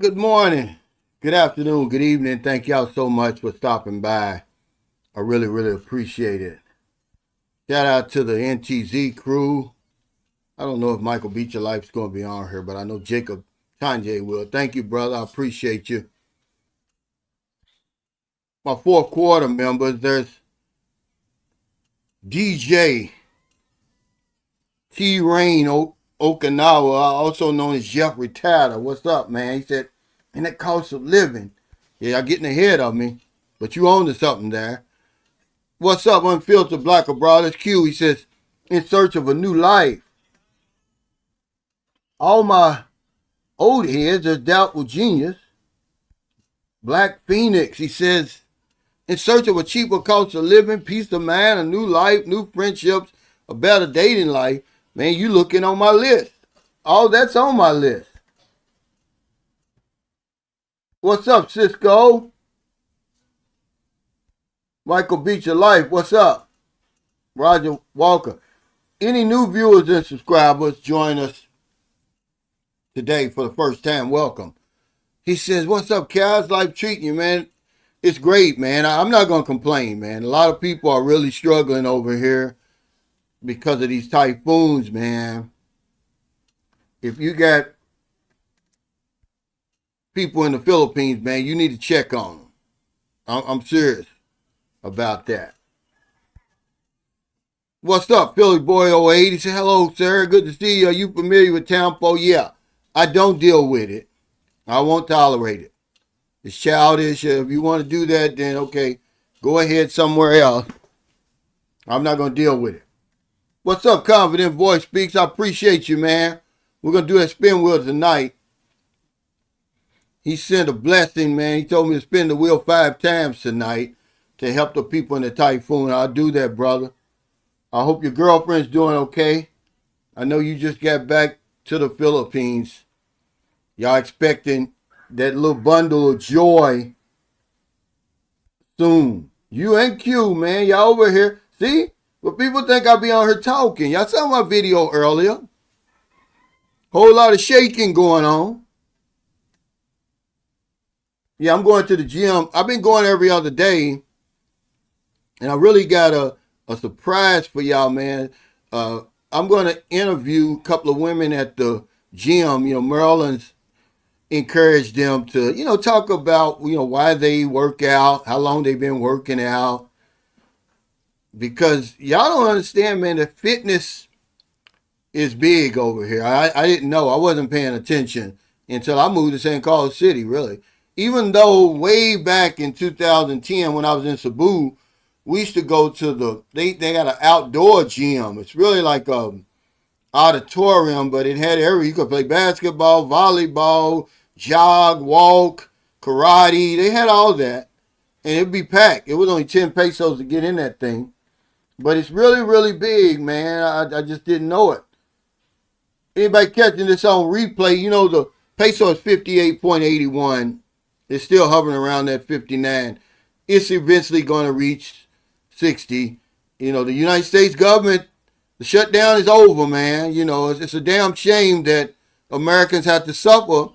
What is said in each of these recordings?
Good morning, good afternoon, good evening. Thank y'all so much for stopping by. I really, really appreciate it. Shout out to the NTZ crew. I don't know if Michael Beat Your Life's going to be on here, but I know Jacob Tanje will. Thank you, brother. I appreciate you. My fourth quarter members, there's DJ T Rain Okinawa, also known as Jeffrey Tatter. What's up, man? He said, and that cost of living. Yeah, y'all getting ahead of me, but you own to something there. What's up, Unfiltered Black Abroad? It's Q. He says, in search of a new life. All my old heads are doubtful genius. Black Phoenix, he says, in search of a cheaper cost of living, peace of mind, a new life, new friendships, a better dating life. Man, you looking on my list. All that's on my list. What's up, Cisco? Michael Beat Your Life, what's up? Roger Walker. Any new viewers and subscribers join us today for the first time, welcome. He says, what's up, Cal's life treating you, man? It's great, man. I'm not going to complain, man. A lot of people are really struggling over here because of these typhoons, man. If you got people in the Philippines, man, you need to check on them. I'm serious about that. What's up, Philly Boy 08? He said, hello, sir. Good to see you. Are you familiar with Tampo? Yeah. I don't deal with it. I won't tolerate it. It's childish. If you want to do that, then okay, go ahead somewhere else. I'm not going to deal with it. What's up, Confident Voice Speaks? I appreciate you, man. We're going to do that spin wheel tonight. He sent a blessing, man. He told me to spin the wheel 5 times tonight to help the people in the typhoon. I'll do that, brother. I hope your girlfriend's doing okay. I know you just got back to the Philippines. Y'all expecting that little bundle of joy soon. You and Q, man. Y'all over here. See? But people think I'll be on here talking. Y'all saw my video earlier. Whole lot of shaking going on. Yeah, I'm going to the gym. I've been going every other day. And I really got a surprise for y'all, man. I'm going to interview a couple of women at the gym. You know, Maryland's encouraged them to, talk about, why they work out, how long they've been working out. Because y'all don't understand, man, the fitness is big over here. I didn't know. I wasn't paying attention until I moved to St. Carlos City, really. Even though way back in 2010 when I was in Cebu, we used to go to they got an outdoor gym. It's really like a auditorium, but it had you could play basketball, volleyball, jog, walk, karate. They had all that. And it'd be packed. It was only 10 pesos to get in that thing. But it's really, really big, man. I just didn't know it. Anybody catching this on replay, the peso is 58.81. It's still hovering around that 59. It's eventually going to reach 60. The United States government, the shutdown is over, man. It's a damn shame that Americans have to suffer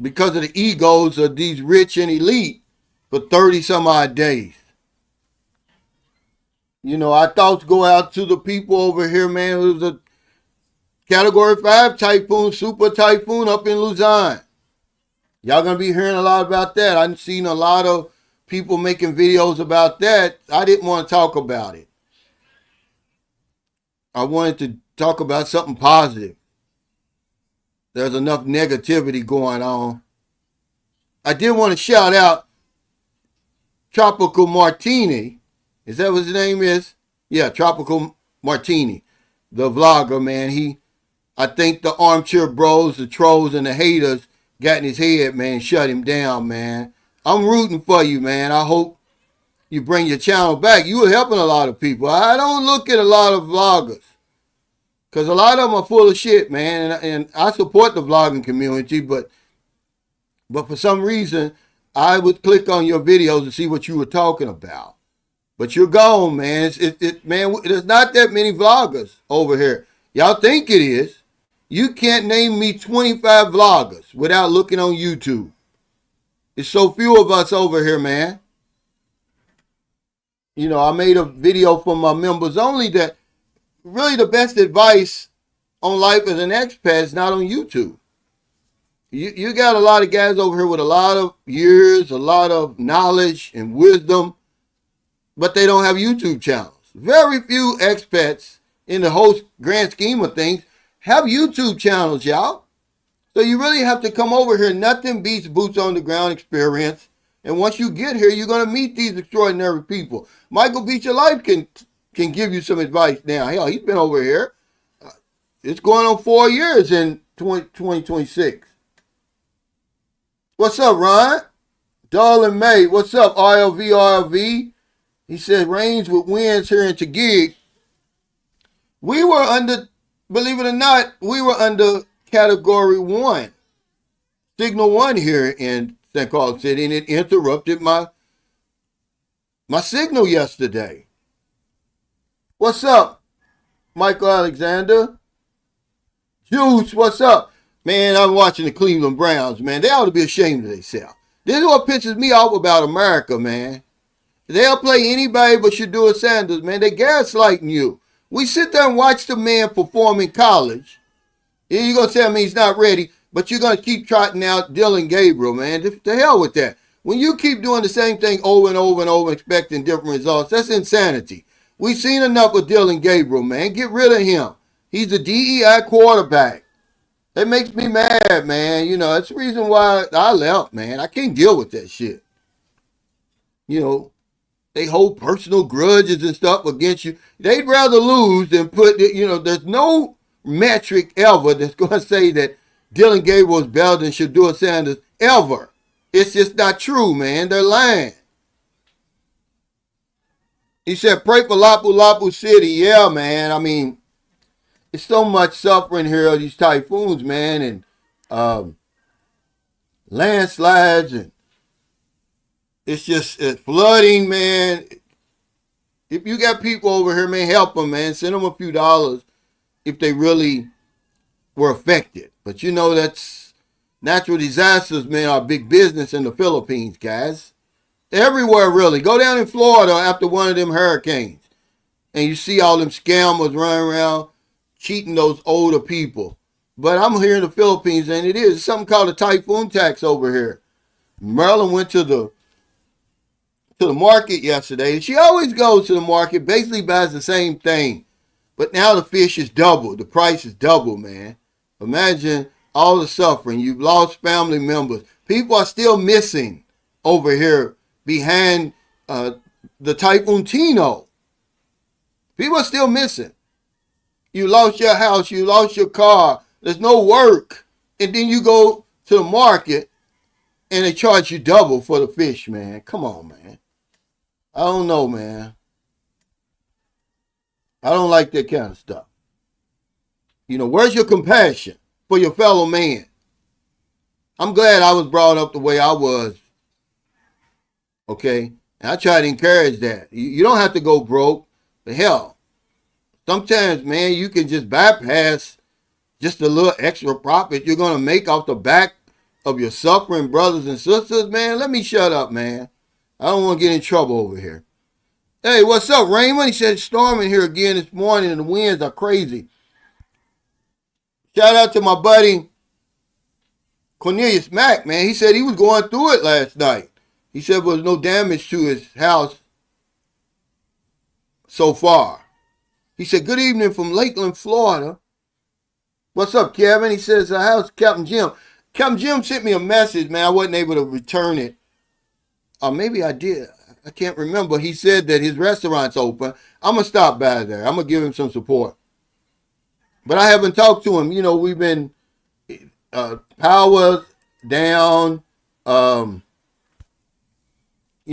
because of the egos of these rich and elite for 30 some odd days. Our thoughts go out to the people over here, man. It was a Category 5 typhoon, super typhoon up in Luzon. Y'all going to be hearing a lot about that. I've seen a lot of people making videos about that. I didn't want to talk about it. I wanted to talk about something positive. There's enough negativity going on. I did want to shout out Tropical Martini. Is that what his name is? Yeah, Tropical Martini. The vlogger, man. I think the armchair bros, the trolls, and the haters got in his head, man. Shut him down, man. I'm rooting for you, man. I hope you bring your channel back. You were helping a lot of people. I don't look at a lot of vloggers because a lot of them are full of shit, man. And I support the vlogging community, but for some reason, I would click on your videos to see what you were talking about. But you're gone, man. Man, there's not that many vloggers over here. Y'all think it is. You can't name me 25 vloggers without looking on YouTube. There's so few of us over here, man. You know, I made a video for my members only that really the best advice on life as an expat is not on YouTube. You got a lot of guys over here with a lot of years, a lot of knowledge and wisdom, but they don't have YouTube channels. Very few expats in the whole grand scheme of things have YouTube channels, y'all. So you really have to come over here. Nothing beats boots on the ground experience. And once you get here, you're going to meet these extraordinary people. Michael Beach Your Life can give you some advice now. Hell, he's been over here. It's going on 4 years in 2026. What's up, Ron? Darling May, what's up, RLV? He said, rains with winds here in Taguig. We were under, believe it or not, we were under Category 1, Signal 1 here in St. Carl City, and it interrupted my signal yesterday. What's up, Michael Alexander? Juice, what's up? Man, I'm watching the Cleveland Browns, man. They ought to be ashamed of themselves. This is what pisses me off about America, man. They'll play anybody but Shedeur Sanders, man. They gaslighting you. We sit there and watch the man perform in college. And you're going to tell me he's not ready, but you're going to keep trotting out Dylan Gabriel, man. The hell with that. When you keep doing the same thing over and over and over, expecting different results, that's insanity. We've seen enough of Dylan Gabriel, man. Get rid of him. He's a DEI quarterback. That makes me mad, man. You know, that's the reason why I left, man. I can't deal with that shit. You know, they hold personal grudges and stuff against you. They'd rather lose than put, you know, there's no metric ever that's going to say that Dylan Gabriel is better than Shedeur Sanders ever. It's just not true, man. They're lying. He said, pray for Lapu Lapu City. Yeah, man. I mean, it's so much suffering here, these typhoons, man, and landslides, and it's flooding, man. If you got people over here, man, help them, man. Send them a few dollars if they really were affected. But you know, that's natural disasters, man, are big business in the Philippines, guys. Everywhere, really. Go down in Florida after one of them hurricanes, and you see all them scammers running around cheating those older people. But I'm here in the Philippines, and it's something called a typhoon tax over here. Marilyn went to the market yesterday, and she always goes to the market, basically buys the same thing. But now the fish is double. The price is double, man. Imagine all the suffering. You've lost family members. People are still missing over here behind the Typhoon Tino. People are still missing. You lost your house. You lost your car. There's no work. And then you go to the market and they charge you double for the fish, man. Come on, man. I don't know, man. I don't like that kind of stuff. You know, where's your compassion for your fellow man? I'm glad I was brought up the way I was. Okay? And I try to encourage that. You don't have to go broke. But hell, sometimes, man, you can just bypass just a little extra profit you're going to make off the back of your suffering brothers and sisters, man. Let me shut up, man. I don't want to get in trouble over here. Hey, what's up, Raymond? He said it's storming here again this morning and the winds are crazy. Shout out to my buddy Cornelius Mack, man. He said he was going through it last night. He said there was no damage to his house so far. He said, good evening from Lakeland, Florida. What's up, Kevin? He says, how's Captain Jim? Captain Jim sent me a message, man. I wasn't able to return it. Or maybe I did. I can't remember. He said that his restaurant's open. I'm going to stop by there. I'm going to give him some support. But I haven't talked to him. You know, we've been power down. You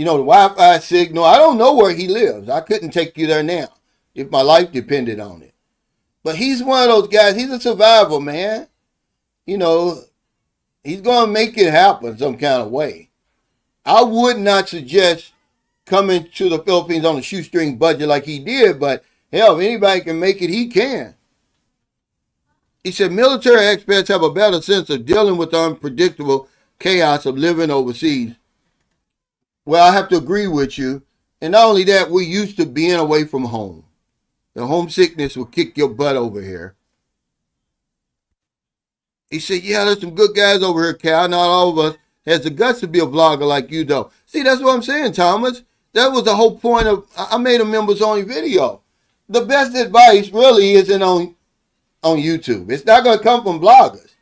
know, the Wi-Fi signal. I don't know where he lives. I couldn't take you there now if my life depended on it. But he's one of those guys. He's a survivor, man. You know, he's going to make it happen some kind of way. I would not suggest coming to the Philippines on a shoestring budget like he did, but hell, if anybody can make it, he can. He said military expats have a better sense of dealing with the unpredictable chaos of living overseas. Well, I have to agree with you. And not only that, we're used to being away from home. The homesickness will kick your butt over here. He said, yeah, there's some good guys over here, Cal. Not all of us has the guts to be a vlogger like you, though. See, that's what I'm saying, Thomas. That was the whole point of, I made a members-only video. The best advice really isn't on YouTube. It's not going to come from bloggers.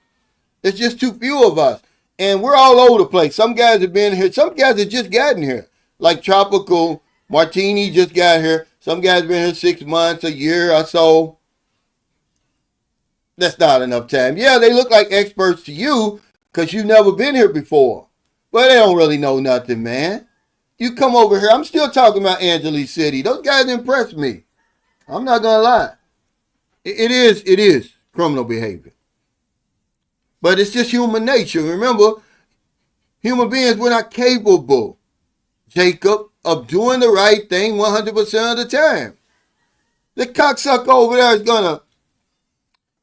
It's just too few of us. And we're all over the place. Some guys have been here. Some guys have just gotten here. Like Tropical Martini just got here. Some guys have been here 6 months, a year or so. That's not enough time. Yeah, they look like experts to you because you've never been here before. But they don't really know nothing, man. You come over here. I'm still talking about Angeles City. Those guys impressed me. I'm not going to lie. It is criminal behavior. But it's just human nature. Remember, human beings, we're not capable, Jacob, of doing the right thing 100% of the time. The cocksucker over there is going to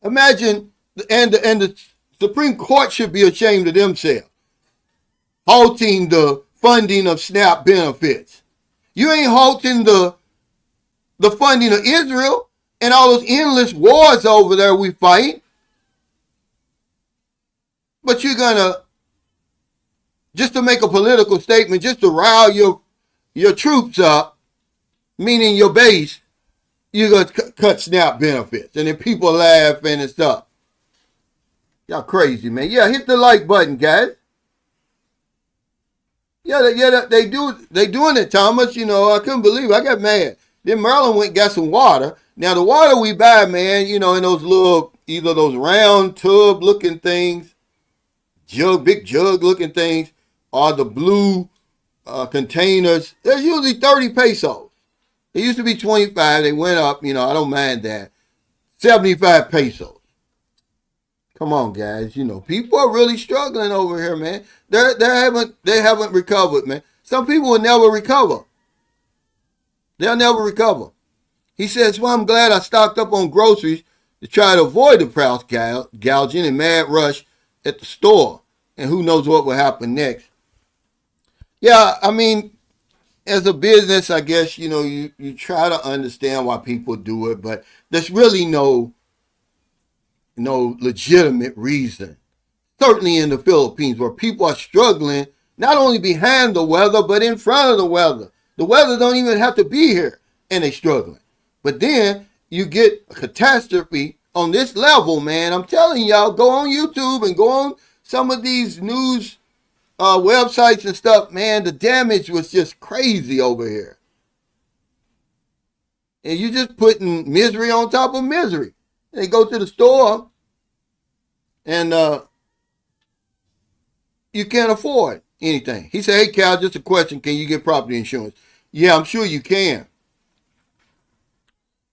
imagine, and the Supreme Court should be ashamed of themselves, halting the funding of SNAP benefits. You ain't halting the funding of Israel and all those endless wars over there we fight. But you're going to, just to make a political statement, just to rile your troops up, meaning your base, you're going to cut SNAP benefits. And then people laughing and stuff. Y'all crazy, man. Yeah, hit the like button, guys. Yeah, they doing it, Thomas. You know, I couldn't believe it. I got mad. Then Merlin went and got some water. Now, the water we buy, man, you know, in those little, either those round tub-looking things, big jug-looking things, or the blue containers, they're usually 30 pesos. It used to be 25. They went up, you know, I don't mind that. 75 pesos. Come on, guys. You know, people are really struggling over here, man. They haven't recovered, man. Some people will never recover. They'll never recover. He says, well, I'm glad I stocked up on groceries to try to avoid the price gouging and mad rush at the store. And who knows what will happen next. Yeah, I mean, as a business, I guess, you know, you try to understand why people do it, but there's really no legitimate reason. Certainly in the Philippines, where people are struggling, not only behind the weather, but in front of the weather. The weather don't even have to be here, and they're struggling. But then you get a catastrophe on this level, man. I'm telling y'all, go on YouTube and go on some of these news websites and stuff, man. The damage was just crazy over here. And you're just putting misery on top of misery. They go to the store and you can't afford anything. He said, hey, Cal, just a question. Can you get property insurance? Yeah, I'm sure you can.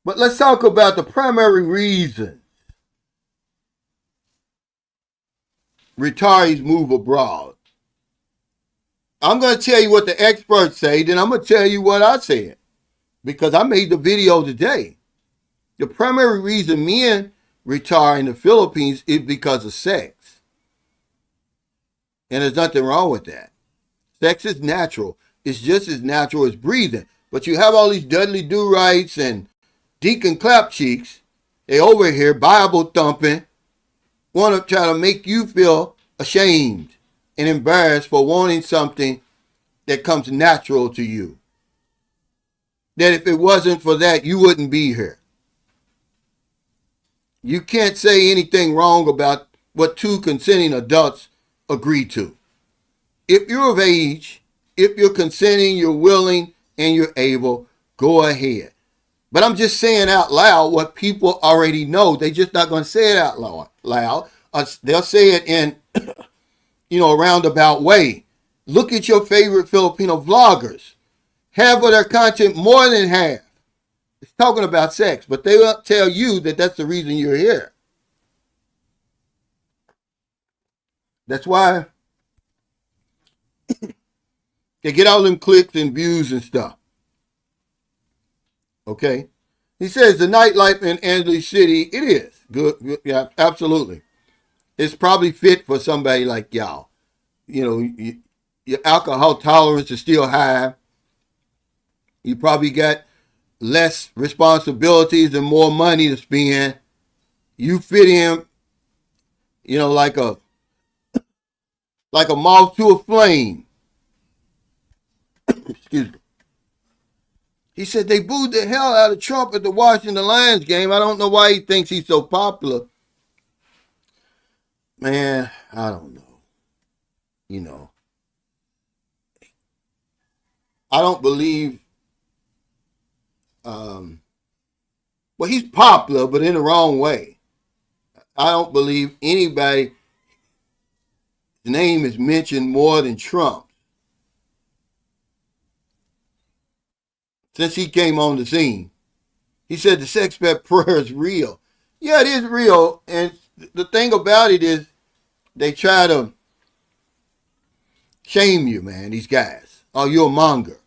But let's talk about the primary reason retirees move abroad. I'm going to tell you what the experts say, then I'm going to tell you what I said, because I made the video today. The primary reason men retire in the Philippines is because of sex. And there's nothing wrong with that. Sex is natural. It's just as natural as breathing. But you have all these Dudley Do-Rights and Deacon Clapcheeks. They over here, Bible thumping, want to try to make you feel ashamed and embarrassed for wanting something that comes natural to you. That if it wasn't for that, you wouldn't be here. You can't say anything wrong about what two consenting adults agree to. If you're of age, if you're consenting, you're willing, and you're able, go ahead. But I'm just saying out loud what people already know. They're just not going to say it out loud. They'll say it in, a roundabout way. Look at your favorite Filipino vloggers. Half of their content, more than half, is talking about sex. But they will tell you that that's the reason you're here. That's why they get all them clicks and views and stuff. Okay? He says the nightlife in Angeles City, it is Good. Yeah, absolutely. It's probably fit for somebody like y'all. Your alcohol tolerance is still high. You probably got less responsibilities and more money to spend. You fit in, like a moth to a flame. Excuse me. He said they booed the hell out of Trump at the Washington Lions game. I don't know why he thinks he's so popular. Man, I don't know. You know, I don't believe. Well, he's popular, but in the wrong way. I don't believe anybody's name is mentioned more than Trump since he came on the scene. He said the sex pet prayer is real. Yeah, it is real. And the thing about it is they try to shame you, man, these guys. Oh, you're a monger.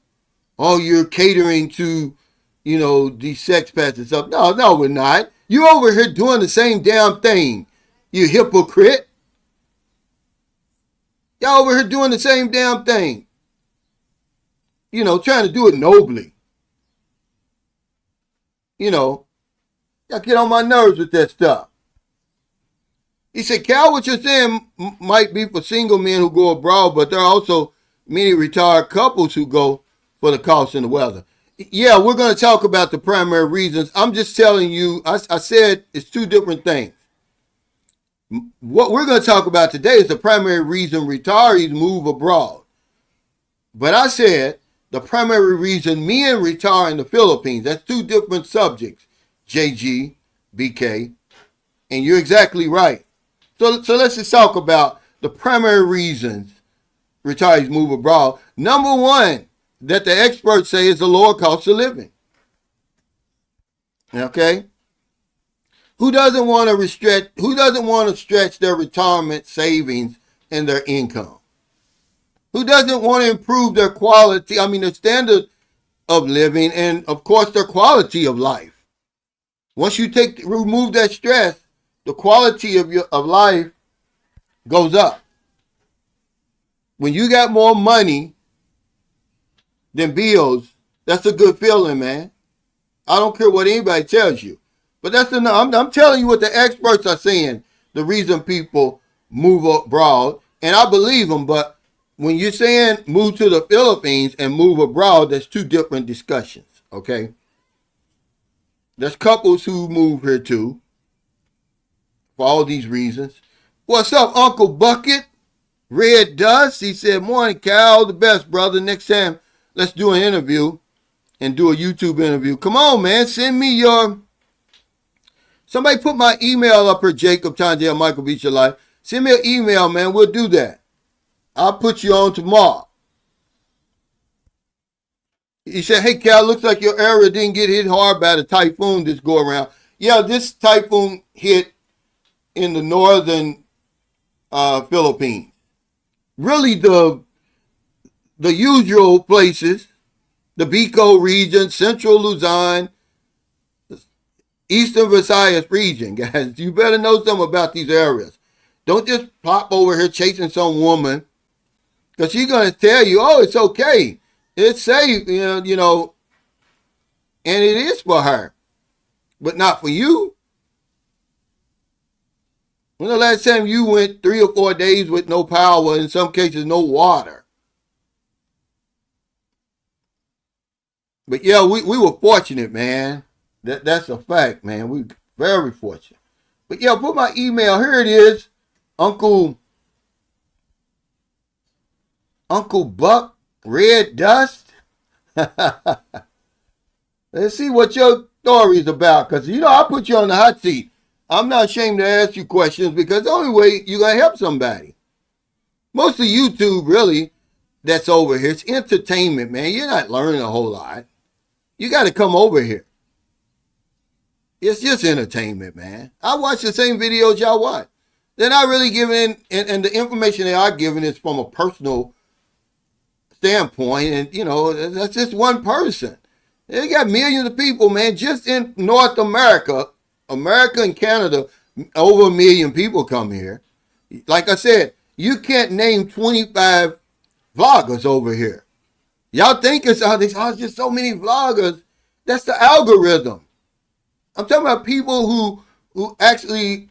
Oh, you're catering to, these sex pets and stuff. No, we're not. You're over here doing the same damn thing, you hypocrite. Y'all over here doing the same damn thing. Trying to do it nobly. Y'all get on my nerves with that stuff. He said, Cal, what you're saying might be for single men who go abroad, but there are also many retired couples who go for the cost and the weather. Yeah, we're going to talk about the primary reasons. I'm just telling you, I said it's two different things. What we're going to talk about today is the primary reason retirees move abroad. But I said the primary reason men retire in the Philippines. That's two different subjects, JG, BK. And you're exactly right. So let's just talk about the primary reasons retirees move abroad. Number one, that the experts say is the lower cost of living. Okay? Who doesn't want to stretch their retirement savings and their income? Who doesn't want to improve their quality, their standard of living and of course their quality of life? Once you remove that stress, the quality of life goes up. When you got more money than bills, that's a good feeling, man. I don't care what anybody tells you. But I'm telling you what the experts are saying, the reason people move abroad. And I believe them, but when you're saying move to the Philippines and move abroad, that's two different discussions, okay? There's couples who move here too for all these reasons. What's up, Uncle Bucket? Red Dust, he said, morning, Cal, the best, brother. Next time, let's do an interview and do a YouTube interview. Come on, man, send me somebody put my email up here, Jacob, Tondale, Michael Beach Your Life. Send me an email, man, we'll do that. I'll put you on tomorrow. He said, hey, Cal, looks like your area didn't get hit hard by the typhoon this go around. Yeah, this typhoon hit in the northern Philippines. Really the usual places, the Bicol region, central Luzon, eastern Visayas region, guys. You better know something about these areas. Don't just pop over here chasing some woman because she's going to tell you, oh, it's okay. It's safe, and it is for her, but not for you. When the last time you went 3 or 4 days with no power, in some cases no water? But yeah, we were fortunate, man. That's a fact, man. We very fortunate. But yeah, put my email. Here it is, Uncle Buck, Red Dust. Let's see what your story is about, because I put you on the hot seat. I'm not ashamed to ask you questions because the only way you're going to help somebody. Most of YouTube, really, that's over here, it's entertainment, man. You're not learning a whole lot. You got to come over here. It's just entertainment, man. I watch the same videos y'all watch. They're not really giving, and the information they are giving is from a personal standpoint, and, that's just one person. They got millions of people, man, just in North America, America and Canada, over 1 million people come here. Like I said, you can't name 25 vloggers over here. Y'all think it's just so many vloggers. That's the algorithm. I'm talking about people who actually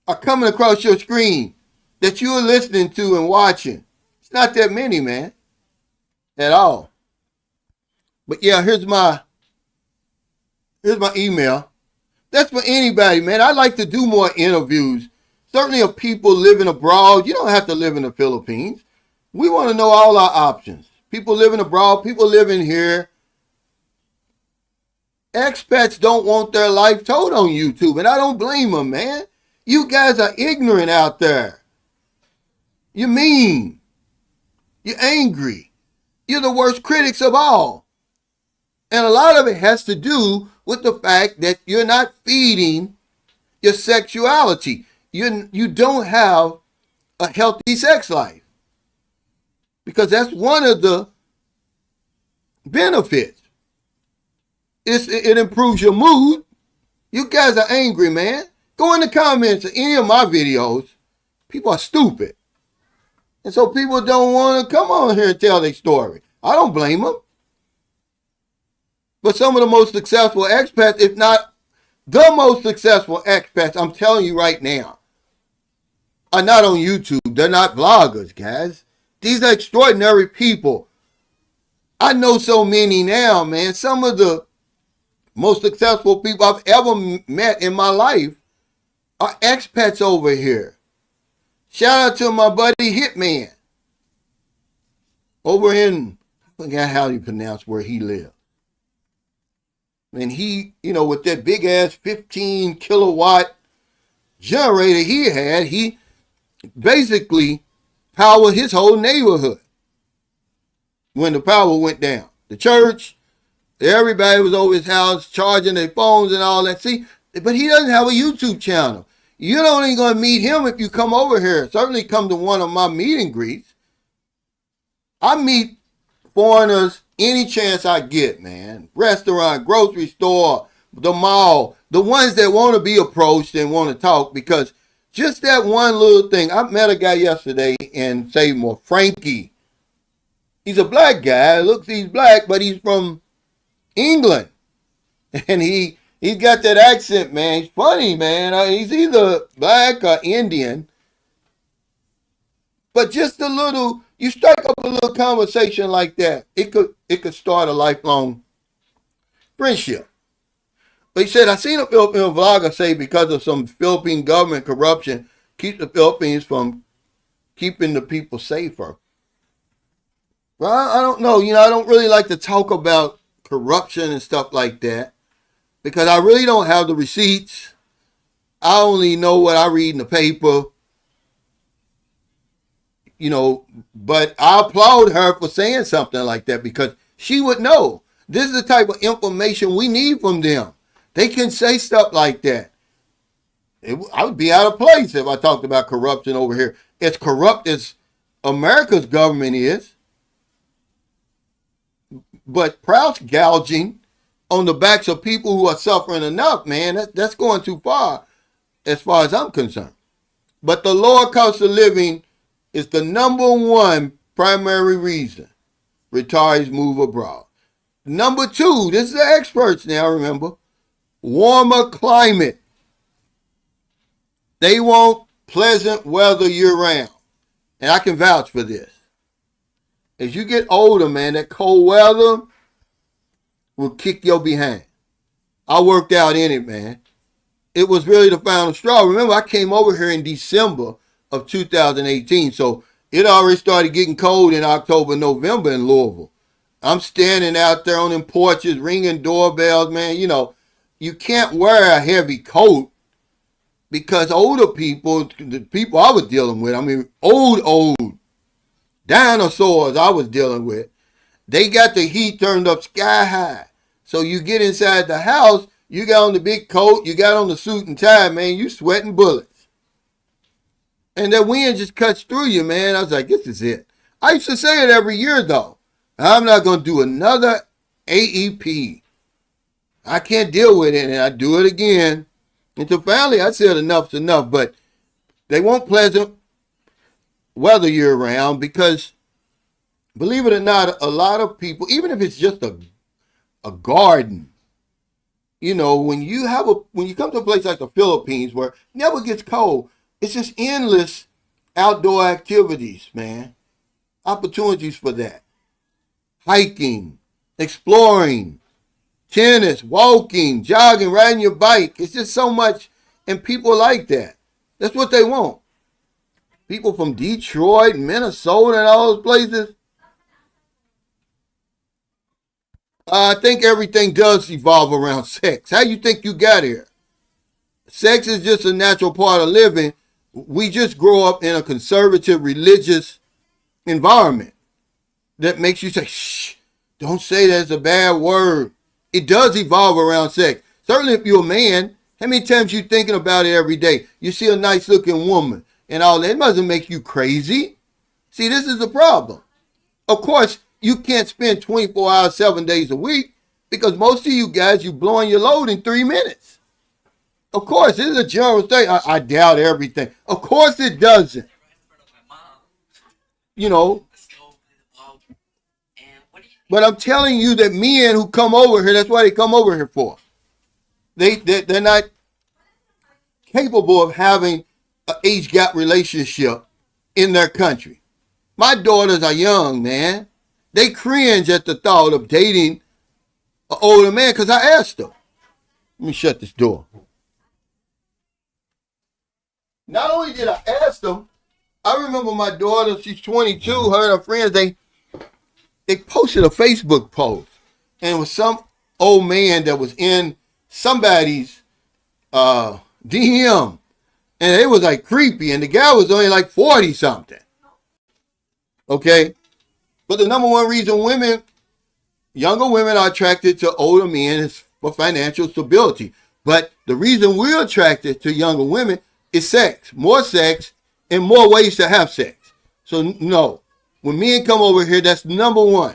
are coming across your screen that you are listening to and watching. It's not that many, man, at all. But yeah, here's my email. That's for anybody, man. I'd like to do more interviews. Certainly of people living abroad. You don't have to live in the Philippines. We want to know all our options. People living abroad, people living here. Expats don't want their life told on YouTube, and I don't blame them, man. You guys are ignorant out there. You're mean. You're angry. You're the worst critics of all. And a lot of it has to do with the fact that you're not feeding your sexuality. You don't have a healthy sex life. Because that's one of the benefits. It improves your mood. You guys are angry, man. Go in the comments of any of my videos. People are stupid. And so people don't want to come on here and tell their story. I don't blame them. But some of the most successful expats, if not the most successful expats, I'm telling you right now, are not on YouTube. They're not vloggers, guys. These are extraordinary people. I know so many now, man. Some of the most successful people I've ever met in my life are expats over here. Shout out to my buddy Hitman over in, I forgot how you pronounce where he lives. And he, with that big ass 15 kilowatt generator he basically powered his whole neighborhood when the power went down. The church, everybody was over his house charging their phones and all that. See, but he doesn't have a YouTube channel. You're only going to meet him if you come over here. Certainly come to one of my meet and greets. I meet foreigners any chance I get, man. Restaurant, grocery store, the mall. The ones that want to be approached and want to talk, because just that one little thing. I met a guy yesterday in Seymour, Frankie. He's a black guy. He's black, but he's from England. And he's got that accent, man. He's funny, man. He's either black or Indian. But just a little, you strike up a little conversation like that, it could start a lifelong friendship. But he said, I seen a Philippine vlogger say because of some Philippine government corruption, keep the Philippines from keeping the people safer. Well, I don't know. I don't really like to talk about corruption and stuff like that because I really don't have the receipts. I only know what I read in the paper. But I applaud her for saying something like that because she would know. This is the type of information we need from them. They can say stuff like that. I would be out of place if I talked about corruption over here. As corrupt as America's government is. But price gouging on the backs of people who are suffering enough, man, that's going too far as I'm concerned. But the lower cost of living is the number one primary reason retirees move abroad. Number two, this is the experts now, remember, warmer climate. They want pleasant weather year-round. And I can vouch for this. As you get older, man, that cold weather will kick your behind. I worked out in it, man. It was really the final straw. Remember, I came over here in December of 2018, so it already started getting cold in October, November in Louisville. I'm standing out there on them porches, ringing doorbells, man. You can't wear a heavy coat because older people, the people I was dealing with, old dinosaurs I was dealing with, they got the heat turned up sky high. So you get inside the house, you got on the big coat, you got on the suit and tie, man, you sweating bullets. And that wind just cuts through you, man. I was like, this is it. I used to say it every year, though. I'm not going to do another AEP. I can't deal with it, and I do it again. And to family, I said enough's enough, but they want pleasant weather year round because, believe it or not, a lot of people, even if it's just a garden, when you come to a place like the Philippines where it never gets cold, it's just endless outdoor activities, man. Opportunities for that. Hiking, exploring, tennis, walking, jogging, riding your bike. It's just so much, and people like that. That's what they want. People from Detroit, Minnesota, and all those places. I think everything does evolve around sex. How you think you got here? Sex is just a natural part of living. We just grow up in a conservative religious environment that makes you say, shh, don't say that's a bad word. It does evolve around sex. Certainly if you're a man, how many times you thinking about it every day? You see a nice looking woman and all that. It doesn't make you crazy. See, this is the problem. Of course, you can't spend 24 hours, 7 days a week because most of you guys, you blowing your load in 3 minutes. Of course, this is a general thing. I doubt everything. Of course it doesn't. You know. But I'm telling you that men who come over here, that's why they come over here for. They're not capable of having an age gap relationship in their country. My daughters are young, man. They cringe at the thought of dating an older man because I asked them. Let me shut this door. Not only did I ask them, I remember my daughter, she's 22, her and her friends, they posted a Facebook post. And it was some old man that was in somebody's DM. And it was like creepy. And the guy was only like 40 something. Okay? But the number one reason younger women are attracted to older men is for financial stability. But the reason we're attracted to younger women is sex, and more ways to have sex. So no, when men come over here, that's number one.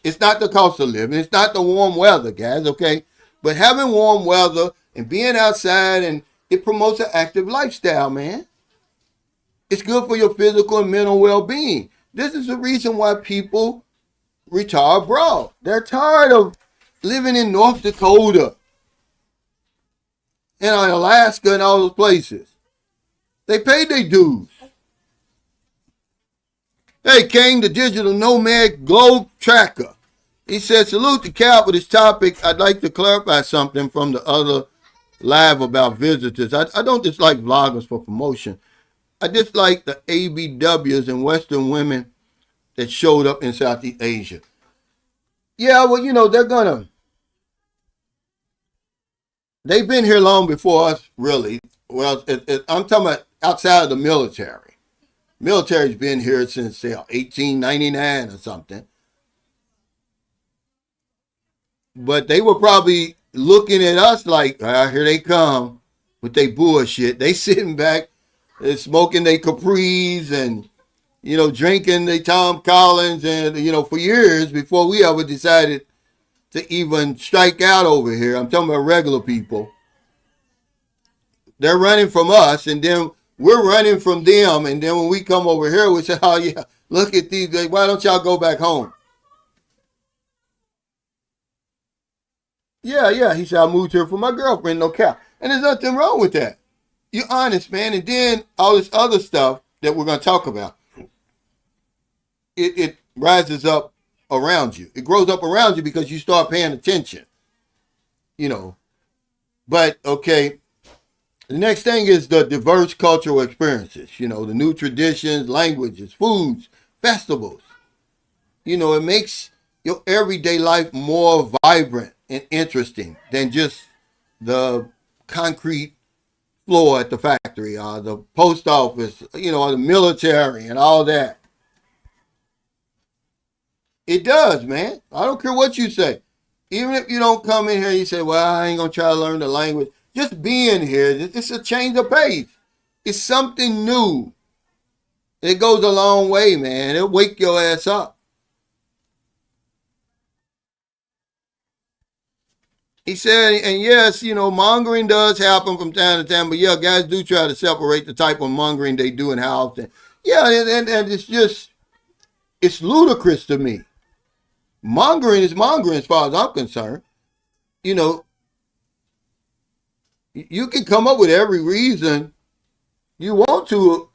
It's not the cost of living. It's not the warm weather, guys, okay? But having warm weather and being outside, and it promotes an active lifestyle, man. It's good for your physical and mental well-being. This is the reason why people retire abroad. They're tired of living in North Dakota and Alaska and all those places. They paid their dues. Hey, King, the digital nomad globe tracker. He said, salute to Cal for this topic. I'd like to clarify something from the other live about visitors. I don't dislike vloggers for promotion. I dislike the ABWs and Western women that showed up in Southeast Asia. Yeah, well, they've been here long before us, really. Well, I'm talking about outside of the military. Military's been here since, say, 1899 or something. But they were probably looking at us like, here they come with their bullshit. They sitting back and smoking their Capris and, drinking their Tom Collins and, for years before we ever decided to even strike out over here. I'm talking about regular people. They're running from us, and then we're running from them. And then when we come over here, we say, oh, yeah, look at these guys. Why don't y'all go back home? Yeah. He said, I moved here for my girlfriend, no cap. And there's nothing wrong with that. You're honest, man. And then all this other stuff that we're going to talk about, it rises up around you. It grows up around you because you start paying attention. But, okay. The next thing is the diverse cultural experiences, the new traditions, languages, foods, festivals. It makes your everyday life more vibrant and interesting than just the concrete floor at the factory or the post office, or the military and all that. It does, man. I don't care what you say. Even if you don't come in here and you say, well, I ain't going to try to learn the language. Just being here, it's a change of pace. It's something new. It goes a long way, man. It'll wake your ass up. He said, and yes, mongering does happen from time to time, but yeah, guys do try to separate the type of mongering they do and how often. Yeah, and it's ludicrous to me. Mongering is mongering as far as I'm concerned. You know, you can come up with every reason you want to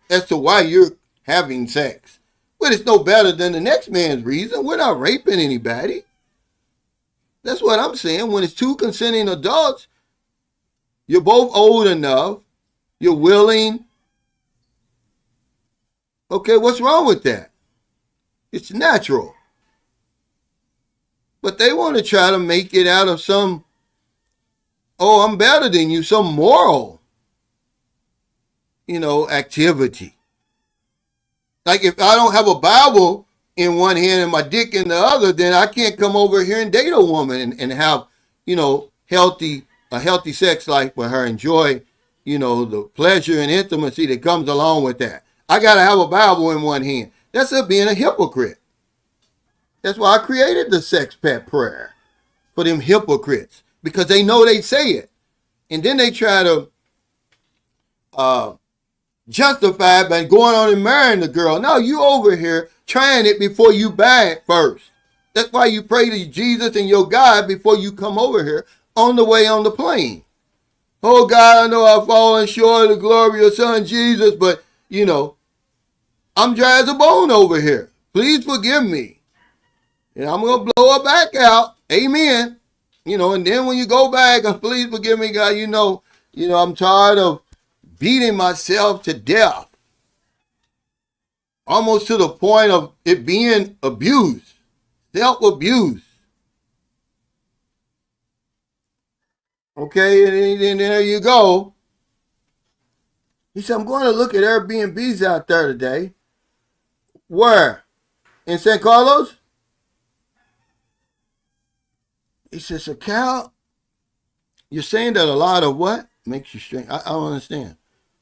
as to why you're having sex. But it's no better than the next man's reason. We're not raping anybody. That's what I'm saying. When it's two consenting adults, you're both old enough, you're willing. Okay, what's wrong with that? It's natural. But they want to try to make it out of some, oh, I'm better than you, some moral, activity. Like if I don't have a Bible in one hand and my dick in the other, then I can't come over here and date a woman and have, a healthy sex life with her, enjoy, the pleasure and intimacy that comes along with that. I gotta have a Bible in one hand. That's being a hypocrite. That's why I created the sex pet prayer for them hypocrites, because they know they say it. And then they try to justify it by going on and marrying the girl. No, you over here trying it before you buy it first. That's why you pray to Jesus and your God before you come over here on the way on the plane. Oh God, I know I've fallen short of the glory of your son Jesus, but I'm dry as a bone over here. Please forgive me. And I'm going to blow her back out. Amen. And then when you go back, please forgive me, God, I'm tired of beating myself to death. Almost to the point of it being abuse. Self-abuse. Okay, and there you go. He said, I'm going to look at Airbnbs out there today. Where? In San Carlos? He says, so Cal, you're saying that a lot of what? Makes you strange. I don't understand.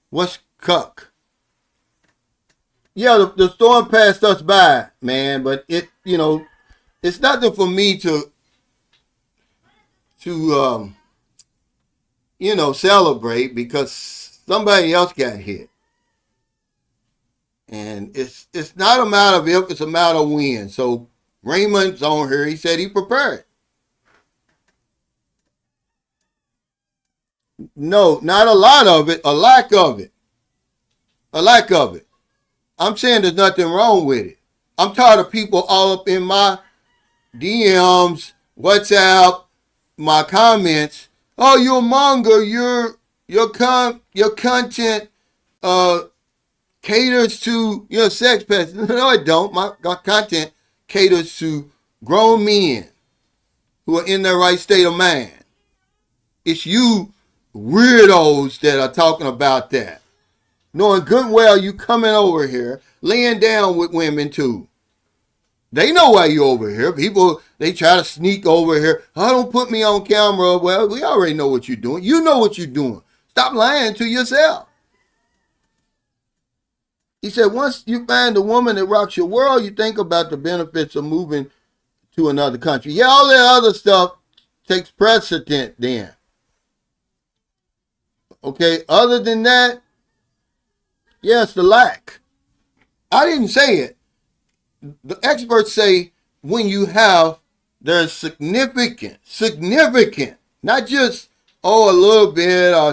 What's cuck? Yeah, the storm passed us by, man, but it's nothing for me to celebrate because somebody else got hit. And it's not a matter of if, it's a matter of when. So Raymond's on here. He said he prepared. No, not a lot of it, a lack of it. A lack of it. I'm saying there's nothing wrong with it. I'm tired of people all up in my DMs, WhatsApp, my comments. Oh, you're a monger. Your content caters to sex pets. No, it don't. My content caters to grown men who are in their right state of mind. It's you weirdos that are talking about that. Knowing good well you coming over here, laying down with women too. They know why you over here. People, they try to sneak over here. Oh, don't put me on camera. Well, we already know what you're doing. You know what you're doing. Stop lying to yourself. He said, once you find the woman that rocks your world, you think about the benefits of moving to another country. Yeah, all that other stuff takes precedent then. Okay, other than that, yes, the lack. I didn't say it. The experts say when you have, there's significant, not just, a little bit or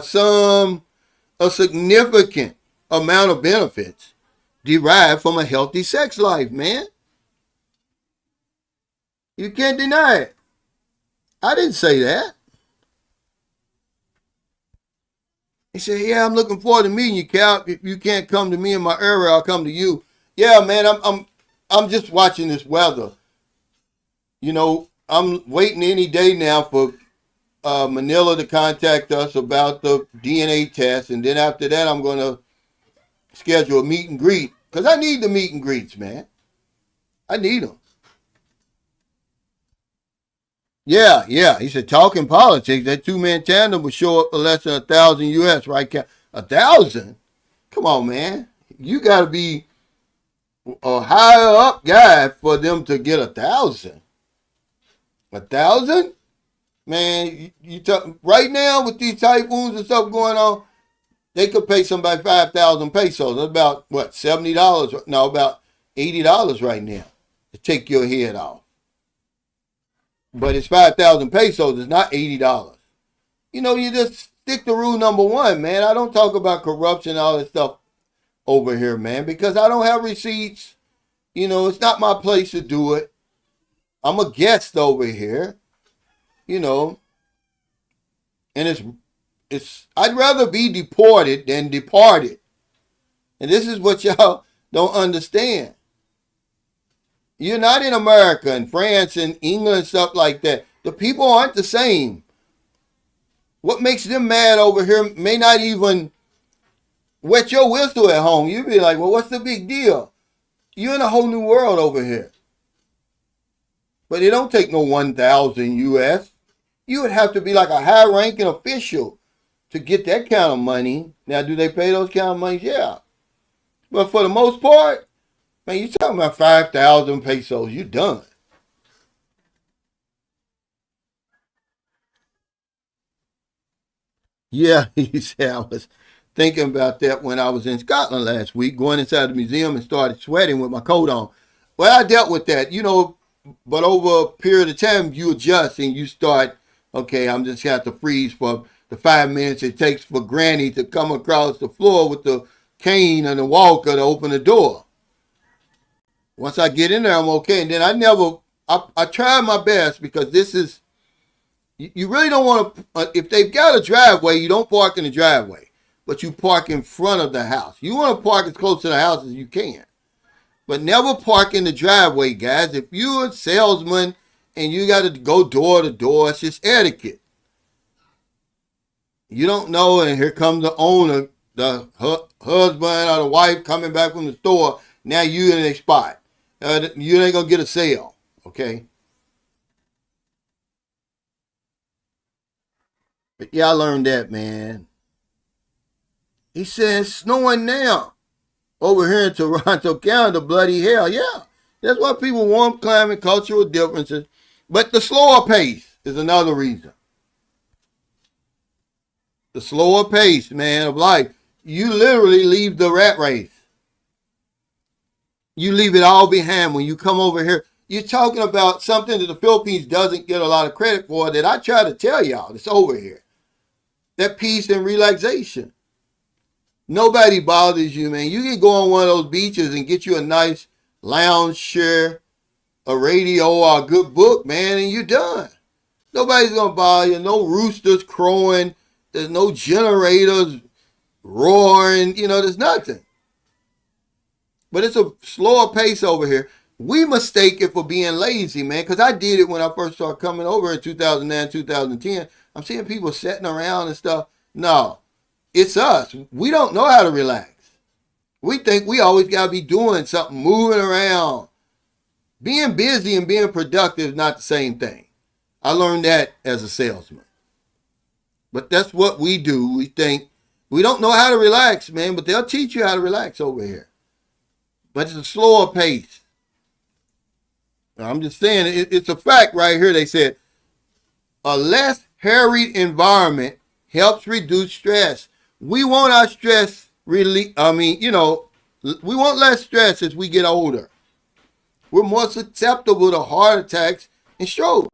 a significant amount of benefits derived from a healthy sex life, man. You can't deny it. I didn't say that. He said, yeah, I'm looking forward to meeting you, Cal. If you can't come to me in my area, I'll come to you. Yeah, man, I'm just watching this weather. I'm waiting any day now for Manila to contact us about the DNA test. And then after that, I'm going to schedule a meet and greet. Because I need the meet and greets, man. I need them. Yeah. He said, talking politics, that two-man tandem would show up for less than 1,000 US, right? 1,000? Come on, man. You got to be a higher up guy for them to get 1,000. 1,000? Man, you talk right now with these typhoons and stuff going on, they could pay somebody 5,000 pesos. That's about what, $70? No, about $80 right now to take your head off. But it's 5,000 pesos. It's not $80. You know, you just stick to rule number one, man. I don't talk about corruption and all that stuff over here, man, because I don't have receipts. You know, it's not my place to do it. I'm a guest over here, you know, and it's I'd rather be deported than departed. And this is what y'all don't understand. You're not in America and France and England and stuff like that. The people aren't the same. What makes them mad over here may not even wet your whistle at home. You'd be like, well, what's the big deal? You're in a whole new world over here. But it don't take no 1,000 US. You would have to be like a high-ranking official to get that kind of money. Now, do they pay those kind of money? Yeah. But for the most part, man, you're talking about 5,000 pesos. You done. Yeah, he said I was thinking about that when I was in Scotland last week, going inside the museum and started sweating with my coat on. Well, I dealt with that, you know, but over a period of time, you adjust and you start, okay, I'm just going to have to freeze for the 5 minutes it takes for Granny to come across the floor with the cane and the walker to open the door. Once I get in there, I'm okay. And then I try my best because this is, you really don't want to, if they've got a driveway, you don't park in the driveway, but you park in front of the house. You want to park as close to the house as you can, but never park in the driveway, guys. If you're a salesman and you got to go door to door, it's just etiquette. You don't know, and here comes the owner, the husband or the wife coming back from the store. Now you in a spot. You ain't going to get a sale, okay? But yeah, I learned that, man. He said, it's snowing now over here in Toronto, Canada, bloody hell. Yeah, that's why people want climate, cultural differences. But the slower pace is another reason. The slower pace, man, of life. You literally leave the rat race. You leave it all behind when you come over here. You're talking about something that the Philippines doesn't get a lot of credit for that I try to tell y'all. It's over here. That peace and relaxation. Nobody bothers you, man. You can go on one of those beaches and get you a nice lounge chair, a radio, or a good book, man, and you're done. Nobody's going to bother you. No roosters crowing. There's no generators roaring. You know, there's nothing. But it's a slower pace over here. We mistake it for being lazy, man, because I did it when I first started coming over in 2009, 2010. I'm seeing people sitting around and stuff. No, it's us. We don't know how to relax. We think we always got to be doing something, moving around. Being busy and being productive is not the same thing. I learned that as a salesman. But that's what we do. We think we don't know how to relax, man, but they'll teach you how to relax over here. But it's a slower pace. I'm just saying, it's a fact right here. They said a less harried environment helps reduce stress. We want our stress really, we want less stress as we get older. We're more susceptible to heart attacks and strokes.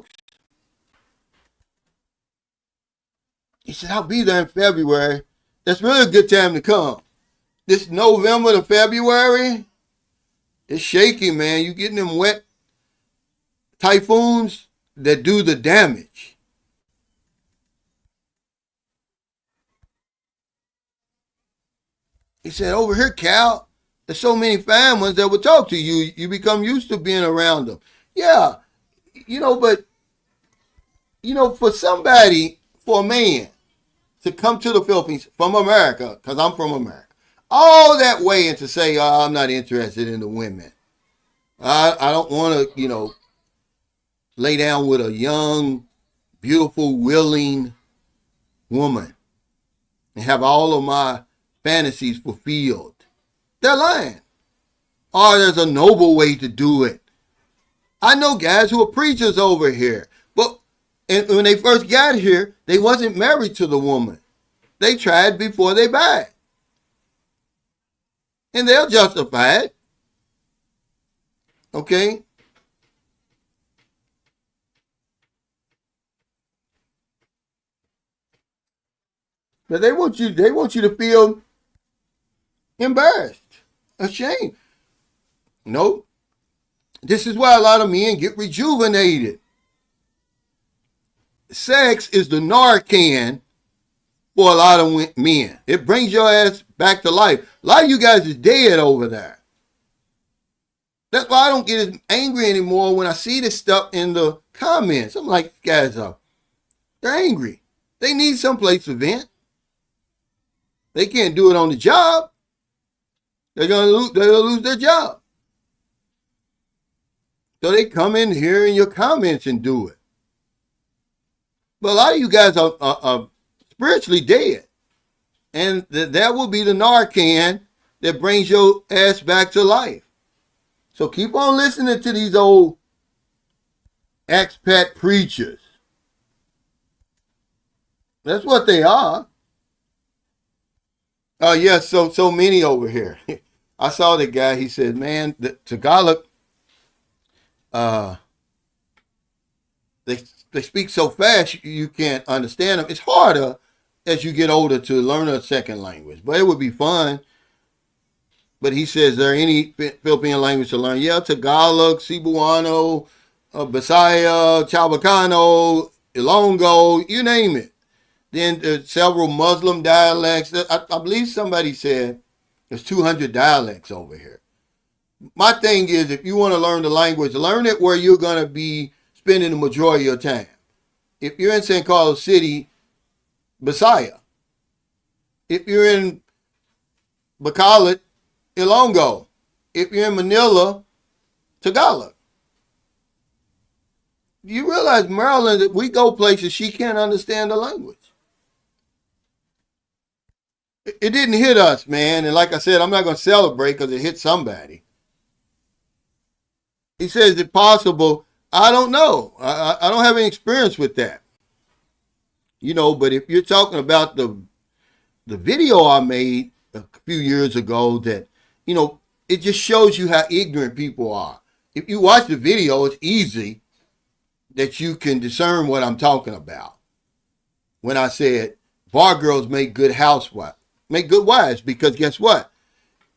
He said, I'll be there in February. That's really a good time to come. This November to February, it's shaky, man. You getting them wet typhoons that do the damage. He said, over here, Cal, there's so many fine ones that will talk to you. You become used to being around them. Yeah, but, for somebody, for a man to come to the Philippines from America, because I'm from America, all that way and to say, oh, I'm not interested in the women. I don't want to, lay down with a young, beautiful, willing woman and have all of my fantasies fulfilled. They're lying. Or there's a noble way to do it. I know guys who are preachers over here, but And when they first got here, they wasn't married to the woman. They tried before they buy. And they'll justify it. Okay? But they want you to feel embarrassed, ashamed. No. This is why a lot of men get rejuvenated. Sex is the Narcan for a lot of men. It brings your ass back to life. A lot of you guys is dead over there. That's why I don't get as angry anymore when I see this stuff in the comments. I'm like, guys, they're angry. They need someplace to vent. They can't do it on the job. They're gonna lose their job. So they come in here in your comments and do it. But a lot of you guys are spiritually dead. And that will be the Narcan that brings your ass back to life. So keep on listening to these old expat preachers. That's what they are. Oh, yes, so many over here. I saw the guy, he said, man, the Tagalog, uh, they speak so fast you can't understand them. It's harder as you get older to learn a second language, but it would be fun. But he says, is there any Philippine language to learn? Yeah, Tagalog, Cebuano, Bisaya, Chabacano, Ilonggo, you name it. Then there's several Muslim dialects. I believe somebody said there's 200 dialects over here. My thing is, if you want to learn the language, learn it where you're going to be spending the majority of your time. If you're in St. Carlos City, Bisaya. If you're in Bacolod, Ilonggo. If you're in Manila, Tagalog. You realize, Maryland, that we go places she can't understand the language. It didn't hit us, man. And like I said, I'm not going to celebrate because it hit somebody. He says, is it possible? I don't know. I don't have any experience with that. You know, but if you're talking about the video I made a few years ago that, you know, it just shows you how ignorant people are. If you watch the video, it's easy that you can discern what I'm talking about. When I said bar girls make good housewives, make good wives, because guess what?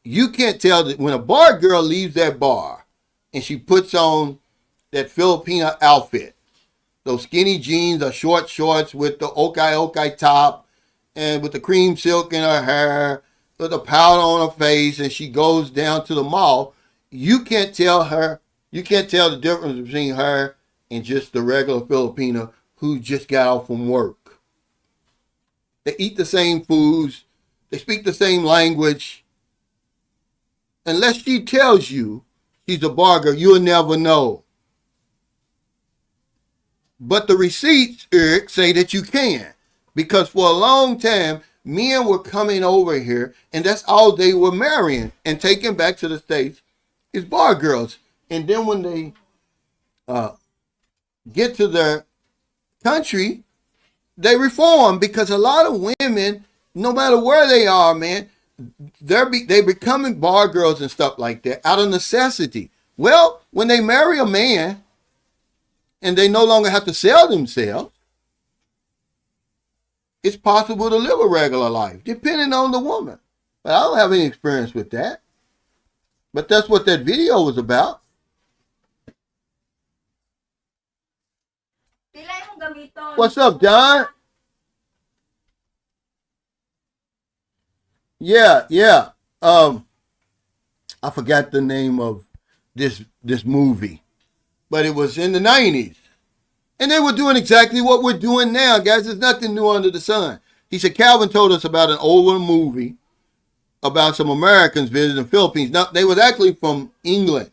You can't tell that when a bar girl leaves that bar and she puts on that Filipina outfit, those skinny jeans or short shorts with the okay top and with the cream silk in her hair, with the powder on her face, and she goes down to the mall, you can't tell the difference between her and just the regular Filipina who just got off from work. They eat the same foods. They speak the same language. Unless she tells you she's a bar girl, you'll never know. But the receipts, Eric, say that you can. Because for a long time, men were coming over here, and that's all they were marrying and taking back to the States is bar girls. And then when they get to their country, they reform, because a lot of women, no matter where they are, man, they becoming bar girls and stuff like that out of necessity. Well, when they marry a man and they no longer have to sell themselves, it's possible to live a regular life, depending on the woman. But I don't have any experience with that. But that's what that video was about. What's up, Don? Yeah. I forgot the name of this movie, but it was in the 90s. And they were doing exactly what we're doing now, guys. There's nothing new under the sun. He said, Calvin told us about an older movie about some Americans visiting the Philippines. Now, they was actually from England.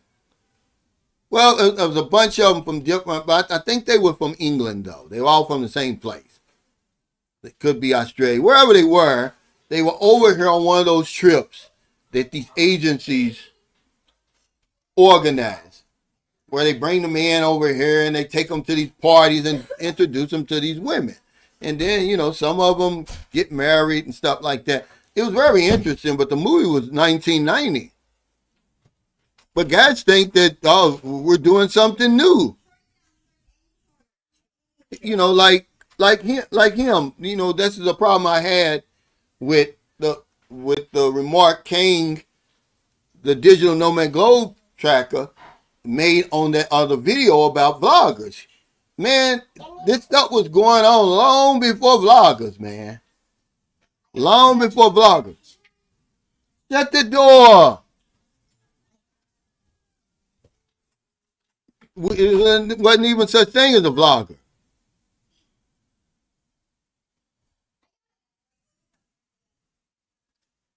Well, there was a bunch of them from different, but I think they were from England, though. They were all from the same place. It could be Australia. Wherever they were over here on one of those trips that these agencies organize. where they bring the men over here and they take them to these parties and introduce them to these women. And then, some of them get married and stuff like that. It was very interesting, but the movie was 1990. But guys think that, oh, we're doing something new. Like him. This is a problem I had with the remark King, the digital nomad globe tracker, made on that other video about vloggers. Man, this stuff was going on long before vloggers, man. Long before vloggers. Shut the door. It wasn't even such thing as a vlogger.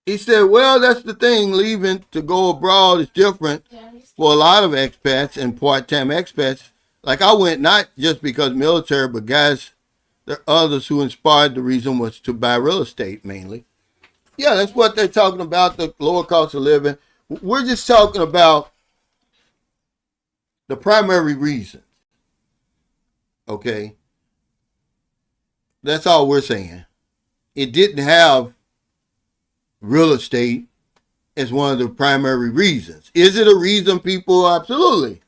He said, well, that's the thing. Leaving to go abroad is different for a lot of expats and part-time expats. Like I went not just because military, but guys, there are others who inspired the reason was to buy real estate mainly. Yeah, that's what they're talking about, the lower cost of living. We're just talking about the primary reason. Okay? That's all we're saying. It didn't have real estate as one of the primary reasons. Is it a reason, people? Absolutely.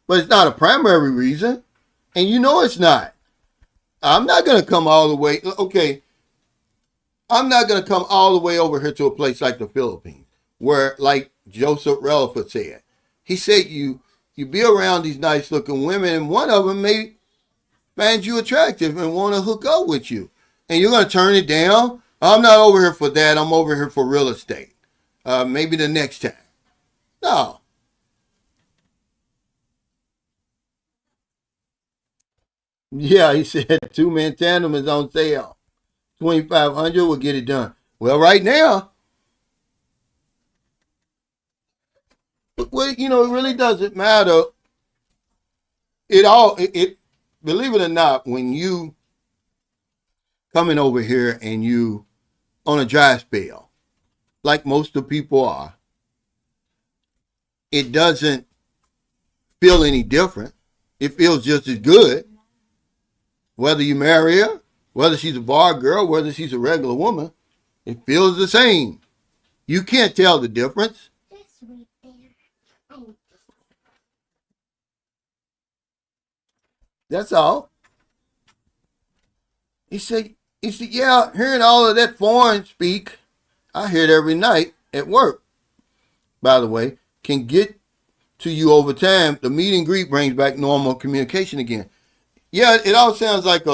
But it's not a primary reason. And it's not. I'm not going to come all the way. Okay. I'm not going to come all the way over here to a place like the Philippines, where, like Joseph Relaford said, he said you be around these nice looking women, and one of them may find you attractive and want to hook up with you. And you're going to turn it down? I'm not over here for that. I'm over here for real estate. Maybe the next time. No. Yeah, he said two-man tandem is on sale. 2,500 will get it done. Well, right now, well, it really doesn't matter. It believe it or not, when you coming over here and you on a dry spell, like most of the people are, it doesn't feel any different. It feels just as good. Whether you marry her, whether she's a bar girl, whether she's a regular woman, it feels the same. You can't tell the difference. That's all. He said, yeah, hearing all of that foreign speak, I hear it every night at work, by the way, can get to you over time. The meet and greet brings back normal communication again. Yeah, it all sounds like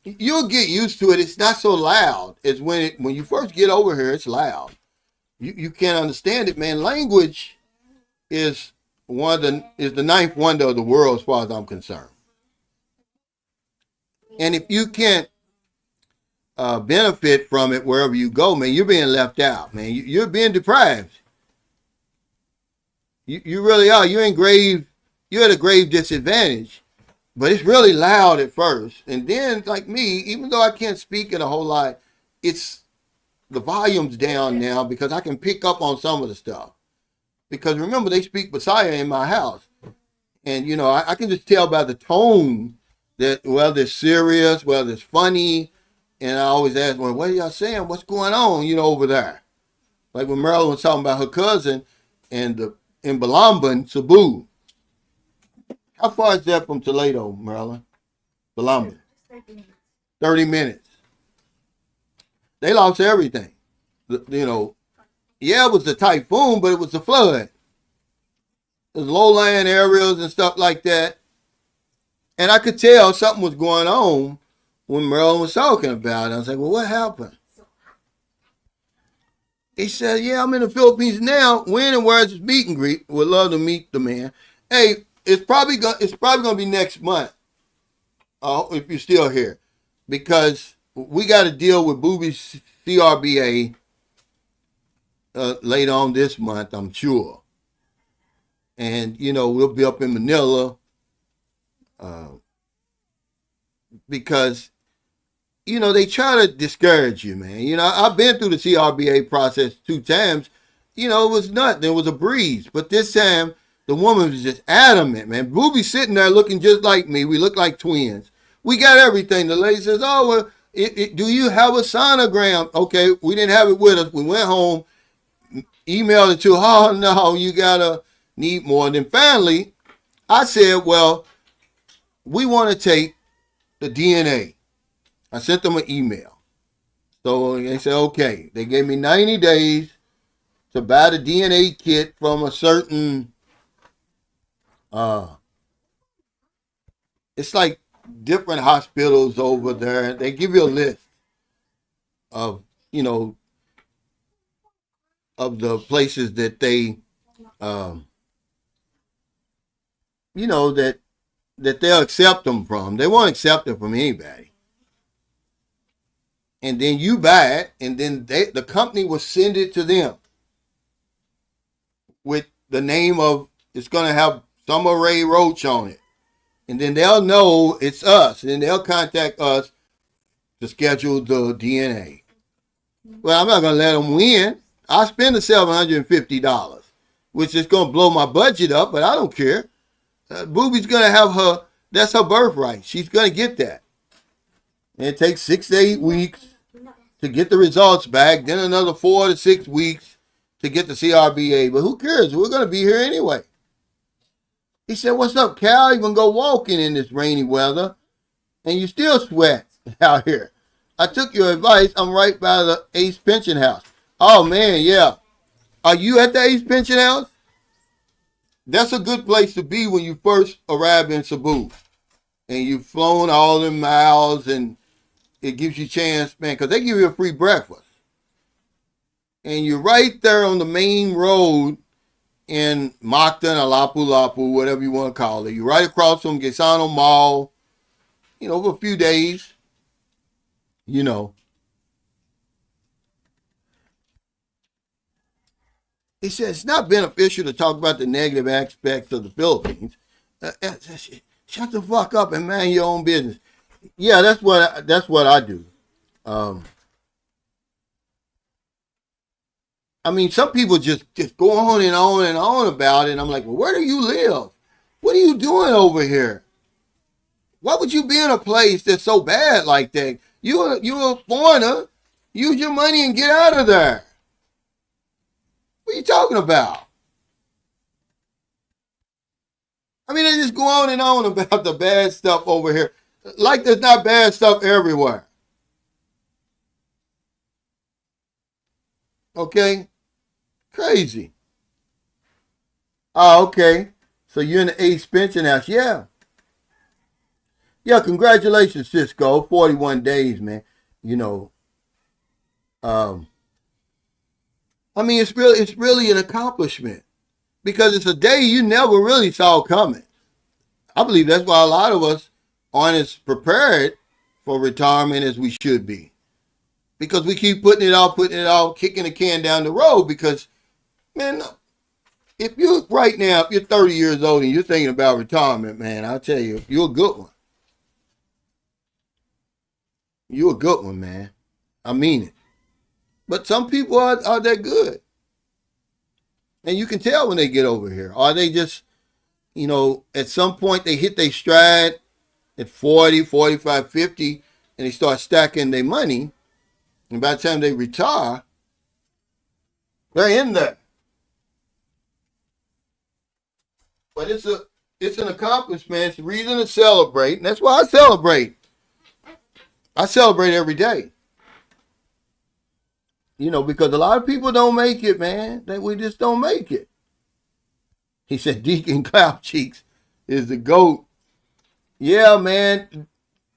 you'll get used to it. It's not so loud as when you first get over here, it's loud. You can't understand it, man. Language is is the ninth wonder of the world as far as I'm concerned. And if you can't benefit from it wherever you go, man, you're being left out, man. You're being deprived. You really are. You're at a grave disadvantage. But it's really loud at first. And then, like me, even though I can't speak it a whole lot, it's the volume's down now because I can pick up on some of the stuff. Because remember, they speak Messiah in my house. And, I can just tell by the tone that whether it's serious, whether it's funny. And I always ask, well, what are y'all saying? What's going on, over there? Like when Marilyn was talking about her cousin in Balamban, Cebu. How far is that from Toledo, Maryland? Balamban? 30 minutes. They lost everything. Yeah, it was the typhoon, but it was the flood. There's low-lying areas and stuff like that. And I could tell something was going on when Marilyn was talking about it. I was like, well, what happened? He said, yeah, I'm in the Philippines now. When and where is this meet and greet? Would love to meet the man. Hey, it's probably gonna be next month. If you're still here, because we got to deal with Booby's CRBA later on this month, I'm sure. And we'll be up in Manila because they try to discourage you, man. I've been through the CRBA process 2 times. It was nothing. It was a breeze. But this time, The woman was just adamant, man. Booby sitting there looking just like me. We look like twins. We got everything. The lady says, oh, well, do you have a sonogram? Okay, we didn't have it with us. We went home, emailed it to her. Oh, no, you got to need more. And then finally, I said, well, we want to take the DNA. I sent them an email. So they said, okay. They gave me 90 days to buy the DNA kit from a certain, it's like different hospitals over there. They give you a list of, you know, of the places that they, um, you know, that they'll accept them from. They won't accept it from anybody. And then you buy it, and then the company will send it to them with the name of, it's going to have Summer Ray Roach on it. And then they'll know it's us. And then they'll contact us to schedule the DNA. Well, I'm not going to let them win. I'll spend the $750, which is going to blow my budget up, but I don't care. Booby's going to have her, that's her birthright. She's going to get that. And it takes 6 to 8 weeks to get the results back, then another 4 to 6 weeks to get the CRBA. But who cares? We're going to be here anyway. He said, what's up, Cal? You can go walking in this rainy weather, and you still sweat out here. I took your advice. I'm right by the Ace Pension House. Oh, man, yeah. Are you at the Ace Pension House? That's a good place to be when you first arrive in Cebu. And you've flown all them miles, and it gives you a chance, man, because they give you a free breakfast. And you're right there on the main road in Mactan or Lapu-Lapu, whatever you want to call it. You're right across from Gesano Mall, you know, for a few days, you know. He said, it's not beneficial to talk about the negative aspects of the Philippines. Shut the fuck up and mind your own business. Yeah, that's what I do. I mean, some people just go on and on and on about it. And I'm like, well, where do you live? What are you doing over here? Why would you be in a place that's so bad like that? You're a foreigner. Use your money and get out of there. What are you talking about? I mean, they just go on and on about the bad stuff over here. Like there's not bad stuff everywhere. Okay? Crazy. Oh, okay. So you're in the Ace Pension House. Yeah. Yeah, congratulations, Cisco. 41 days, man. You know. I mean, it's really an accomplishment. Because it's a day you never really saw coming. I believe that's why a lot of us aren't as prepared for retirement as we should be. Because we keep putting it off, kicking the can down the road. Because, man, if you're 30 years old and you're thinking about retirement, man, I'll tell you, you're a good one. You're a good one, man. I mean it. But some people are that good. And you can tell when they get over here. Are they just, you know, at some point they hit their stride at 40, 45, 50, and they start stacking their money. And by the time they retire, they're in there. But it's an accomplishment. It's a reason to celebrate. And that's why I celebrate. I celebrate every day. You know, because a lot of people don't make it, man. We just don't make it. He said Deacon Cloud Cheeks is the GOAT. Yeah, man.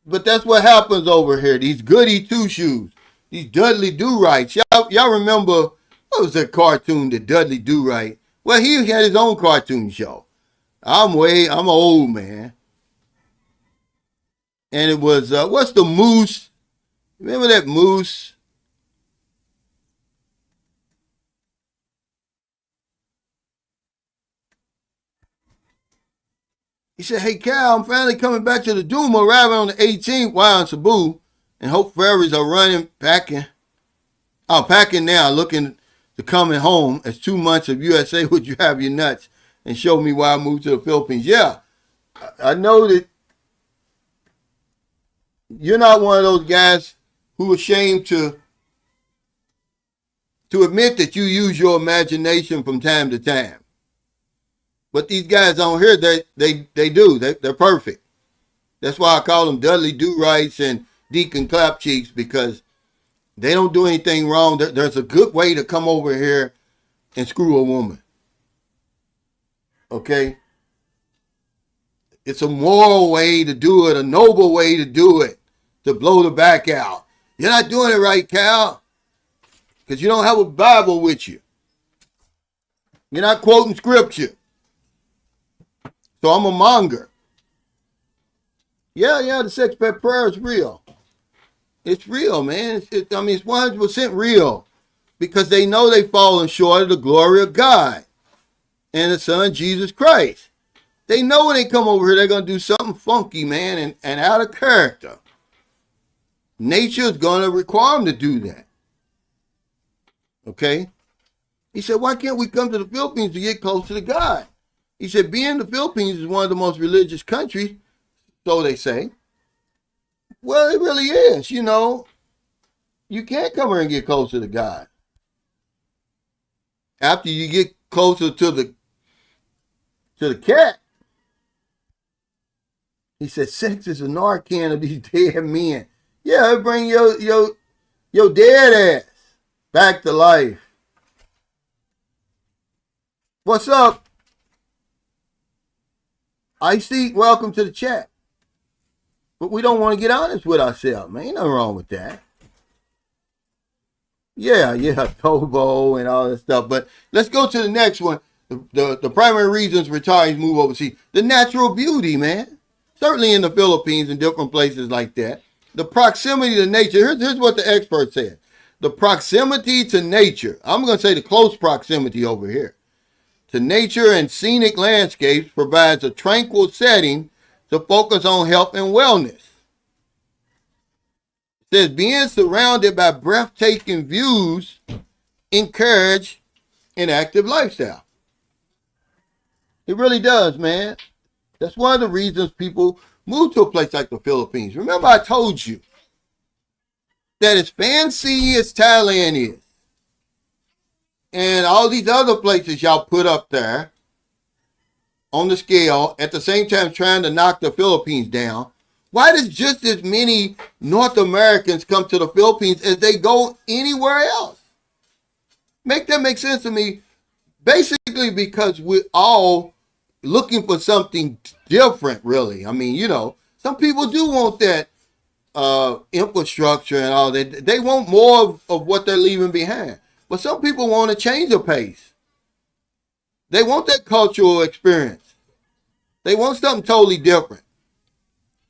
But that's what happens over here. These goody two-shoes. These Dudley Do-Rights. Y'all remember, what was that cartoon, the Dudley Do-Right? Well, he had his own cartoon show. I'm old, man. And it was, what's the moose? Remember that moose? He said, hey, Cal, I'm finally coming back to the Duma, arriving on the 18th while in Cebu, and Hope Ferries are packing now, looking to coming home as 2 months of USA would you have you nuts. and showed me why I moved to the Philippines. Yeah, I know that you're not one of those guys who are ashamed to admit that you use your imagination from time to time. But these guys on here, they do. They're perfect. That's why I call them Dudley Do-Rights and Deacon Clapcheeks, because they don't do anything wrong. There's a good way to come over here and screw a woman. Okay? It's a moral way to do it, a noble way to do it, to blow the back out. You're not doing it right, Cal, because you don't have a Bible with you. You're not quoting scripture. So I'm a monger. Yeah, the expat prayer is real. It's real, man. It's 100% real, because they know they've fallen short of the glory of God and the Son, Jesus Christ. They know when they come over here, they're going to do something funky, man, and out of character. Nature is going to require them to do that. Okay? He said, why can't we come to the Philippines to get closer to God? He said, being the Philippines is one of the most religious countries, so they say. Well, it really is, you know. You can't come here and get closer to God. After you get closer to the cat, he said, sex is a Narcan of these dead men. Yeah, it bring your dead ass back to life. What's up? Icy, welcome to the chat. But we don't want to get honest with ourselves, man. Ain't nothing wrong with that. Yeah, Tobo and all that stuff. But let's go to the next one. The primary reasons retirees move overseas. The natural beauty, man. Certainly in the Philippines and different places like that. The proximity to nature. Here's what the expert said. The proximity to nature. I'm going to say the close proximity over here to nature and scenic landscapes provides a tranquil setting to focus on health and wellness. It says being surrounded by breathtaking views encourage an active lifestyle. It really does, man. That's one of the reasons people move to a place like the Philippines. Remember, I told you that as fancy as Thailand is, and all these other places y'all put up there on the scale, at the same time trying to knock the Philippines down, why does just as many North Americans come to the Philippines as they go anywhere else? Make that make sense to me. Basically because we're all looking for something different, really. I mean, you know, some people do want that infrastructure and all that. They want more of what they're leaving behind. But some people want to change the pace. They want that cultural experience. They want something totally different.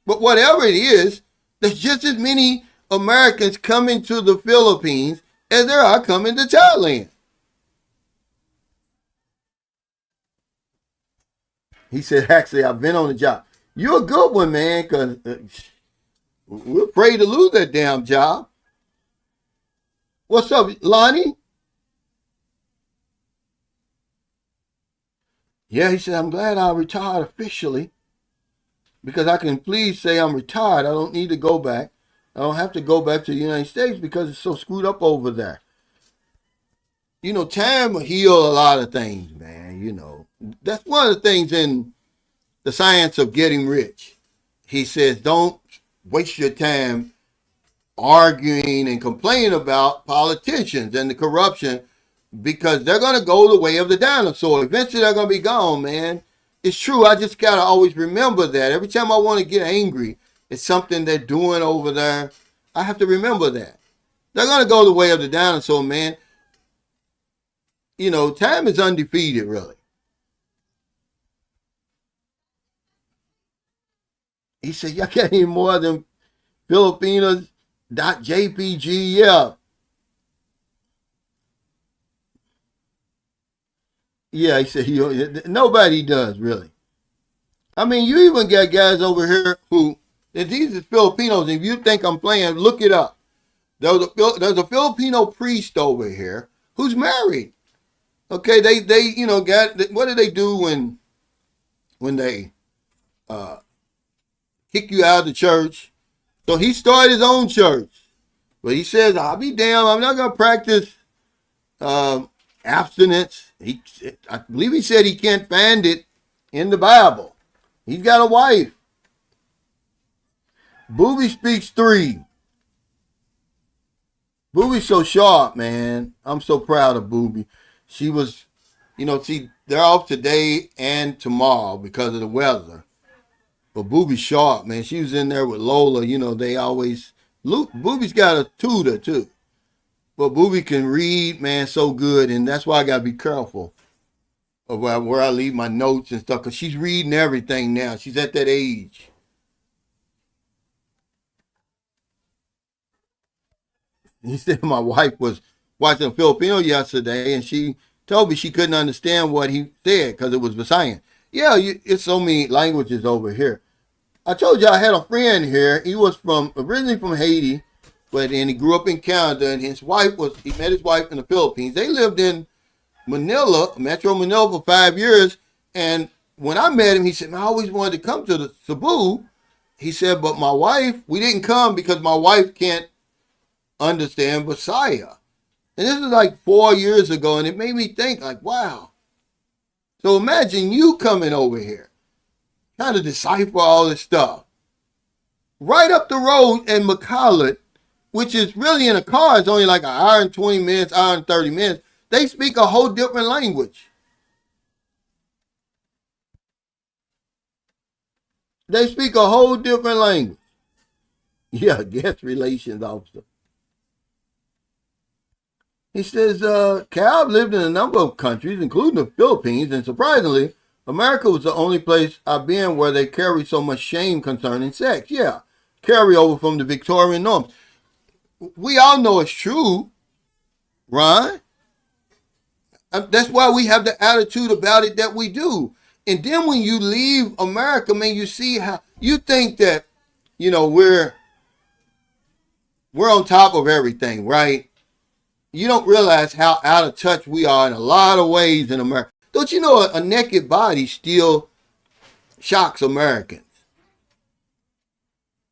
But whatever it is, there's just as many Americans coming to the Philippines as there are coming to Thailand. He said, actually, I've been on the job. You're a good one, man, because we're afraid to lose that damn job. What's up, Lonnie? Yeah, he said, I'm glad I retired officially because I can please say I'm retired. I don't need to go back. I don't have to go back to the United States because it's so screwed up over there. You know, time will heal a lot of things, man. You know, that's one of the things in the science of getting rich. He says, don't waste your time arguing and complaining about politicians and the corruption, because they're going to go the way of the dinosaur. Eventually, they're going to be gone, man. It's true. I just got to always remember that. Every time I want to get angry, it's something they're doing over there. I have to remember that. They're going to go the way of the dinosaur, man. You know, time is undefeated, really. He said, y'all got any more than Filipinos.jpg? Yeah. Yeah, he said, nobody does, really. I mean, you even got guys over here who, these are Filipinos, and if you think I'm playing, look it up. There's a Filipino priest over here who's married. Okay, they got what do they do when they uh, kick you out of the church? So he started his own church, but he says, "I'll be damned, I'm not gonna practice um, abstinence." I believe he said he can't find it in the Bible. He's got a wife. Booby speaks three. Booby's so sharp, man. I'm so proud of Booby. She was, see, they're off today and tomorrow because of the weather. But Booby's sharp, man. She was in there with Lola. They always. Booby's got a tutor, too. But Booby can read, man, so good. And that's why I got to be careful of where I leave my notes and stuff. Because she's reading everything now. She's at that age. He said my wife was watching a Filipino yesterday, and she told me she couldn't understand what he said because it was Visayan. Yeah, it's so many languages over here. I told you I had a friend here. He was originally from Haiti, and he grew up in Canada. And he met his wife in the Philippines. They lived in Manila, Metro Manila, for 5 years. And when I met him, he said, "Man, I always wanted to come to the Cebu." He said, "But my wife, we didn't come because my wife can't understand Messiah." And this is like 4 years ago, and it made me think, like, wow. So imagine you coming over here, trying to decipher all this stuff. Right up the road in McCullough, which is really in a car, it's only like an hour and 20 minutes, hour and 30 minutes. They speak a whole different language. They speak a whole different language. Yeah, guest relations officer. He says, Cal lived in a number of countries, including the Philippines, and surprisingly, America was the only place I've been where they carry so much shame concerning sex. Yeah, carry over from the Victorian norms. We all know it's true, right? That's why we have the attitude about it that we do. And then when you leave America, man, you see how you think that, we're on top of everything, right? You don't realize how out of touch we are in a lot of ways in America. Don't you know a naked body still shocks Americans?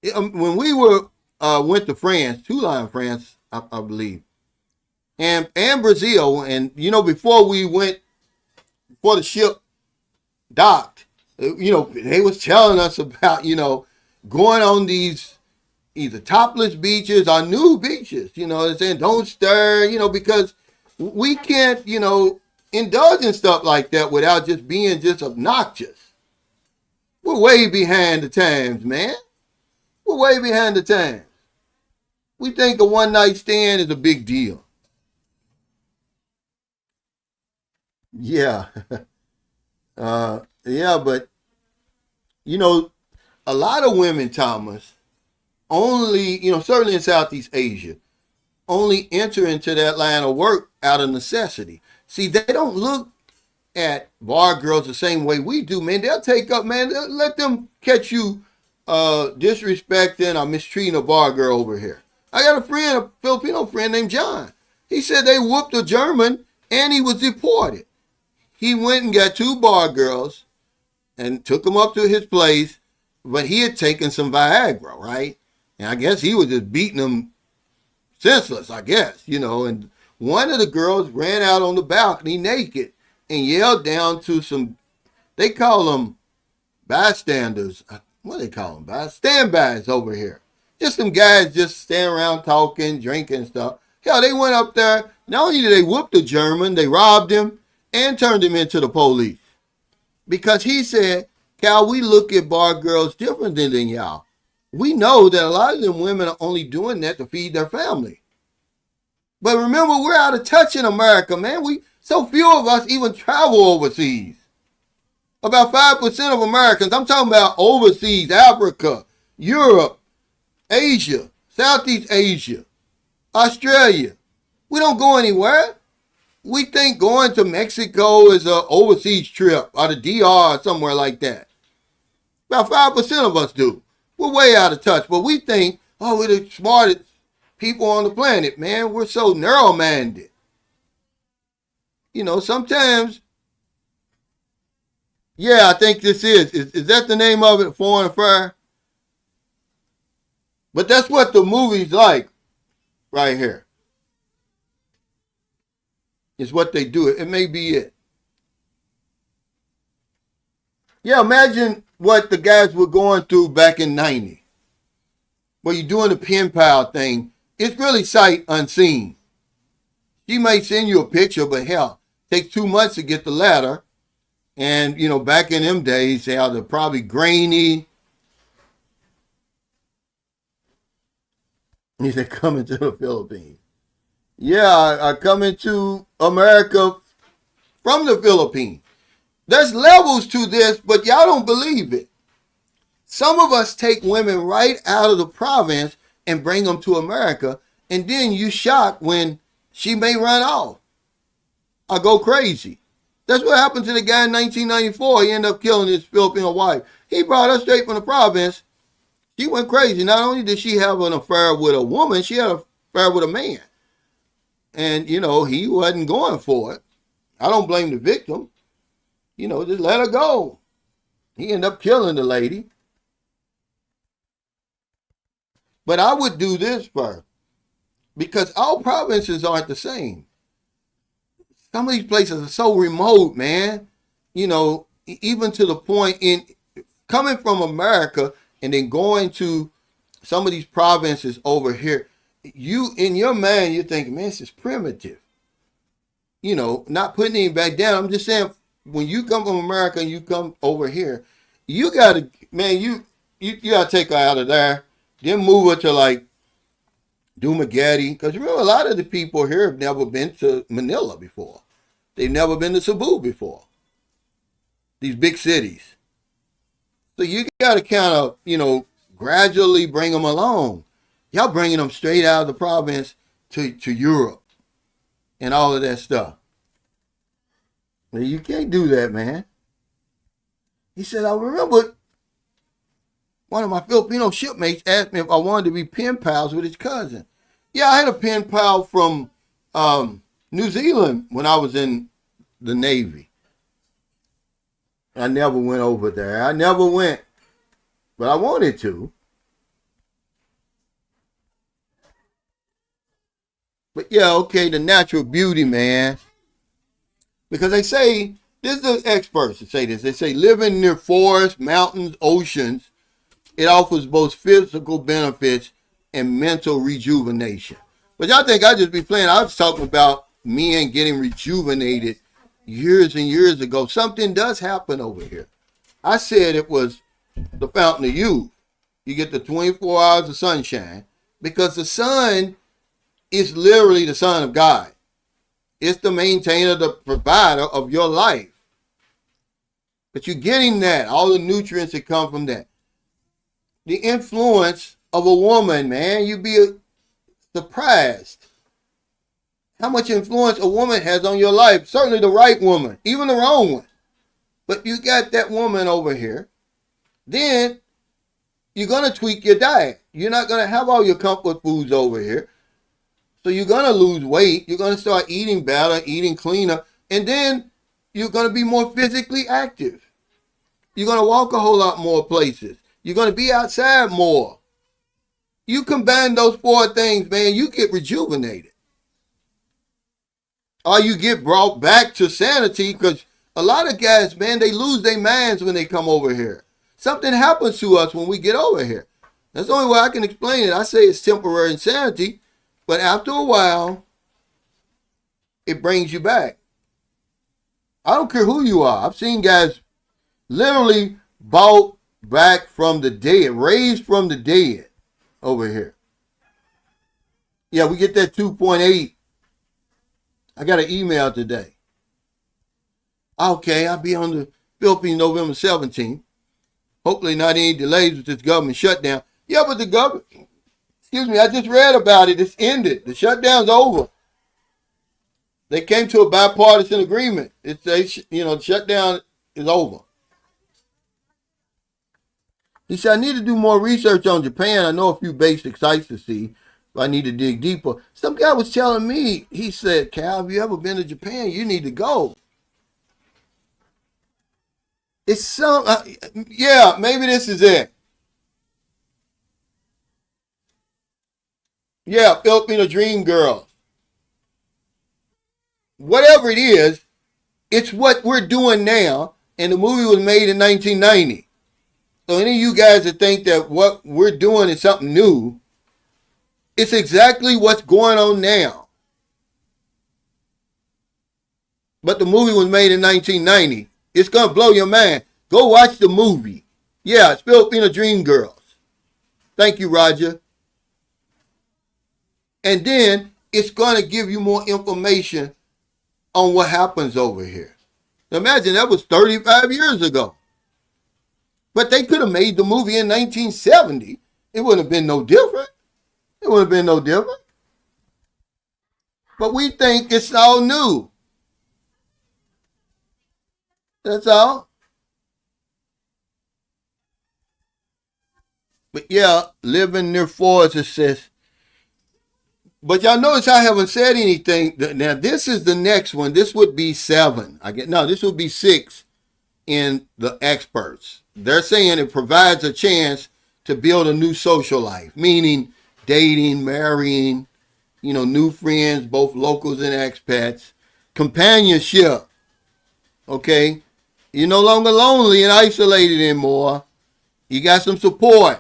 When we went to France, Toulon, France, I believe, and Brazil, and before the ship docked, they was telling us about going on these either topless beaches or nude beaches. They're saying don't stir, because we can't, indulge in stuff like that without just being just obnoxious. We're way behind the times, man. We're way behind the times. We think a one night stand is a big deal. Yeah. Yeah, but a lot of women, Thomas, only, certainly in Southeast Asia, only enter into that line of work out of necessity. See, they don't look at bar girls the same way we do, man. They'll take up, man, let them catch you disrespecting or mistreating a bar girl over here. I got a Filipino friend named John. He said they whooped a German and he was deported. He went and got two bar girls and took them up to his place, but he had taken some Viagra, right? And I guess he was just beating them senseless, I guess, and one of the girls ran out on the balcony naked and yelled down to they call them bystanders. What do they call them? Standbys over here. Just some guys just standing around talking, drinking and stuff. Hell, they went up there. Not only did they whoop the German, they robbed him and turned him into the police. Because he said, Cal, we look at bar girls differently than y'all. We know that a lot of them women are only doing that to feed their family. But remember, we're out of touch in America, man. So few of us even travel overseas. About 5% of Americans, I'm talking about overseas, Africa, Europe, Asia, Southeast Asia, Australia. We don't go anywhere. We think going to Mexico is an overseas trip or the DR or somewhere like that. About 5% of us do. We're way out of touch, but we think, oh, we're the smartest people on the planet, man. We're so narrow-minded. Sometimes, yeah, I think this is that the name of it, Foreign Affair? But that's what the movie's like right here. It's what they do. It may be it. Yeah, imagine what the guys were going through back in '90. Where you're doing the pen pal thing. It's really sight unseen. She may send you a picture, but hell, it takes 2 months to get the letter. And, back in them days, how they're probably grainy. He said, coming to the Philippines. Yeah, I coming to America from the Philippines. There's levels to this, but y'all don't believe it. Some of us take women right out of the province and bring them to America, and then you shocked when she may run off or go crazy. That's what happened to the guy in 1994. He ended up killing his Filipino wife. He brought her straight from the province. She went crazy. Not only did she have an affair with a woman, she had an affair with a man. And, he wasn't going for it. I don't blame the victim. Just let her go. He ended up killing the lady. But I would do this first. Because all provinces aren't the same. Some of these places are so remote, man. Even to the point in coming from America and then going to some of these provinces over here, you in your mind, you're thinking, man, this is primitive. Not putting it back down. I'm just saying, when you come from America and you come over here, you gotta, man, you gotta take her out of there, then move her to like Dumaguete, because remember, a lot of the people here have never been to Manila before. They've never been to Cebu before. These big cities. So you got to kind of, gradually bring them along. Y'all bringing them straight out of the province to Europe and all of that stuff. Well, you can't do that, man. He said, I remember one of my Filipino shipmates asked me if I wanted to be pen pals with his cousin. Yeah, I had a pen pal from New Zealand when I was in the Navy. I never went over there. I never went, but I wanted to. But yeah, okay, the natural beauty, man. Because they say, this is the experts that say this. They say living near forests, mountains, oceans, it offers both physical benefits and mental rejuvenation. But y'all think I just be playing. I was talking about men getting rejuvenated years and years ago. Something does happen over here. I said it was the fountain of youth. You get the 24 hours of sunshine because the sun is literally the son of God. It's the maintainer, the provider of your life. But you're getting that, all the nutrients that come from that. The influence of a woman, man, you'd be surprised how much influence a woman has on your life. Certainly the right woman, even the wrong one. But you got that woman over here. Then you're going to tweak your diet. You're not going to have all your comfort foods over here. So you're going to lose weight. You're going to start eating better, eating cleaner. And then you're going to be more physically active. You're going to walk a whole lot more places. You're going to be outside more. You combine those four things, man, you get rejuvenated. Or you get brought back to sanity, because a lot of guys, man, they lose their minds when they come over here. Something happens to us when we get over here. That's the only way I can explain it. I say it's temporary insanity, but after a while, it brings you back. I don't care who you are. I've seen guys literally brought back from the dead, raised from the dead over here. Yeah, we get that 2.8. I got an email today. Okay, I'll be on the Philippines November 17th. Hopefully not any delays with this government shutdown. Yeah, but the government, excuse me, I just read about it. It's ended. The shutdown's over. They came to a bipartisan agreement. The shutdown is over. He said, I need to do more research on Japan. I know a few basic sites to see. I need to dig deeper. Some guy was telling me, he said, Cal, have you ever been to Japan? You need to go. It's some, yeah, maybe this is it. Yeah, Filipino Dream Girl. Whatever it is, it's what we're doing now. And the movie was made in 1990. So any of you guys that think that what we're doing is something new, it's exactly what's going on now. But the movie was made in 1990. It's going to blow your mind. Go watch the movie. Yeah, it's Filipino Dream Girls. Thank you, Roger. And then it's going to give you more information on what happens over here. Imagine that was 35 years ago. But they could have made the movie in 1970. It wouldn't have been no different. It wouldn't have been no different. But we think it's all new. That's all. But yeah, living near forests, it says. But y'all notice I haven't said anything. Now, this is the next one. This would be 7. This would be 6 in the experts. They're saying it provides a chance to build a new social life, meaning dating, marrying, new friends, both locals and expats, companionship. Okay, you're no longer lonely and isolated anymore. You got some support,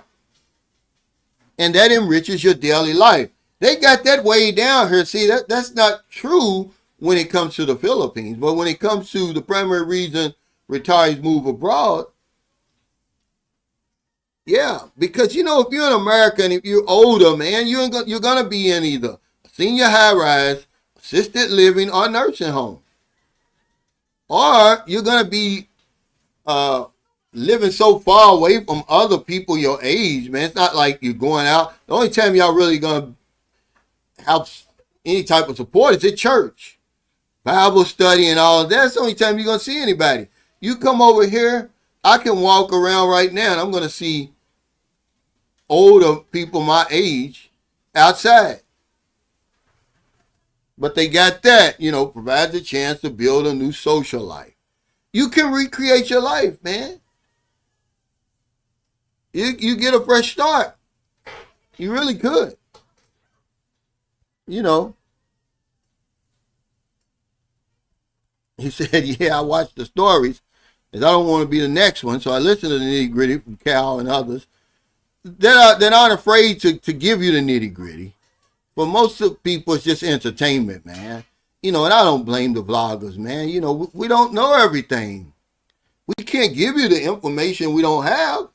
and that enriches your daily life. They got that way down here. See, that's not true when it comes to the Philippines, but when it comes to the primary reason retirees move abroad, yeah, because if you're in America and if you're older, man, you're gonna be in either senior high-rise, assisted living, or nursing home, or you're gonna be living so far away from other people your age, man. It's not like you're going out. The only time y'all really gonna have any type of support is at church, Bible study, and all of that. That's the only time you're gonna see anybody. You come over here, I can walk around right now and I'm gonna see older people my age outside. But they got that, provides a chance to build a new social life. You can recreate your life, man. You get a fresh start. You really could. He said, yeah, I watched the stories, as I don't want to be the next one, so I listen to the nitty gritty from Cal and others. They're not afraid to give you the nitty gritty. For most of people, it's just entertainment, man. And I don't blame the vloggers, man. We don't know everything. We can't give you the information we don't have.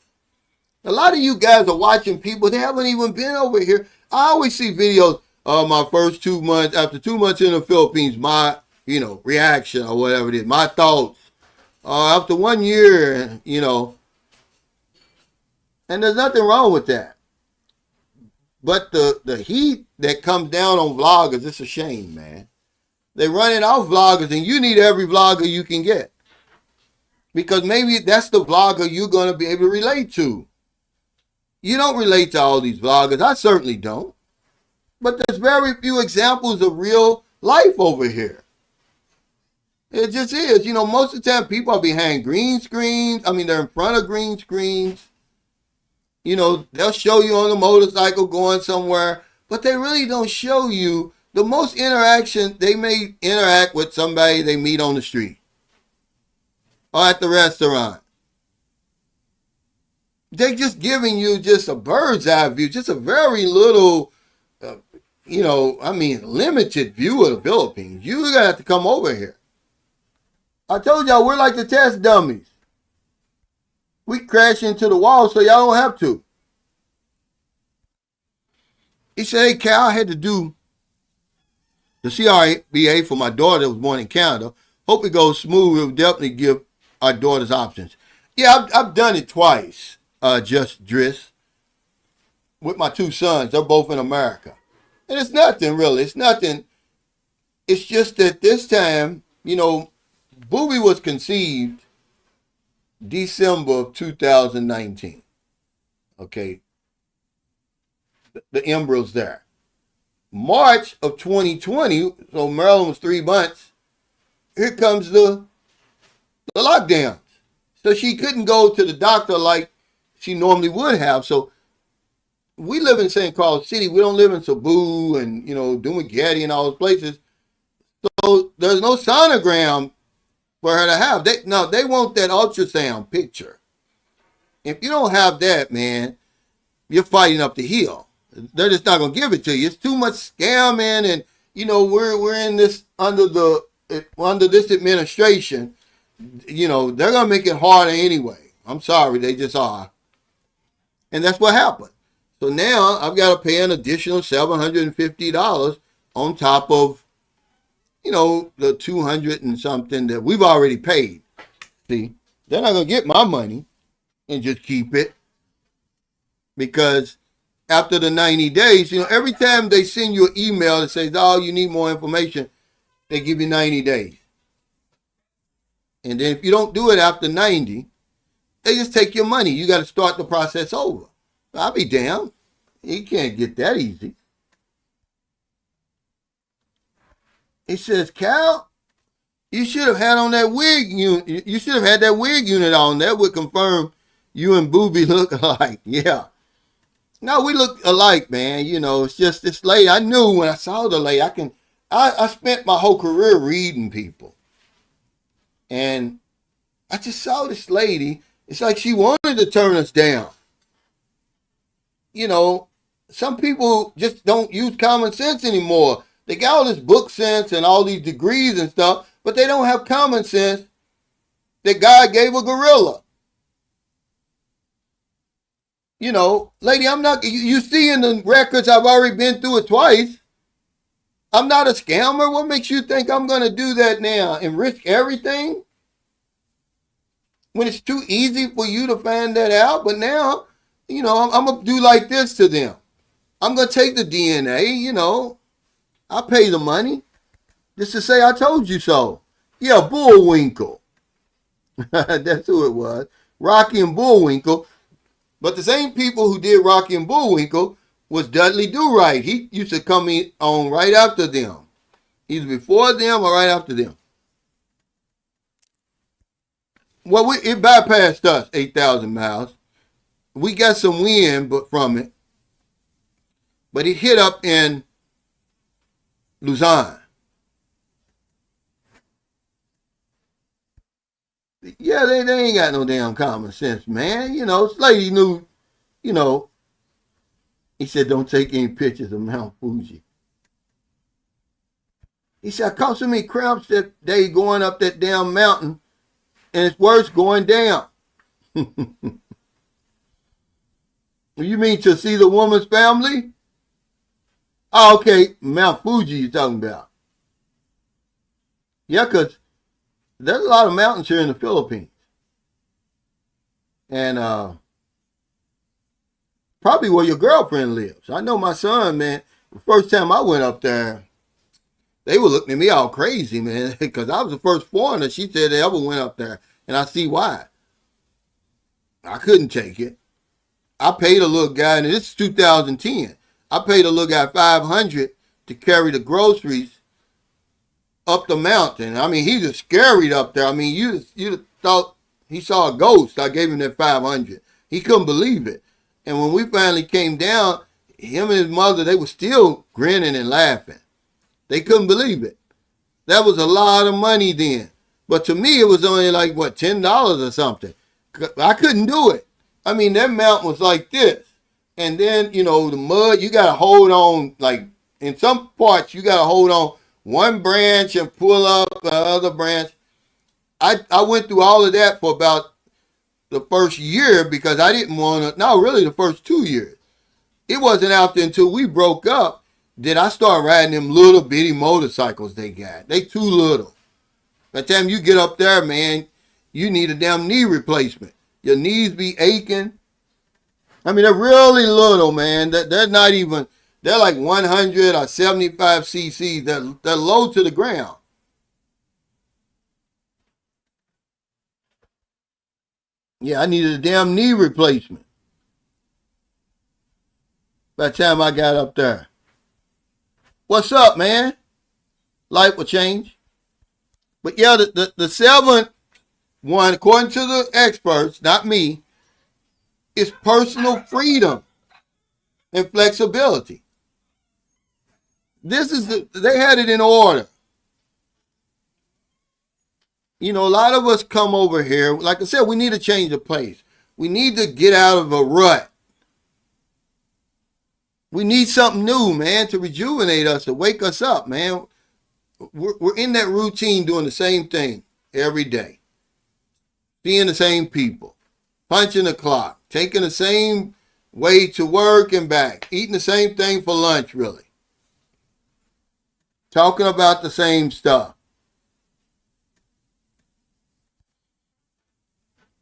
A lot of you guys are watching people, they haven't even been over here. I always see videos of my first 2 months, after 2 months in the Philippines, my, reaction or whatever it is, my thoughts. After 1 year, and there's nothing wrong with that. But the heat that comes down on vloggers, it's a shame, man. They're running off vloggers, and you need every vlogger you can get. Because maybe that's the vlogger you're going to be able to relate to. You don't relate to all these vloggers. I certainly don't. But there's very few examples of real life over here. It just is. Most of the time people are behind green screens. They're in front of green screens. They'll show you on a motorcycle going somewhere, but they really don't show you the most interaction. They may interact with somebody they meet on the street or at the restaurant. They're just giving you just a bird's eye view, just a very little, limited view of the Philippines. You're going to have to come over here. I told y'all we're like the test dummies. We crash into the wall so y'all don't have to. He said, hey, Cal, I had to do the CRBA for my daughter that was born in Canada. Hope it goes smooth. It will definitely give our daughters options. Yeah, I've done it twice, just Driss, with my 2 sons. They're both in America. And it's nothing, really. It's nothing. It's just that this time, Booby was conceived December of 2019. Okay. The embryo's there. March of 2020, so Maryland was 3 months, here comes the lockdown. So she couldn't go to the doctor like she normally would have. So we live in St. Carlos City. We don't live in Cebu and, Dumaguete and all those places. So there's no sonogram for her to have. They want that ultrasound picture. If you don't have that, man, you're fighting up the hill. They're just not gonna give it to you. It's too much scamming, and we're in this under this administration. They're gonna make it harder anyway. I'm sorry, they just are, and that's what happened. So now I've got to pay an additional $750 on top of the 200 and something that we've already paid. See, they're not gonna get my money and just keep it, because after the 90 days, every time they send you an email that says, oh, you need more information, they give you 90 days. And then if you don't do it after 90, they just take your money. You got to start the process over. I'll be damned. You can't get that easy. He says, Cal, you should have had on that wig unit. You should have had that wig unit on. That would confirm you and Booby look alike. Yeah. No, we look alike, man. It's just this lady. I knew when I saw the lady, I spent my whole career reading people. And I just saw this lady. It's like she wanted to turn us down. Some people just don't use common sense anymore. They got all this book sense and all these degrees and stuff, but they don't have common sense that God gave a gorilla. Lady, I'm not, you see in the records, I've already been through it twice. I'm not a scammer. What makes you think I'm going to do that now and risk everything when it's too easy for you to find that out? But now, I'm going to do like this to them. I'm going to take the DNA, I pay the money just to say I told you so. Yeah, Bullwinkle. That's who it was. Rocky and Bullwinkle. But the same people who did Rocky and Bullwinkle was Dudley Do-Right. He used to come on right after them. Either before them or right after them. Well, it bypassed us 8,000 miles. We got some wind from it. But it hit up in Luzon. Yeah, they ain't got no damn common sense, man. This lady knew, he said, don't take any pictures of Mount Fuji. He said, I caught so many cramps that day going up that damn mountain, and it's worse going down. You mean to see the woman's family? Oh, okay, Mount Fuji you're talking about. Yeah, because there's a lot of mountains here in the Philippines. And probably where your girlfriend lives. I know my son, man, the first time I went up there, they were looking at me all crazy, man, because I was the first foreigner she said they ever went up there. And I see why. I couldn't take it. I paid a little guy, and this is 2010. I paid a little guy $500 to carry the groceries up the mountain. I mean, he was scary up there. I mean, you'd thought he saw a ghost. I gave him that $500. He couldn't believe it. And when we finally came down, him and his mother, they were still grinning and laughing. They couldn't believe it. That was a lot of money then. But to me, it was only like, $10 or something. I couldn't do it. I mean, that mountain was like this. And then, the mud, you got to hold on, like, in some parts, you got to hold on one branch and pull up the other branch. I went through all of that for about the first year because I didn't want to, no, really the first 2 years. It wasn't after until we broke up that I started riding them little bitty motorcycles they got. They too little. By the time you get up there, man, you need a damn knee replacement. Your knees be aching. I mean, they're really little, man. They're not even, they're like 100 or 75 cc's. They're low to the ground. Yeah, I needed a damn knee replacement by the time I got up there. What's up, man? Life will change. But yeah, the seventh one, according to the experts, not me, is personal freedom and flexibility. They had it in order. You know, a lot of us come over here, like I said, we need to change the place. We need to get out of a rut. We need something new, man, to rejuvenate us, to wake us up, man. We're in that routine doing the same thing every day, seeing the same people, punching the clock, taking the same way to work and back, eating the same thing for lunch, really, talking about the same stuff.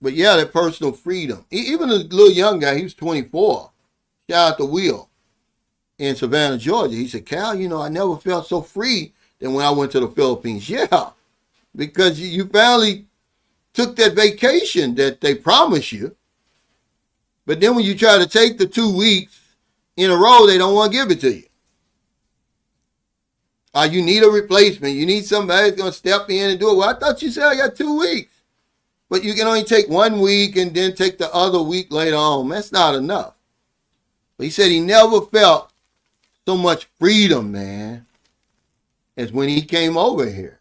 But yeah, that personal freedom. Even a little young guy, he was 24. Shout out to Will in Savannah, Georgia. He said, Cal, you know, I never felt so free than when I went to the Philippines. Yeah, because you finally took that vacation that they promised you. But then when you try to take the 2 weeks in a row, they don't want to give it to you. You need a replacement. You need somebody that's going to step in and do it. Well, I thought you said I got 2 weeks. But you can only take 1 week and then take the other week later on. That's not enough. But he said he never felt so much freedom, man, as when he came over here.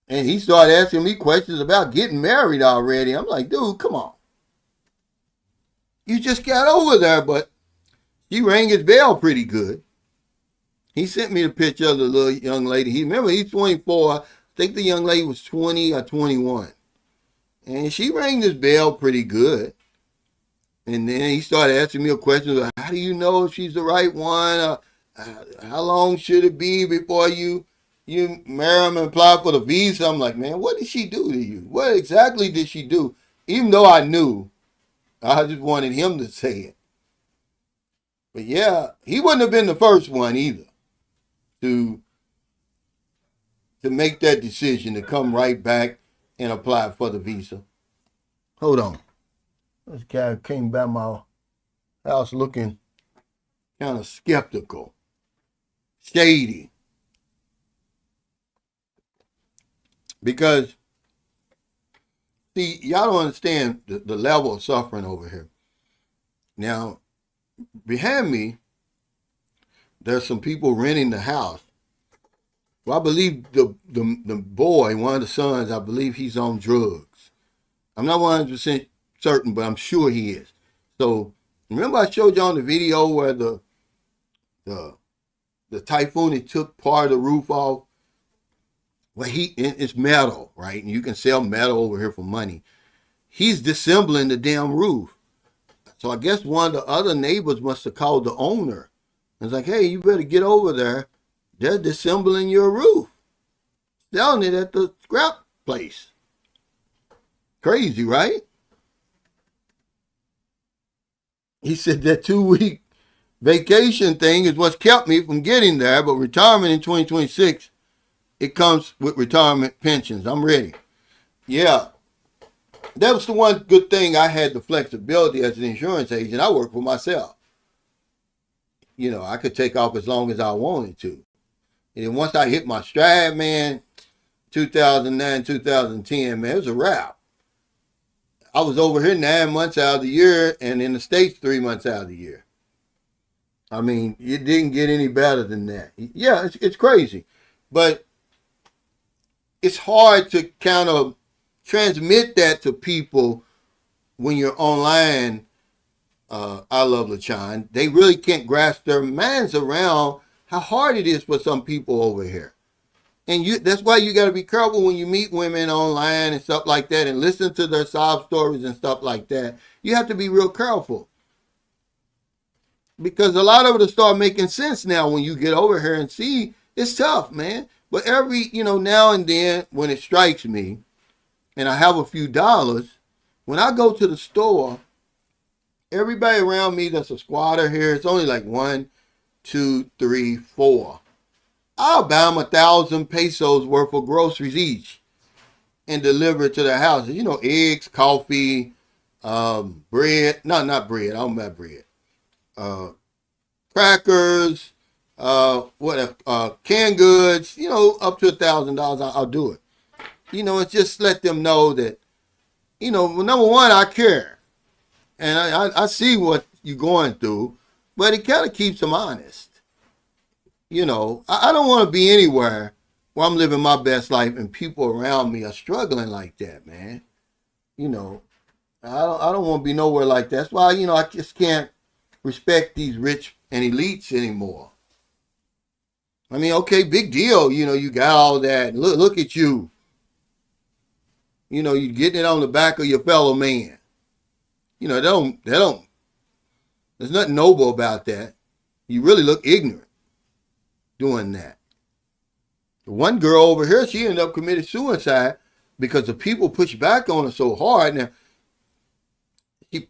And he started asking me questions about getting married already. I'm like, dude, come on. You just got over there, but he rang his bell pretty good. He sent me the picture of the little young lady. He's 24. I think the young lady was 20 or 21. And she rang his bell pretty good. And then he started asking me a question like, how do you know if she's the right one? How long should it be before you marry him and apply for the visa? I'm like, man, what did she do to you? What exactly did she do? Even though I knew, I just wanted him to say it. But yeah, he wouldn't have been the first one either to make that decision to come right back and apply for the visa. Hold on. This guy came by my house looking kind of skeptical, shady. Because, see, y'all don't understand the level of suffering over here. Now, behind me, there's some people renting the house. Well, I believe the boy, one of the sons, I believe he's on drugs. I'm not 100% certain, but I'm sure he is. So, remember I showed you on the video where the typhoon, it took part of the roof off? Well, it's metal, right? And you can sell metal over here for money. He's disassembling the damn roof. So I guess one of the other neighbors must have called the owner. It's like, hey, you better get over there. They're disassembling your roof. Selling it at the scrap place. Crazy, right? He said that 2-week vacation thing is what's kept me from getting there, but retirement in 2026, it comes with retirement pensions. I'm ready. Yeah. That was the one good thing. I had the flexibility as an insurance agent. I work for myself. You know, I could take off as long as I wanted to. And then once I hit my stride, man, 2009, 2010, man, it was a wrap. I was over here 9 months out of the year and in the States 3 months out of the year. I mean, it didn't get any better than that. Yeah, it's crazy. But it's hard to kind of transmit that to people when you're online. I love LaChon. They really can't grasp their minds around how hard it is for some people over here. And that's why you got to be careful when you meet women online and stuff like that and listen to their sob stories and stuff like that. You have to be real careful. Because a lot of it will start making sense now when you get over here and see it's tough, man. But now and then when it strikes me and I have a few dollars, when I go to the store, everybody around me that's a squatter here, it's only like 1, 2, 3, 4. I'll buy them 1,000 pesos worth of groceries each and deliver it to their houses. You know, eggs, coffee, bread. No, not bread. I don't buy bread. Crackers, canned goods, up to $1,000, I'll do it. It's just let them know that, number one, I care. And I see what you're going through, but it kind of keeps them honest. I don't want to be anywhere where I'm living my best life and people around me are struggling like that, man. You know, I don't want to be nowhere like that. That's why, I just can't respect these rich and elites anymore. I mean, okay, big deal. You got all that. Look at you. You getting it on the back of your fellow man. There's nothing noble about that. You really look ignorant doing that. The one girl over here, she ended up committing suicide because the people pushed back on her so hard. Now, she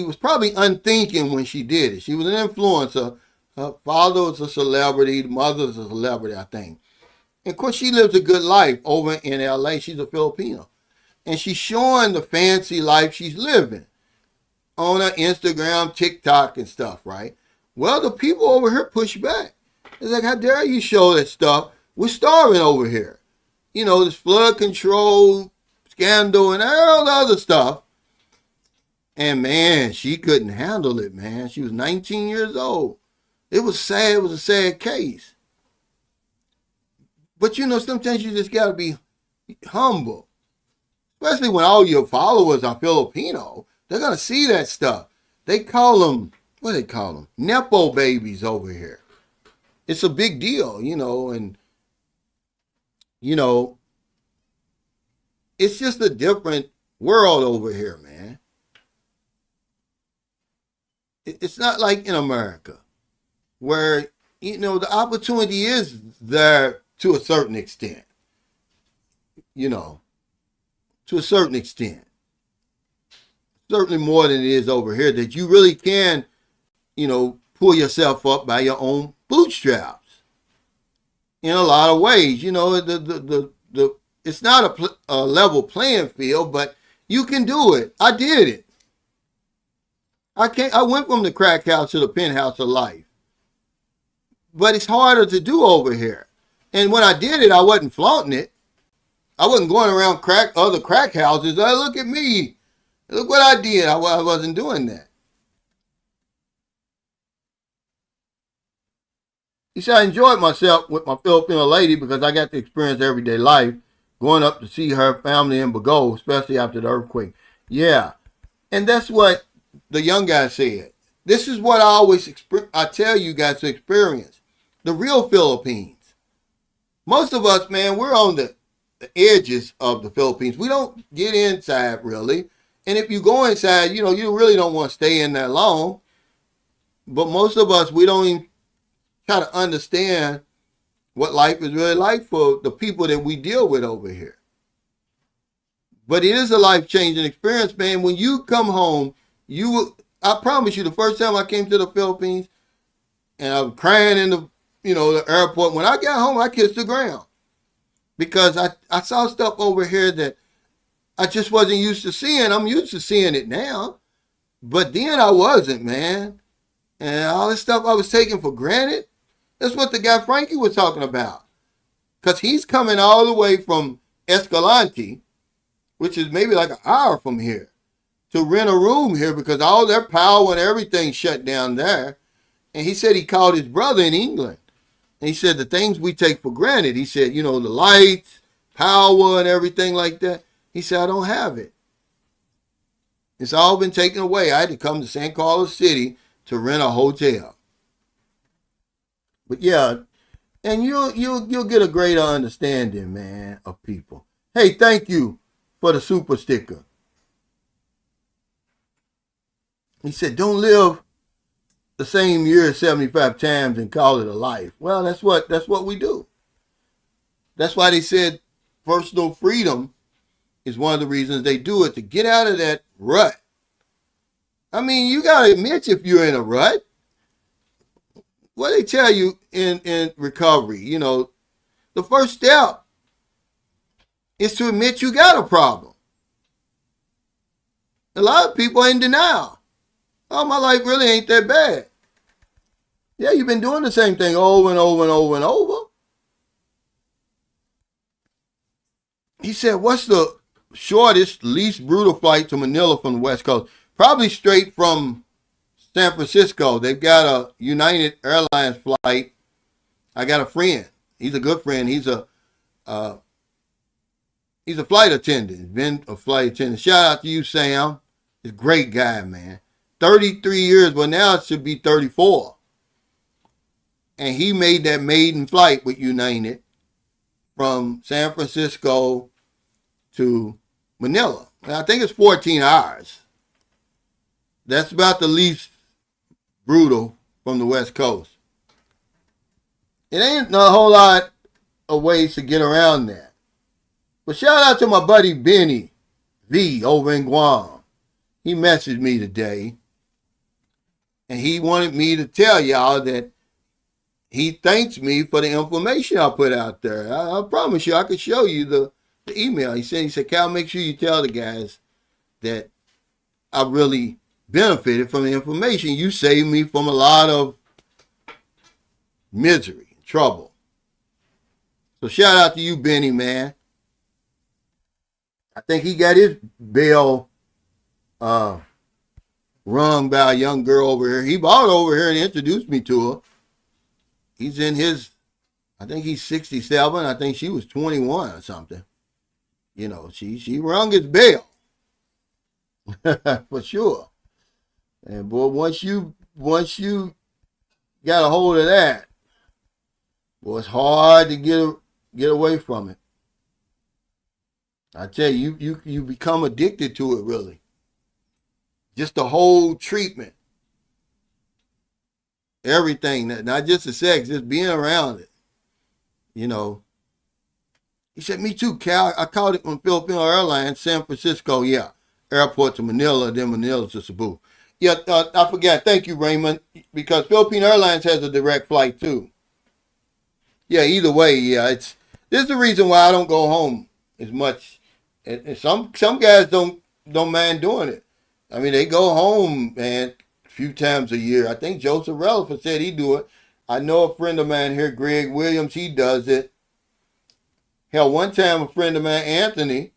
was probably unthinking when she did it. She was an influencer. Her father was a celebrity. The mother was a celebrity, I think. And of course, she lives a good life over in LA. She's a Filipino. And she's showing the fancy life she's living on her Instagram, TikTok, and stuff, right? Well, the people over here push back. It's like, how dare you show that stuff? We're starving over here. This flood control scandal and all the other stuff. And man, she couldn't handle it, man. She was 19 years old. It was sad. It was a sad case. But sometimes you just got to be humble. Especially when all your followers are Filipino. They're going to see that stuff. They call them, what do they call them? Nepo babies over here. It's a big deal, and, it's just a different world over here, man. It's not like in America where, the opportunity is there to a certain extent, to a certain extent. Certainly more than it is over here, that you really can, pull yourself up by your own bootstraps in a lot of ways. It's not a level playing field, but you can do it. I did it. I went from the crack house to the penthouse of life. But it's harder to do over here. And when I did it, I wasn't flaunting it. I wasn't going around other crack houses. Hey, look at me. Look what I did. I wasn't doing that. You see, I enjoyed myself with my Filipino lady because I got to experience everyday life, going up to see her family in Bago, especially after the earthquake. Yeah. And that's what the young guy said. This is what I tell you guys to experience. The real Philippines. Most of us, man, we're on the edges of the Philippines. We don't get inside, really. And if you go inside, you really don't want to stay in there long. But most of us, we don't even try to understand what life is really like for the people that we deal with over here. But it is a life-changing experience, man. When you come home, I promise you, the first time I came to the Philippines, and I was crying in the airport. When I got home, I kissed the ground. Because I saw stuff over here that I just wasn't used to seeing. I'm used to seeing it now. But then I wasn't, man. And all this stuff I was taking for granted. That's what the guy Frankie was talking about. Because he's coming all the way from Escalante, which is maybe like an hour from here, to rent a room here because all their power and everything shut down there. And he said he called his brother in England. And he said the things we take for granted. He said, the lights, power, and everything like that. He said, I don't have it. It's all been taken away. I had to come to San Carlos City to rent a hotel. But yeah, and you'll get a greater understanding, man, of people. Hey, thank you for the super sticker. He said, don't live the same year 75 times and call it a life. Well, that's what we do. That's why they said personal freedom is one of the reasons they do it, to get out of that rut. I mean, you got to admit if you're in a rut. What they tell you in recovery, the first step is to admit you got a problem. A lot of people are in denial. Oh, my life really ain't that bad. Yeah, you've been doing the same thing over and over and over and over. He said, what's the shortest, least brutal flight to Manila from the West Coast? Probably straight from San Francisco. They've got a United Airlines flight. I got a friend. He's a good friend. Uh, he's a flight attendant. He's been a flight attendant. Shout out to you, Sam. He's a great guy, man. 33 years, but now it should be 34. And he made that maiden flight with United from San Francisco to Manila. And I think it's 14 hours. That's about the least brutal from the West Coast. It ain't a whole lot of ways to get around that. But shout out to my buddy Benny V over in Guam. He messaged me today. And he wanted me to tell y'all that he thanks me for the information I put out there. I promise you I could show you the email. He said, Cal, make sure you tell the guys that I really benefited from the information. You saved me from a lot of misery, trouble. So shout out to you, Benny, man. I think he got his bell rung by a young girl over here. He bought over here and introduced me to her. He's in his, I think he's 67. I think she was 21 or something. You know, she rung his bell. For sure. And boy, once you got a hold of that, boy, it's hard to get away from it. I tell you, you become addicted to it, really. Just the whole treatment. Everything, not just the sex, just being around it. You know. He said, me too, Cal. I caught it from Filipino Airlines, San Francisco, yeah. Airport to Manila, then Manila to Cebu. Yeah, I forgot. Thank you, Raymond. Because Philippine Airlines has a direct flight too. Yeah, either way, yeah. This is the reason why I don't go home as much. And some guys don't mind doing it. I mean, they go home, man, a few times a year. I think Joseph Relaford said he do it. I know a friend of mine here, Greg Williams, he does it. Hell, one time a friend of mine, Anthony,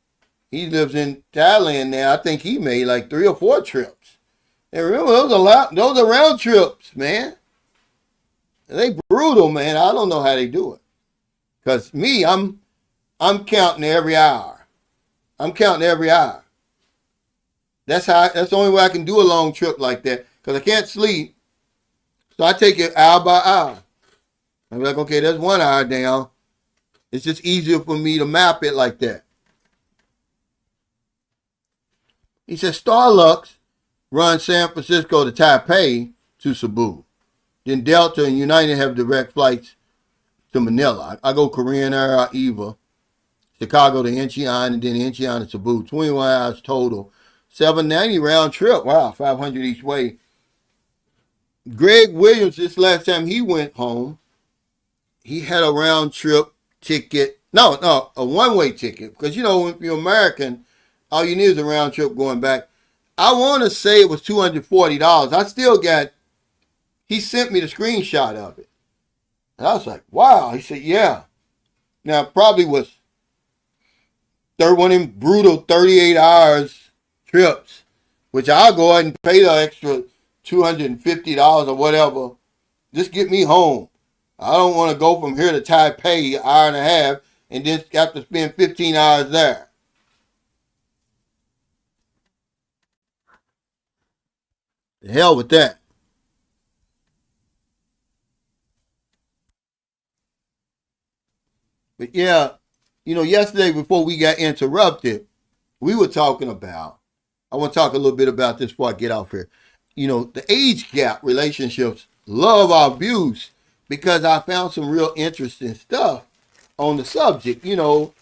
he lives in Thailand now. I think he made like 3 or 4 trips. And remember, those are round trips, man. They brutal, man. I don't know how they do it. Because me, I'm counting every hour. I'm counting every hour. That's the only way I can do a long trip like that. Because I can't sleep. So I take it hour by hour. I'm like, okay, that's 1 hour down. It's just easier for me to map it like that. He said, Starlux runs San Francisco to Taipei to Cebu. Then Delta and United have direct flights to Manila. I go Korean Air, Eva, Chicago to Incheon, and then Incheon to Cebu. 21 hours total. $790 round trip. Wow, $500 each way. Greg Williams, this last time he went home, he had a round trip ticket. No, a one-way ticket. Because, you know, if you're American, all you need is a round trip going back. I want to say it was $240. I still got, he sent me the screenshot of it. And I was like, wow. He said, yeah. Now, it probably was one of them brutal 38 hours trips, which I'll go ahead and pay the extra $250 or whatever. Just get me home. I don't want to go from here to Taipei an hour and a half and then have to spend 15 hours there. The hell with that. But yeah, you know, yesterday before we got interrupted, we were talking about, I want to talk a little bit about this before I get off here. You know, the age gap relationships, love our views, because I found some real interesting stuff on the subject. You know,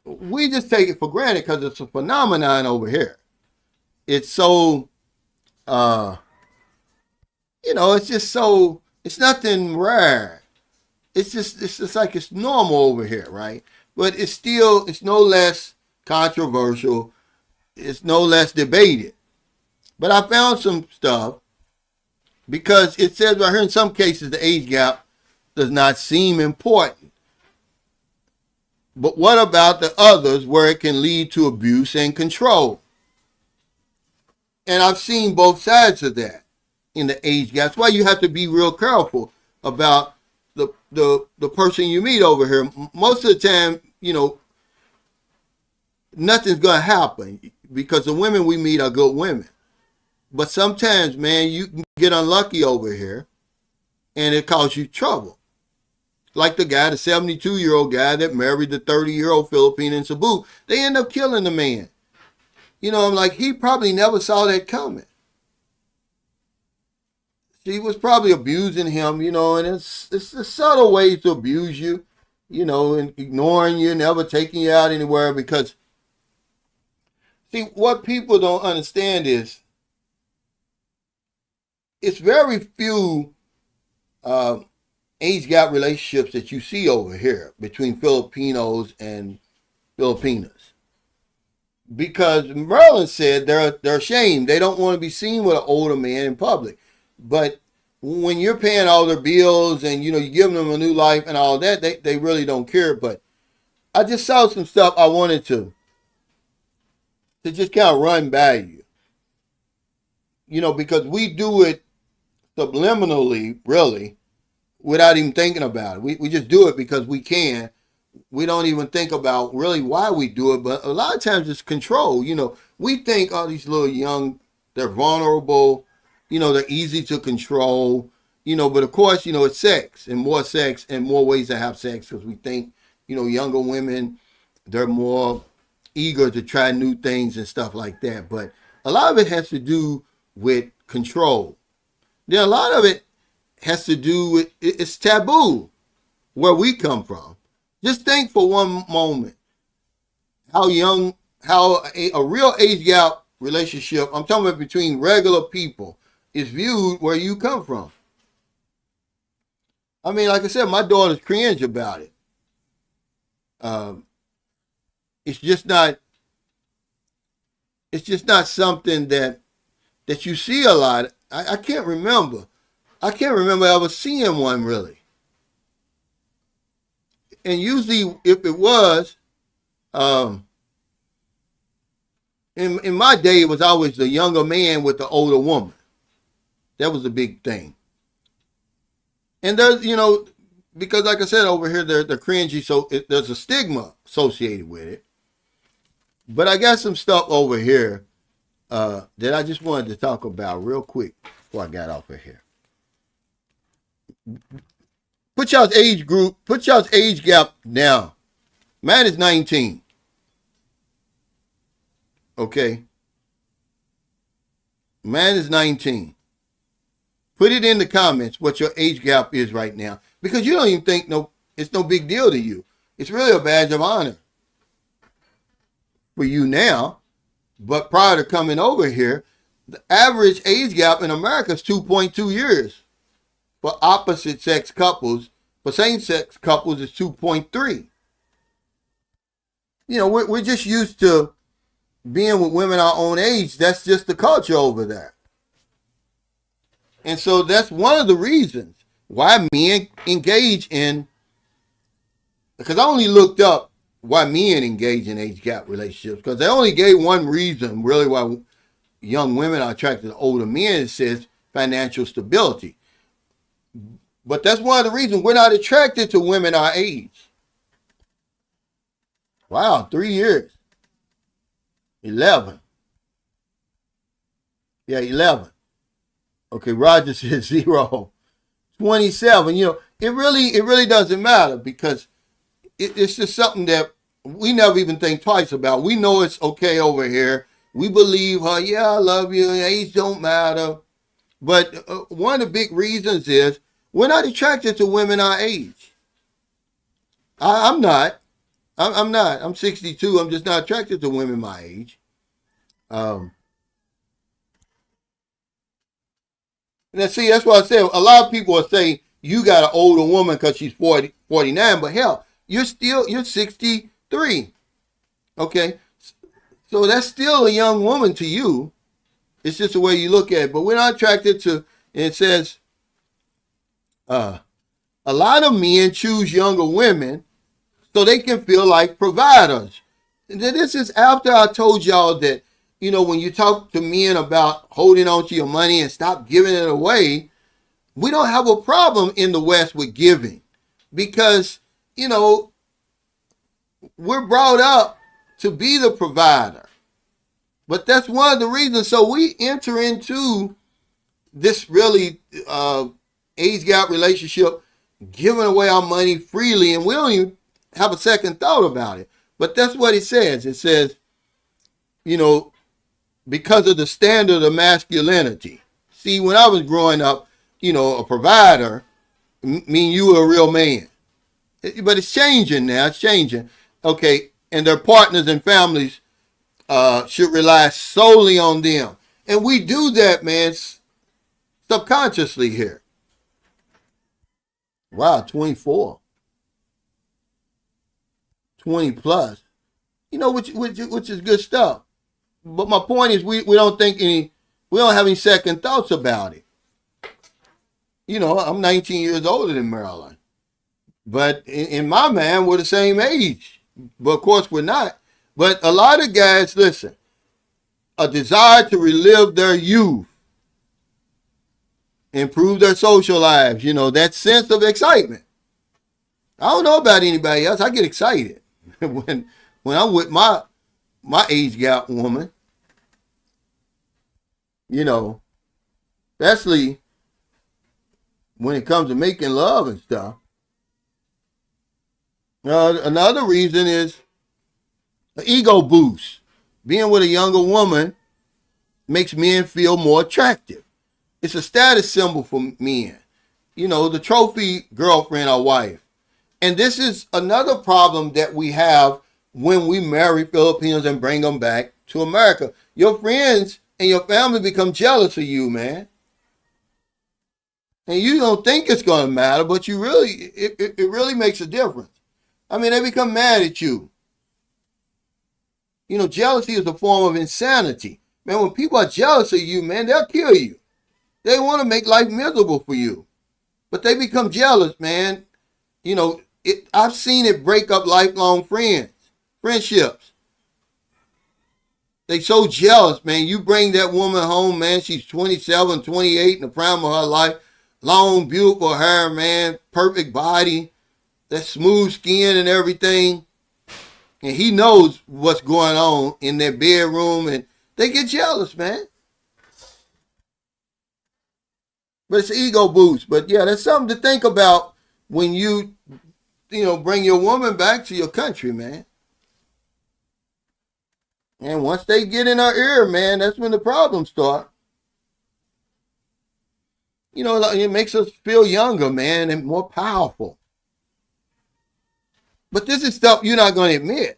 we just take it for granted because it's a phenomenon over here. It's so, you know, it's just so, it's nothing rare. It's just like it's normal over here, right? But it's no less controversial. It's no less debated. But I found some stuff Because it says right here in some cases the age gap does not seem important. But what about the others where it can lead to abuse and control? And I've seen both sides of that in the age gap. That's why you have to be real careful about the person you meet over here. Most of the time, nothing's going to happen because the women we meet are good women. But sometimes, man, you can get unlucky over here and it causes you trouble. Like the guy, the 72-year-old guy that married the 30-year-old Filipino in Cebu. They end up killing the man. I'm like, he probably never saw that coming. She was probably abusing him, and it's the subtle ways to abuse you, and ignoring you, never taking you out anywhere because, see, what people don't understand is it's very few age gap relationships that you see over here between Filipinos and Filipinas. Because Merlin said they're ashamed. They don't want to be seen with an older man in public. But when you're paying all their bills and, you're giving them a new life and all that, they really don't care. But I just saw some stuff I wanted to just kind of run by you. Because we do it subliminally, really, without even thinking about it. We just do it because we can. We don't even think about really why we do it, but a lot of times it's control. We think, oh, these little young, they're vulnerable, they're easy to control, but of course, it's sex and more ways to have sex because we think, younger women, they're more eager to try new things and stuff like that. But a lot of it has to do with control. Then a lot of it has to do with, it's taboo where we come from. Just think for one moment how a real age gap relationship, I'm talking about between regular people, is viewed where you come from. I mean, like I said, my daughters cringe about it. It's just not something that you see a lot. I can't remember. I can't remember ever seeing one really. And usually, if it was, in my day, it was always the younger man with the older woman. That was the big thing. And there's, because like I said over here, they're cringy, so there's a stigma associated with it. But I got some stuff over here that I just wanted to talk about real quick before I got off of here. Put y'all's age gap down. Mine is 19. Okay. Mine is 19. Put it in the comments what your age gap is right now. Because you don't even think it's no big deal to you. It's really a badge of honor for you now. But prior to coming over here, the average age gap in America is 2.2 years. For opposite sex couples, for same sex couples, it's 2.3. We're just used to being with women our own age. That's just the culture over there. And so that's one of the reasons why men engage in, because I only looked up why men engage in age gap relationships, because they only gave one reason really why young women are attracted to older men. It says financial stability. But that's one of the reasons we're not attracted to women our age. Wow, 3 years. 11. Yeah, 11. Okay, Roger says 0. 27. It really doesn't matter because it's just something that we never even think twice about. We know it's okay over here. We believe her. Yeah, I love you. Age don't matter. But one of the big reasons is we're not attracted to women our age. I'm not. I'm not. I'm 62. I'm just not attracted to women my age. Now, see, that's why I said a lot of people are saying you got an older woman because she's 40, 49, but hell, you're 63. Okay? So that's still a young woman to you. It's just the way you look at it. But we're not attracted to, It says, a lot of men choose younger women so they can feel like providers. And this is after I told y'all that, when you talk to men about holding on to your money and stop giving it away, we don't have a problem in the West with giving because, we're brought up to be the provider. But that's one of the reasons. So we enter into this really age gap relationship, giving away our money freely, and we don't even have a second thought about it. But that's what it says. It says, because of the standard of masculinity. See, when I was growing up, a provider mean you were a real man. But it's changing now. It's changing. Okay, and their partners and families should rely solely on them. And we do that, man, subconsciously here. Wow, 24. 20 plus. Which is good stuff. But my point is we don't have any second thoughts about it. I'm 19 years older than Marilyn. But in my mind, we're the same age. But of course we're not. But a lot of guys, listen, a desire to relive their youth, improve their social lives, that sense of excitement. I don't know about anybody else. I get excited when I'm with my age gap woman, especially when it comes to making love and stuff. Another reason is an ego boost. Being with a younger woman makes men feel more attractive. It's a status symbol for men. The trophy girlfriend or wife. And this is another problem that we have when we marry Filipinos and bring them back to America. Your friends and your family become jealous of you, man. And you don't think it's going to matter, but it really makes a difference. I mean, they become mad at you. Jealousy is a form of insanity. Man, when people are jealous of you, man, they'll kill you. They want to make life miserable for you. But they become jealous, man. I've seen it break up lifelong friendships. They so jealous, man. You bring that woman home, man. She's 27, 28 in the prime of her life. Long, beautiful hair, man. Perfect body. That smooth skin and everything. And he knows what's going on in their bedroom. And they get jealous, man. But it's an ego boost. But yeah, that's something to think about when you bring your woman back to your country, man. And once they get in her ear, man, that's when the problems start. It makes us feel younger, man, and more powerful. But this is stuff you're not going to admit.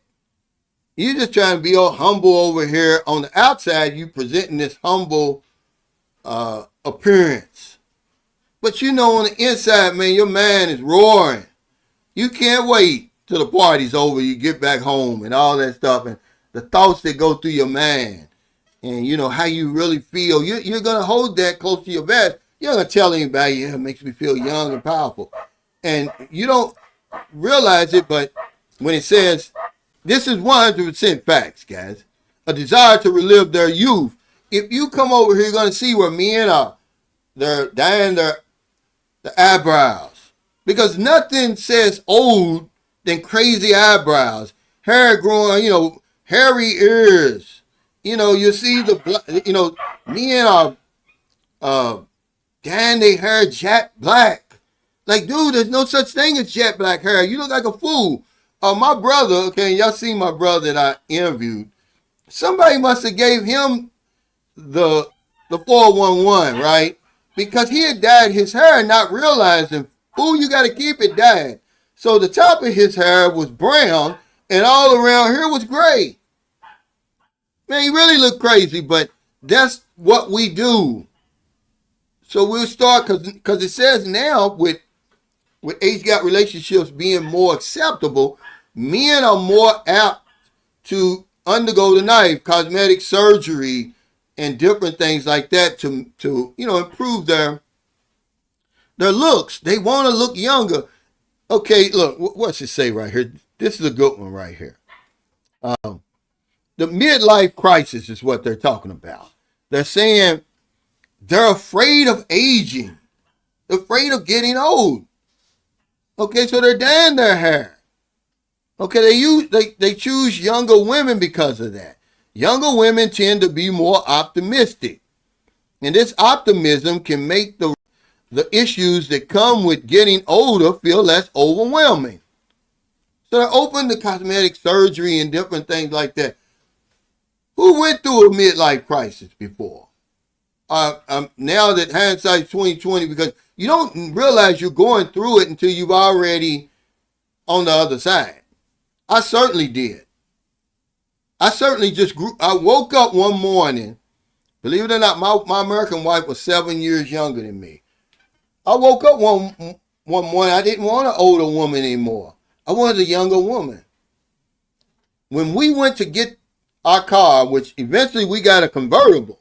You're just trying to be all humble over here. On the outside, you presenting this humble appearance. But on the inside, man, your mind is roaring. You can't wait till the party's over, you get back home and all that stuff. And the thoughts that go through your mind. And, how you really feel. You're going to hold that close to your vest. You're not going to tell anybody, yeah, it makes me feel young and powerful. And you don't realize it, but when it says, this is 100% facts, guys. A desire to relive their youth. If you come over here, you're going to see where men are. They're dyeing the eyebrows. Because nothing says old than crazy eyebrows. Hair growing, hairy ears. You see men are dyeing their hair jet black. Like, dude, there's no such thing as jet black hair. You look like a fool. My brother, okay, y'all see my brother that I interviewed. Somebody must have gave him the 411, right? Because he had dyed his hair not realizing, fool, you got to keep it dyed. So the top of his hair was brown and all around here was gray. Man, he really looked crazy, but that's what we do. So we'll start, because it says now with age gap relationships being more acceptable, men are more apt to undergo the knife, cosmetic surgery, and different things like that to improve their Their looks. They want to look younger. Okay, look, what's it say right here? This is a good one right here. The midlife crisis is what they're talking about. They're saying they're afraid of aging, afraid of getting old. Okay, so they're dyeing their hair. Okay, they choose younger women because of that. Younger women tend to be more optimistic. And this optimism can make the issues that come with getting older feel less overwhelming. So they're open to cosmetic surgery and different things like that. Who went through a midlife crisis before? Now that hindsight's 2020, because you don't realize you're going through it until you've already on the other side. I certainly did. I certainly just grew. I woke up one morning. Believe it or not, my American wife was 7 years younger than me. I woke up one morning. I didn't want an older woman anymore. I wanted a younger woman. When we went to get our car, which eventually we got a convertible,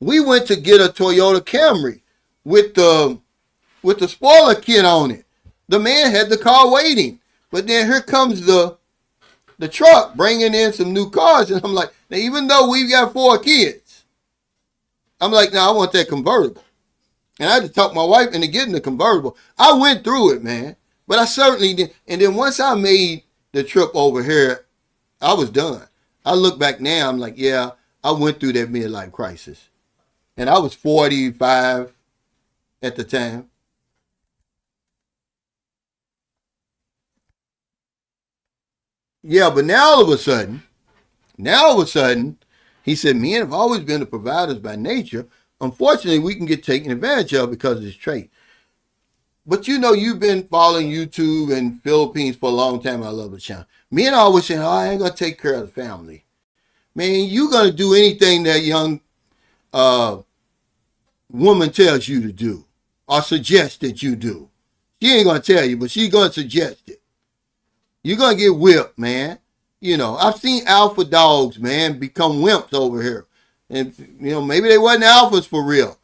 we went to get a Toyota Camry with the spoiler kit on it. The man had the car waiting, but then here comes the truck bringing in some new cars, and I'm like, now even though we've got 4 kids, I'm like, now I want that convertible. And I had to talk my wife into getting the convertible. I went through it, man. But I certainly did. And then once I made the trip over here, I was done. I look back now, I'm like, yeah, I went through that midlife crisis. And I was 45 at the time. Yeah, but now all of a sudden, he said, men have always been the providers by nature. Unfortunately, we can get taken advantage of because of this trait. But you know, you've been following YouTube and Philippines for a long time. I love the channel. Men always say, oh, I ain't going to take care of the family. Man, you're going to do anything that young woman tells you to do or suggests that you do. She ain't going to tell you, but she's going to suggest it. You're going to get whipped, man. You know, I've seen alpha dogs, man, become wimps over here. And, you know, maybe they wasn't alphas for real.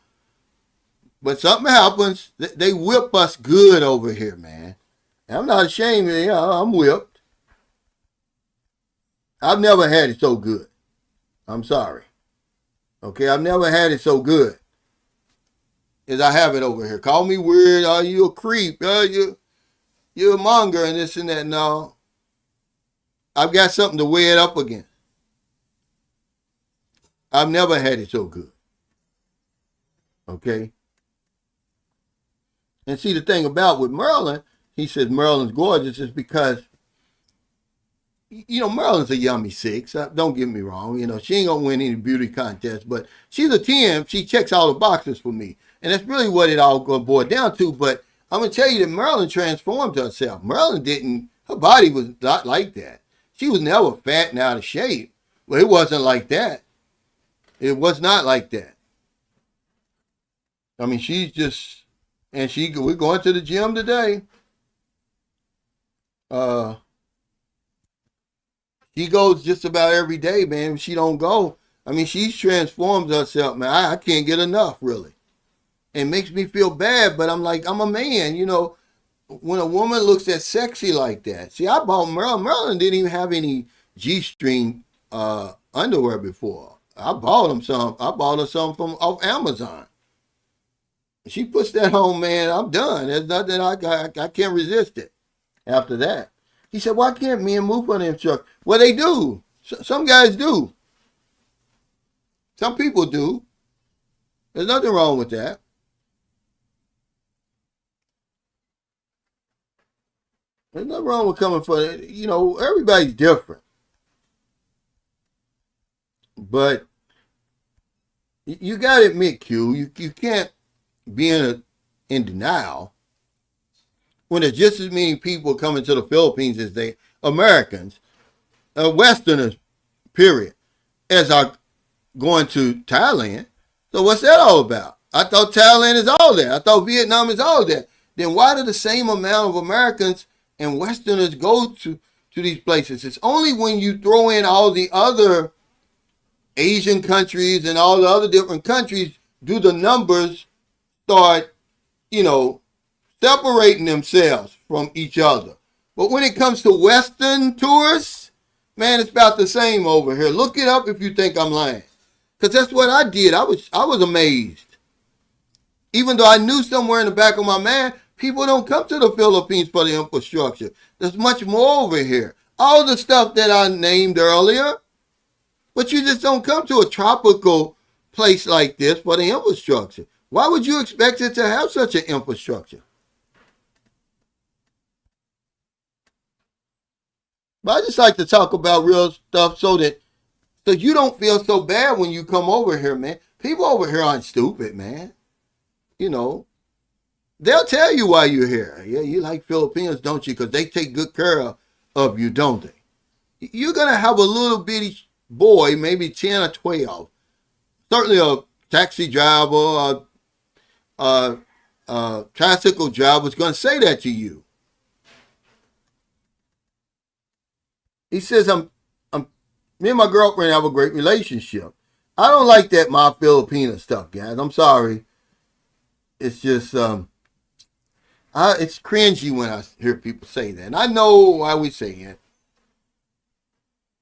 But something happens. They whip us good over here, man. And I'm not ashamed. You know, I'm whipped. I've never had it so good. I'm sorry. Okay, I've never had it so good as I have it over here. Call me weird. Oh, you a creep. You're a monger and this and that. No. I've got something to weigh it up against. I've never had it so good. Okay. And see, the thing about with Maryland, he says Maryland's gorgeous is because, you know, Maryland's a yummy 6. Don't get me wrong. You know, she ain't going to win any beauty contest, but she's a 10. She checks all the boxes for me. And that's really what it all going to boil down to. But I'm going to tell you that Maryland transformed herself. Maryland didn't, her body was not like that. She was never fat and out of shape. Well, it wasn't like that. It was not like that. I mean, she's just, and we're going to the gym today. She goes just about every day, man. If she don't go, I mean, she's transformed herself, man. I can't get enough, really. It makes me feel bad, but I'm like, I'm a man, you know. When a woman looks that sexy like that. See, I bought Maryland. Maryland didn't even have any G-string underwear before. I bought her some from off Amazon. She puts that on, man. I'm done. There's nothing I can't resist it. After that, he said, "Why can't men move on them truck?" Well, they do. Some guys do. Some people do. There's nothing wrong with that. There's nothing wrong with coming for it. You know, everybody's different. But you got to admit, Q, you can't be in denial when there's just as many people coming to the Philippines as they Americans, Westerners, period, as are going to Thailand. So what's that all about? I thought Thailand is all that. I thought Vietnam is all that. Then why do the same amount of Americans and Westerners go to these places? It's only when you throw in all the other Asian countries and all the other different countries do the numbers start, you know, separating themselves from each other. But when it comes to Western tourists, man, it's about the same over here. Look it up if you think I'm lying. Because that's what I did. I was amazed. Even though I knew somewhere in the back of my mind, people don't come to the Philippines for the infrastructure. There's much more over here. All the stuff that I named earlier, but you just don't come to a tropical place like this for the infrastructure. Why would you expect it to have such an infrastructure? But I just like to talk about real stuff so you don't feel so bad when you come over here, man. People over here aren't stupid, man. You know, they'll tell you why you're here. Yeah, you like Filipinos, don't you? Because they take good care of you, don't they? You're going to have a little bitty boy, maybe 10 or 12, certainly a taxi driver, a tricycle driver is going to say that to you. He says, me and my girlfriend have a great relationship. I don't like that my Filipina stuff, guys. I'm sorry. It's just, it's cringy when I hear people say that. And I know why we say it.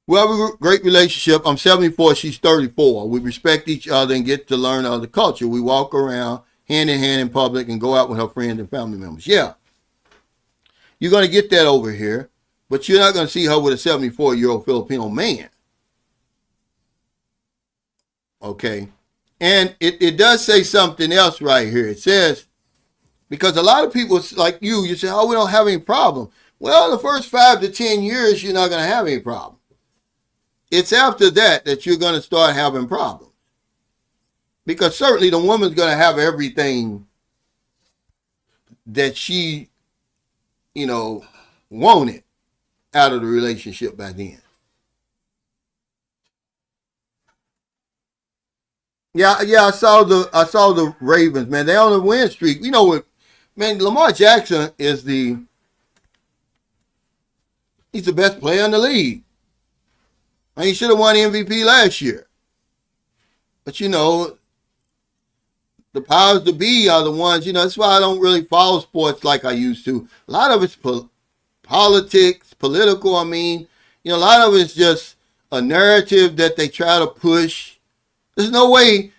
We have a great relationship. I'm 74, she's 34. We respect each other and get to learn other culture. We walk around hand in hand in public and go out with her friends and family members. Yeah, you're going to get that over here, but you're not going to see her with a 74-year-old Filipino man. Okay, and it does say something else right here. It says, because a lot of people like you say, oh, we don't have any problem. Well, the first 5 to 10 years, you're not going to have any problem. It's after that you're going to start having problems. Because certainly the woman's going to have everything that she, wanted out of the relationship by then. Yeah, I saw the Ravens, man. They're on a win streak. You know what, man, Lamar Jackson he's the best player in the league. And he should have won MVP last year. But the powers to be are the ones, that's why I don't really follow sports like I used to. A lot of it's politics, political, a lot of it's just a narrative that they try to push. There's no way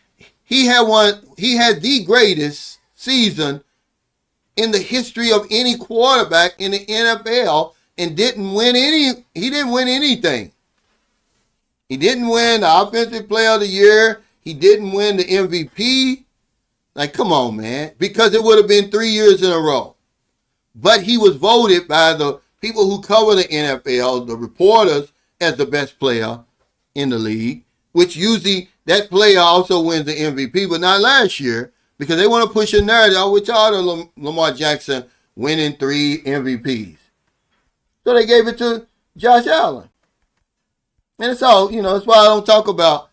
he had the greatest season in the history of any quarterback in the NFL and he didn't win anything. He didn't win the Offensive Player of the Year. He didn't win the MVP. Like, come on, man. Because it would have been 3 years in a row. But he was voted by the people who cover the NFL, the reporters, as the best player in the league, which usually that player also wins the MVP, but not last year, because they want to push a narrative. Oh, we're tired of Lamar Jackson winning 3 MVPs. So they gave it to Josh Allen. And it's all, that's why I don't talk about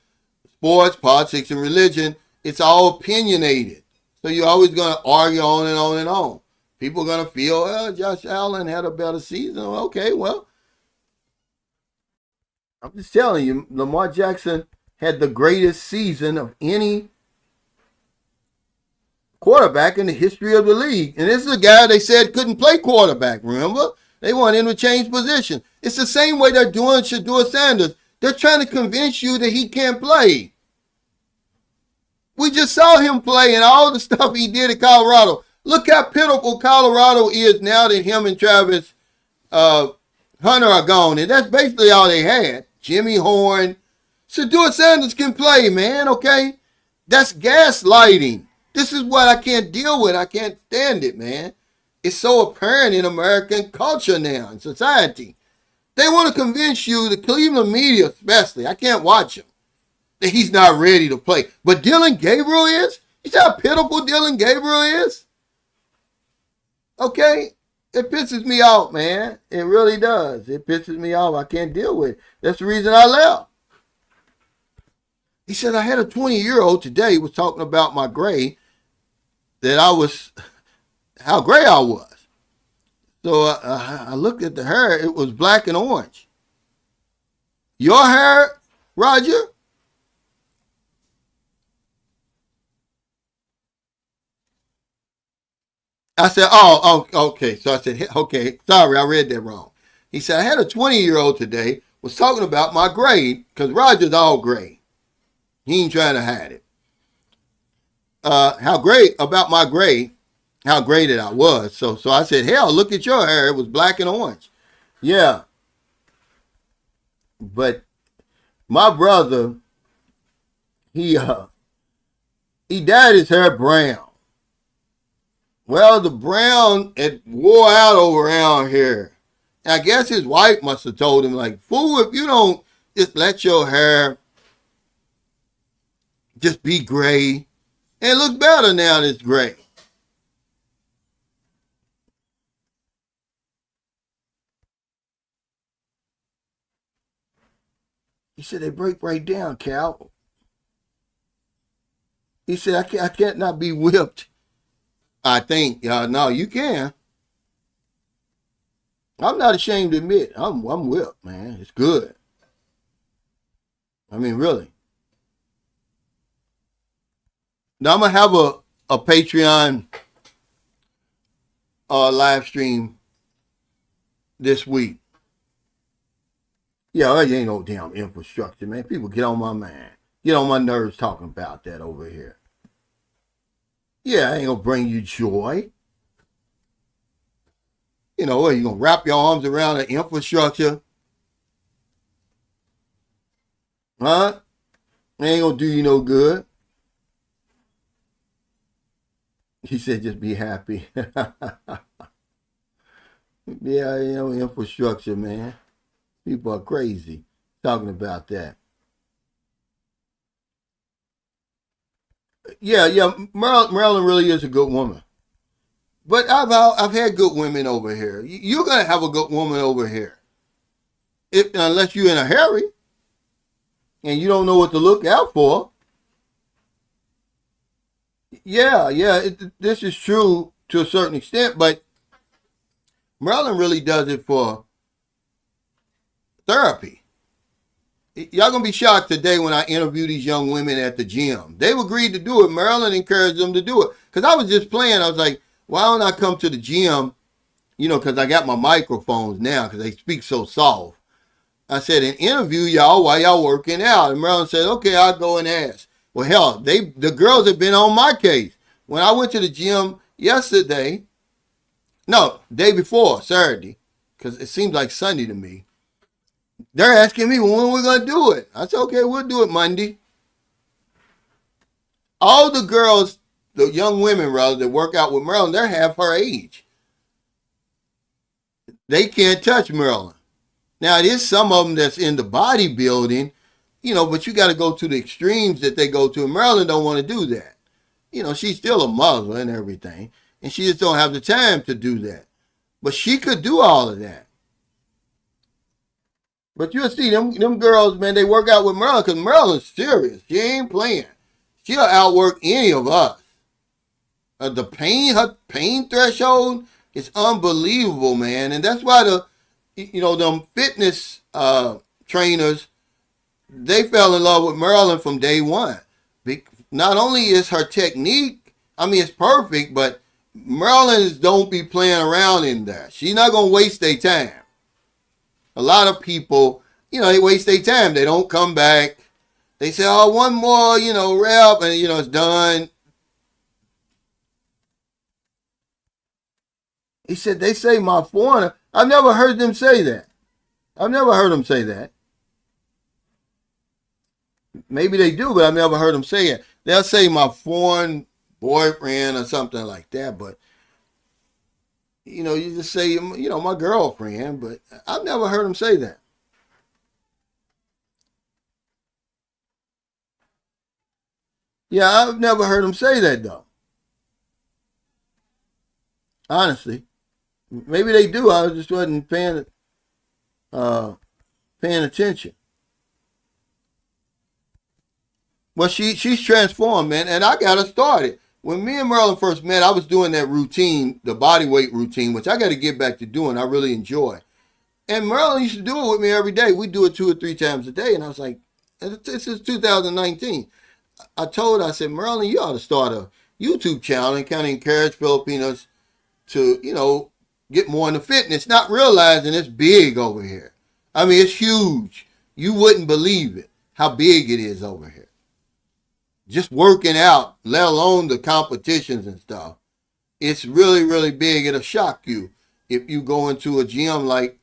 sports, politics, and religion. It's all opinionated. So you're always going to argue on and on and on. People are going to feel, well, Josh Allen had a better season. Okay, well, I'm just telling you, Lamar Jackson had the greatest season of any quarterback in the history of the league. And this is a guy they said couldn't play quarterback, remember? They want him to change position. It's the same way they're doing Shedeur Sanders. They're trying to convince you that he can't play. We just saw him play and all the stuff he did at Colorado. Look how pitiful Colorado is now that him and Travis Hunter are gone. And that's basically all they had. Jimmy Horn. Shedeur Sanders can play, man, okay? That's gaslighting. This is what I can't deal with. I can't stand it, man. It's so apparent in American culture now, in society. They want to convince you, the Cleveland media especially, I can't watch him, that he's not ready to play. But Dylan Gabriel is? You see how pitiful Dylan Gabriel is? Okay? It pisses me off, man. It really does. It pisses me off. I can't deal with it. That's the reason I left. He said, I had a 20-year-old today was talking about my gray, how gray I was. So I looked at the hair. It was black and orange. Your hair, Roger? I said, oh, okay. So I said, okay, sorry, I read that wrong. He said, I had a 20-year-old today was talking about my grade because Roger's all grade. He ain't trying to hide it. How great about my grade, how graded I was. So I said, hell, look at your hair. It was black and orange. Yeah, but my brother, he uh, he dyed his hair brown. Well, the brown it wore out over around here. I guess his wife must have told him, like, fool, if you don't just let your hair just be gray, and it looks better now that it's gray. He said, they break right down, Cal. He said, I can't not be whipped. I think, no, you can. I'm not ashamed to admit, I'm whipped, man. It's good. I mean, really. Now, I'm going to have a Patreon live stream this week. Yeah, it ain't no damn infrastructure, man. People get on my mind. Get on my nerves talking about that over here. Yeah, I ain't gonna bring you joy. You know, what, you gonna wrap your arms around the infrastructure? Huh? It ain't gonna do you no good. He said, just be happy. Yeah, you know, infrastructure, man. People are crazy talking about that. Yeah, Maryland really is a good woman. But I've had good women over here. You're gonna have a good woman over here, unless you're in a hurry and you don't know what to look out for. Yeah, this is true to a certain extent, but Maryland really does it for therapy. Y'all gonna be shocked today when I interview these young women at the gym. They've agreed to do it. Maryland encouraged them to do it. Because I was just playing. I was like, why don't I come to the gym? You know, because I got my microphones now because they speak so soft. I said, and interview y'all while y'all working out. And Maryland said, okay, I'll go and ask. Well, hell, the girls have been on my case. When I went to the gym yesterday, no, day before, Saturday, because it seems like Sunday to me, they're asking me, well, when are we going to do it? I said, okay, we'll do it Monday. All the girls, the young women, rather, that work out with Maryland, they're half her age. They can't touch Maryland. Now, there's some of them that's in the bodybuilding, you know, but you got to go to the extremes that they go to. And Maryland don't want to do that. You know, she's still a mother and everything, and she just don't have the time to do that. But she could do all of that. But you'll see them girls, man, they work out with Maryland because Maryland's serious. She ain't playing. She'll outwork any of us. Her pain threshold is unbelievable, man. And that's why them fitness trainers, they fell in love with Maryland from day one. Not only is her technique, I mean, it's perfect, but Marylanders don't be playing around in there. She's not going to waste their time. A lot of people, you know, they waste their time. They don't come back. They say, oh, one more, you know, rep, and, you know, it's done. He said, they say my foreigner. I've never heard them say that. I've never heard them say that. Maybe they do, but I've never heard them say it. They'll say my foreign boyfriend or something like that, but you know, you just say, you know, my girlfriend, but I've never heard them say that. Yeah, I've never heard them say that though. Honestly, maybe they do. I just wasn't uh, paying attention. Well, she's transformed, man, and I got her started. When me and Merlin first met, I was doing that routine, the body weight routine, which I got to get back to doing. I really enjoy. And Merlin used to do it with me every day. We do it 2 or 3 times a day, and I was like, this is 2019. I told her, I said, Merlin, you ought to start a YouTube channel and kind of encourage Filipinos, to, get more into fitness, not realizing it's big over here. I mean, it's huge. You wouldn't believe it, how big it is over here. Just working out, let alone the competitions and stuff. It's really, really big. It'll shock you if you go into a gym like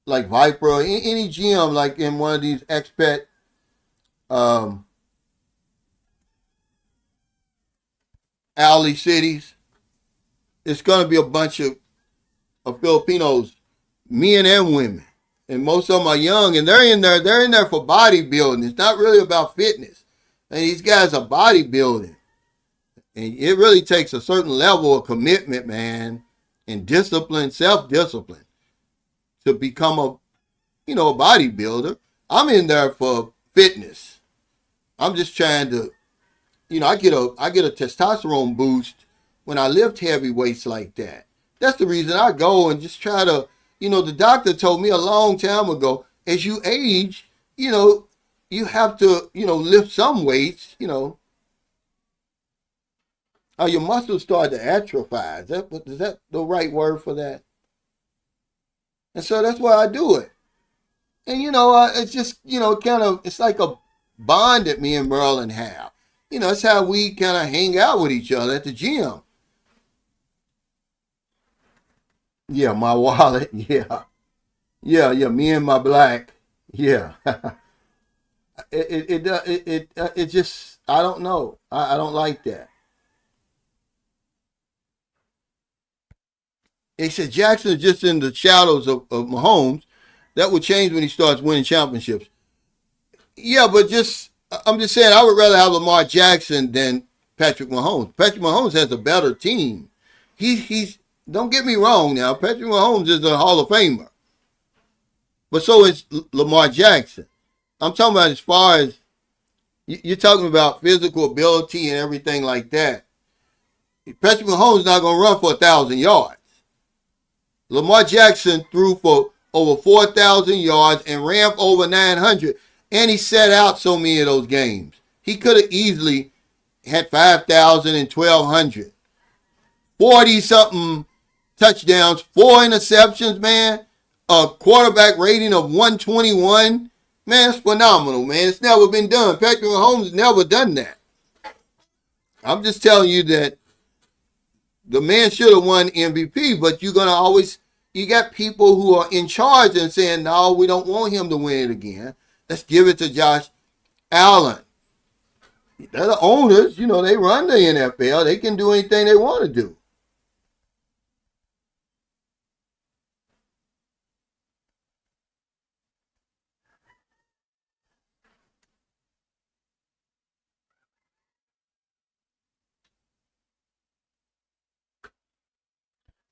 Viper or any gym like in one of these expat um, alley cities. It's going to be a bunch of Filipinos, men and women, and most of them are young, and they're in there. They're in there for bodybuilding. It's not really about fitness. And these guys are bodybuilding, and it really takes a certain level of commitment, man, and discipline, self-discipline, to become a bodybuilder. I'm in there for fitness. I'm just trying to, I get a testosterone boost when I lift heavy weights like that. That's the reason I go and just try to, the doctor told me a long time ago, as you age, you have to, lift some weights, your muscles start to atrophy. Is that the right word for that? And so that's why I do it. And, it's just, it's like a bond that me and Merlin have. It's how we kind of hang out with each other at the gym. Yeah, my wallet. Yeah. Yeah. Me and my black. Yeah. It just, I don't know. I don't like that. They said Jackson is just in the shadows of Mahomes. That would change when he starts winning championships. Yeah, but I'm just saying I would rather have Lamar Jackson than Patrick Mahomes. Patrick Mahomes has a better team. He's don't get me wrong now. Patrick Mahomes is a Hall of Famer, but so is Lamar Jackson. I'm talking about as far as you're talking about physical ability and everything like that. Patrick Mahomes is not going to run for 1,000 yards. Lamar Jackson threw for over 4,000 yards and ran for over 900, and he set out so many of those games. He could have easily had 5,000 and 1,200. 40-something touchdowns, 4 interceptions, man. A quarterback rating of 121. Man, it's phenomenal, man. It's never been done. Patrick Mahomes has never done that. I'm just telling you that the man should have won MVP, but you're going to always, you got people who are in charge and saying, no, we don't want him to win it again. Let's give it to Josh Allen. They're the owners. They run the NFL. They can do anything they want to do.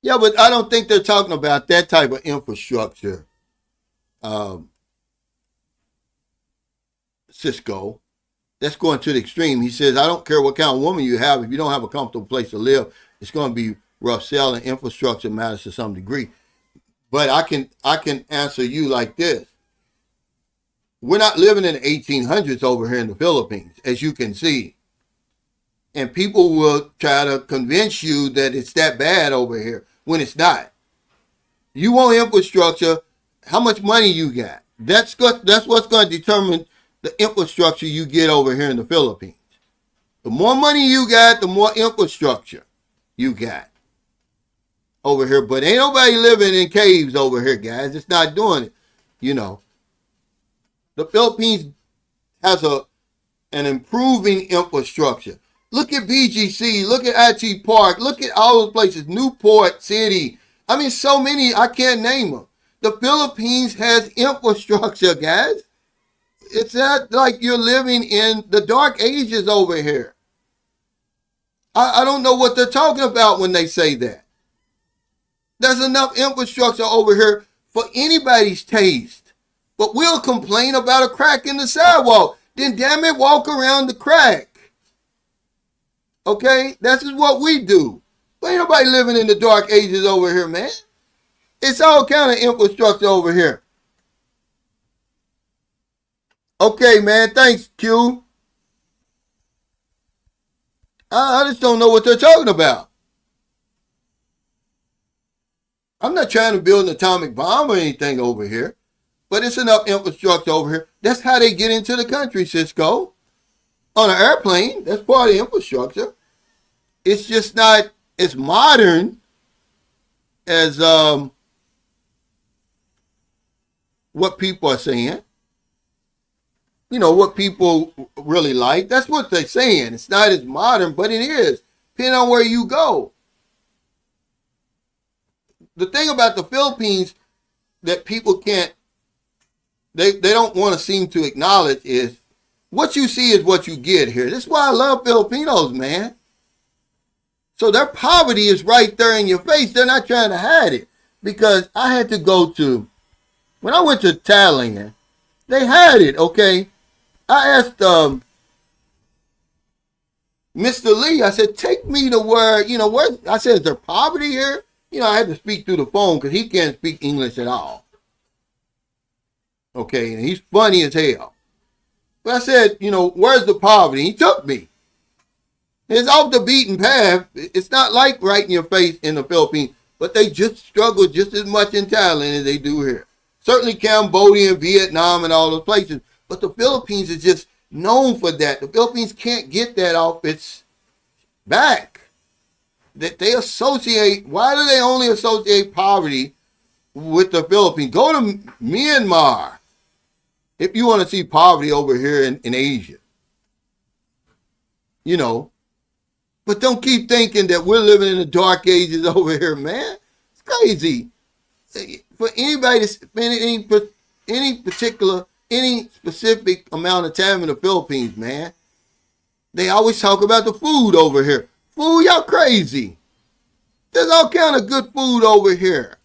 Yeah, but I don't think they're talking about that type of infrastructure, um, Cisco. That's going to the extreme. He says, I don't care what kind of woman you have. If you don't have a comfortable place to live, it's going to be rough selling. Infrastructure matters to some degree. But I can answer you like this. We're not living in the 1800s over here in the Philippines, as you can see. And people will try to convince you that it's that bad over here when it's not. You want infrastructure, how much money you got. That's what's going to determine the infrastructure you get over here in the Philippines. The more money you got, the more infrastructure you got over here. But ain't nobody living in caves over here, guys. It's not doing it. The Philippines has an improving infrastructure. Look at BGC, look at IT Park, look at all those places, Newport City. I mean, so many, I can't name them. The Philippines has infrastructure, guys. It's not like you're living in the dark ages over here. I don't know what they're talking about when they say that. There's enough infrastructure over here for anybody's taste. But we'll complain about a crack in the sidewalk. Then damn it, walk around the crack. Okay? That's just what we do. But ain't nobody living in the dark ages over here, man. It's all kind of infrastructure over here. Okay, man. Thanks, Q. I just don't know what they're talking about. I'm not trying to build an atomic bomb or anything over here, but it's enough infrastructure over here. That's how they get into the country, Cisco. On an airplane, that's part of the infrastructure. It's just not as modern as what people are saying. You know, what people really like. That's what they're saying. It's not as modern, but it is, depending on where you go. The thing about the Philippines that people can't, they don't want to seem to acknowledge is what you see is what you get here. That's why I love Filipinos, man. So their poverty is right there in your face. They're not trying to hide it. Because I had to go to, when I went to Thailand, they had it, okay? I asked Mr. Lee, I said, take me to where, you know, where, I said, is there poverty here? You know, I had to speak through the phone because he can't speak English at all. Okay, and he's funny as hell. But I said, you know, where's the poverty? He took me. It's off the beaten path. It's not like right in your face in the Philippines, but they just struggle just as much in Thailand as they do here. Certainly Cambodia and Vietnam and all those places. But the Philippines is just known for that. The Philippines can't get that off its back. That they associate, why do they only associate poverty with the Philippines? Go to Myanmar if you want to see poverty over here in Asia. You know, but don't keep thinking that we're living in the dark ages over here, man. It's crazy. For anybody to spend any specific amount of time in the Philippines, man, they always talk about the food over here. Food, y'all crazy. There's all kind of good food over here.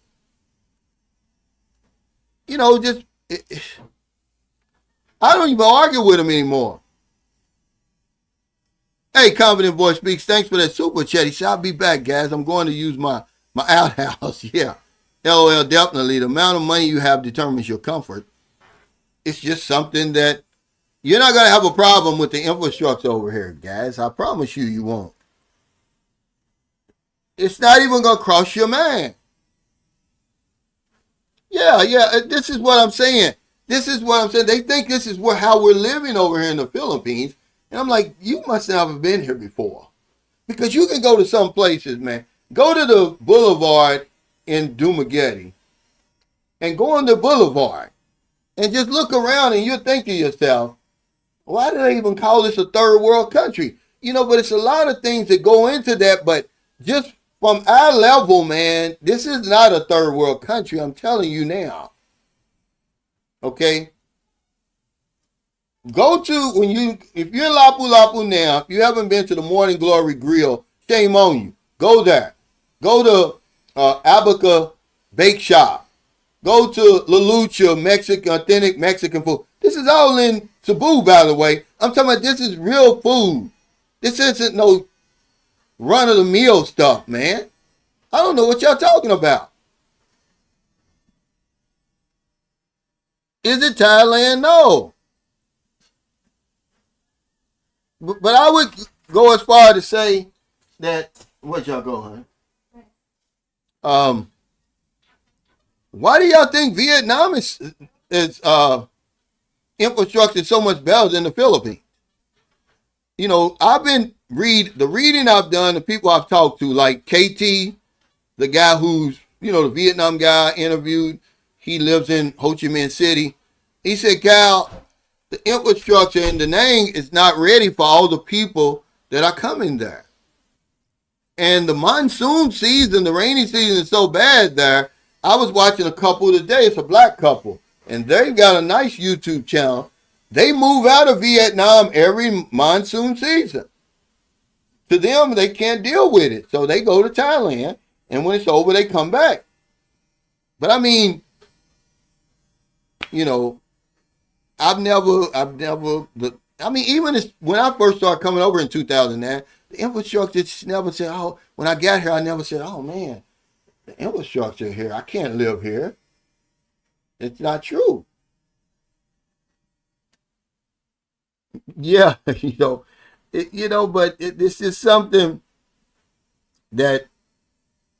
You know, just, I don't even argue with them anymore. Hey, Confident Voice Speaks. Thanks for that super chat. He said, I'll be back, guys. I'm going to use my outhouse. Yeah. LOL, definitely. The amount of money you have determines your comfort. It's just something that you're not going to have a problem with the infrastructure over here, guys. I promise you, you won't. It's not even going to cross your mind. Yeah. This is what I'm saying. They think this is how we're living over here in the Philippines. And I'm like, you must not have been here before. Because you can go to some places, man. Go to the boulevard in Dumaguete and go on the boulevard and just look around and you'll think to yourself, why do they even call this a third world country? You know, but it's a lot of things that go into that. But just from our level, man, this is not a third world country. I'm telling you now. Okay? Go to, if you're in Lapu-Lapu now, if you haven't been to the Morning Glory Grill, shame on you. Go there. Go to Abaca Bake Shop. Go to La Lucha, authentic Mexican food. This is all in Cebu, by the way. I'm talking about this is real food. This isn't no run-of-the-mill stuff, man. I don't know what y'all talking about. Is it Thailand? No. But I would go as far to say that, what y'all go, huh? Why do y'all think Vietnam is infrastructure so much better than the Philippines? You know, I've been the reading I've done, the people I've talked to, like KT, the guy who's, you know, the Vietnam guy I interviewed, he lives in Ho Chi Minh City. He said, Cal, the infrastructure in Da Nang is not ready for all the people that are coming there. And the monsoon season, the rainy season is so bad there. I was watching a couple today. It's a black couple. And they've got a nice YouTube channel. They move out of Vietnam every monsoon season. To them, they can't deal with it. So they go to Thailand. And when it's over, they come back. But I mean, you know, even when I first started coming over in 2009, the infrastructure just never said, oh, when I got here, I never said, oh man, the infrastructure here, I can't live here. It's not true. Yeah, but this is something that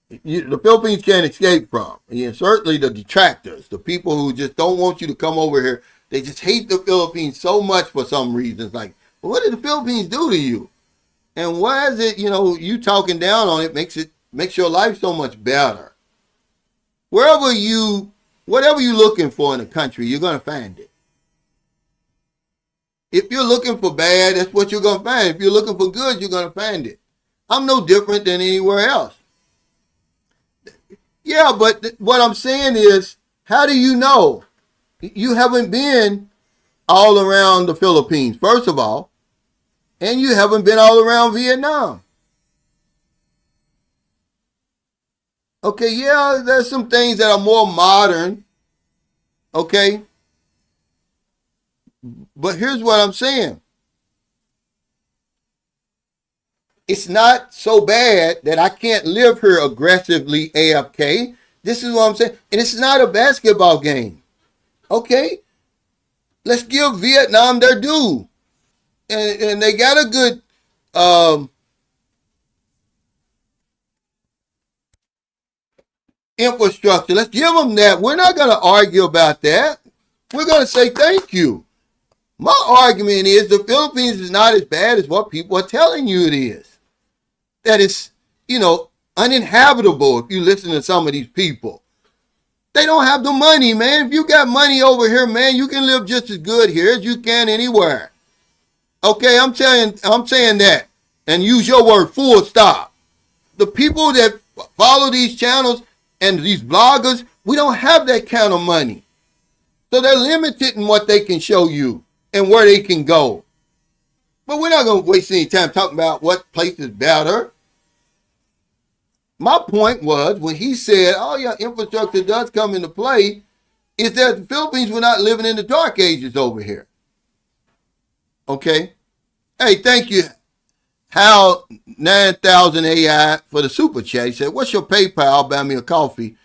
The Philippines can't escape from. And certainly the detractors, the people who just don't want you to come over here. They just hate the Philippines so much for some reasons. Like, well, what did the Philippines do to you? And why is it, you talking down on it makes your life so much better. Whatever you're looking for in a country, you're gonna find it. If you're looking for bad, that's what you're gonna find. If you're looking for good, you're gonna find it. I'm no different than anywhere else. Yeah, but what I'm saying is, how do you know? You haven't been all around the Philippines, first of all, and you haven't been all around Vietnam. Okay, yeah, there's some things that are more modern, okay? But here's what I'm saying. It's not so bad that I can't live here aggressively AFK. This is what I'm saying. And it's not a basketball game. Okay? Let's give Vietnam their due. And they got a good infrastructure. Let's give them that. We're not going to argue about that. We're going to say thank you. My argument is the Philippines is not as bad as what people are telling you it is. That it's, uninhabitable if you listen to some of these people. They don't have the money, man. If you got money over here, man, you can live just as good here as you can anywhere. Okay, I'm saying that. And use your word, full stop. The people that follow these channels and these bloggers, we don't have that kind of money. So they're limited in what they can show you and where they can go. But we're not going to waste any time talking about what place is better. My point was, when he said, oh yeah, infrastructure does come into play, is that the Philippines were not living in the dark ages over here. Okay? Hey, thank you, Hal 9000 AI for the super chat. He said, what's your PayPal? I'll buy me a coffee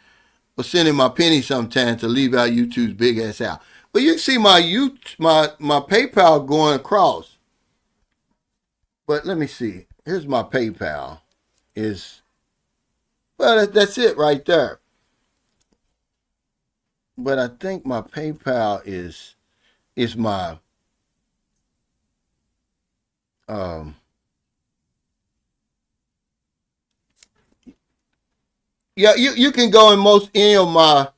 for sending my penny sometime to leave out YouTube's big ass out. But you can see my PayPal going across. But let me see. Here's my PayPal. Well, that's it right there. But I think my PayPal is my yeah, you can go in any of my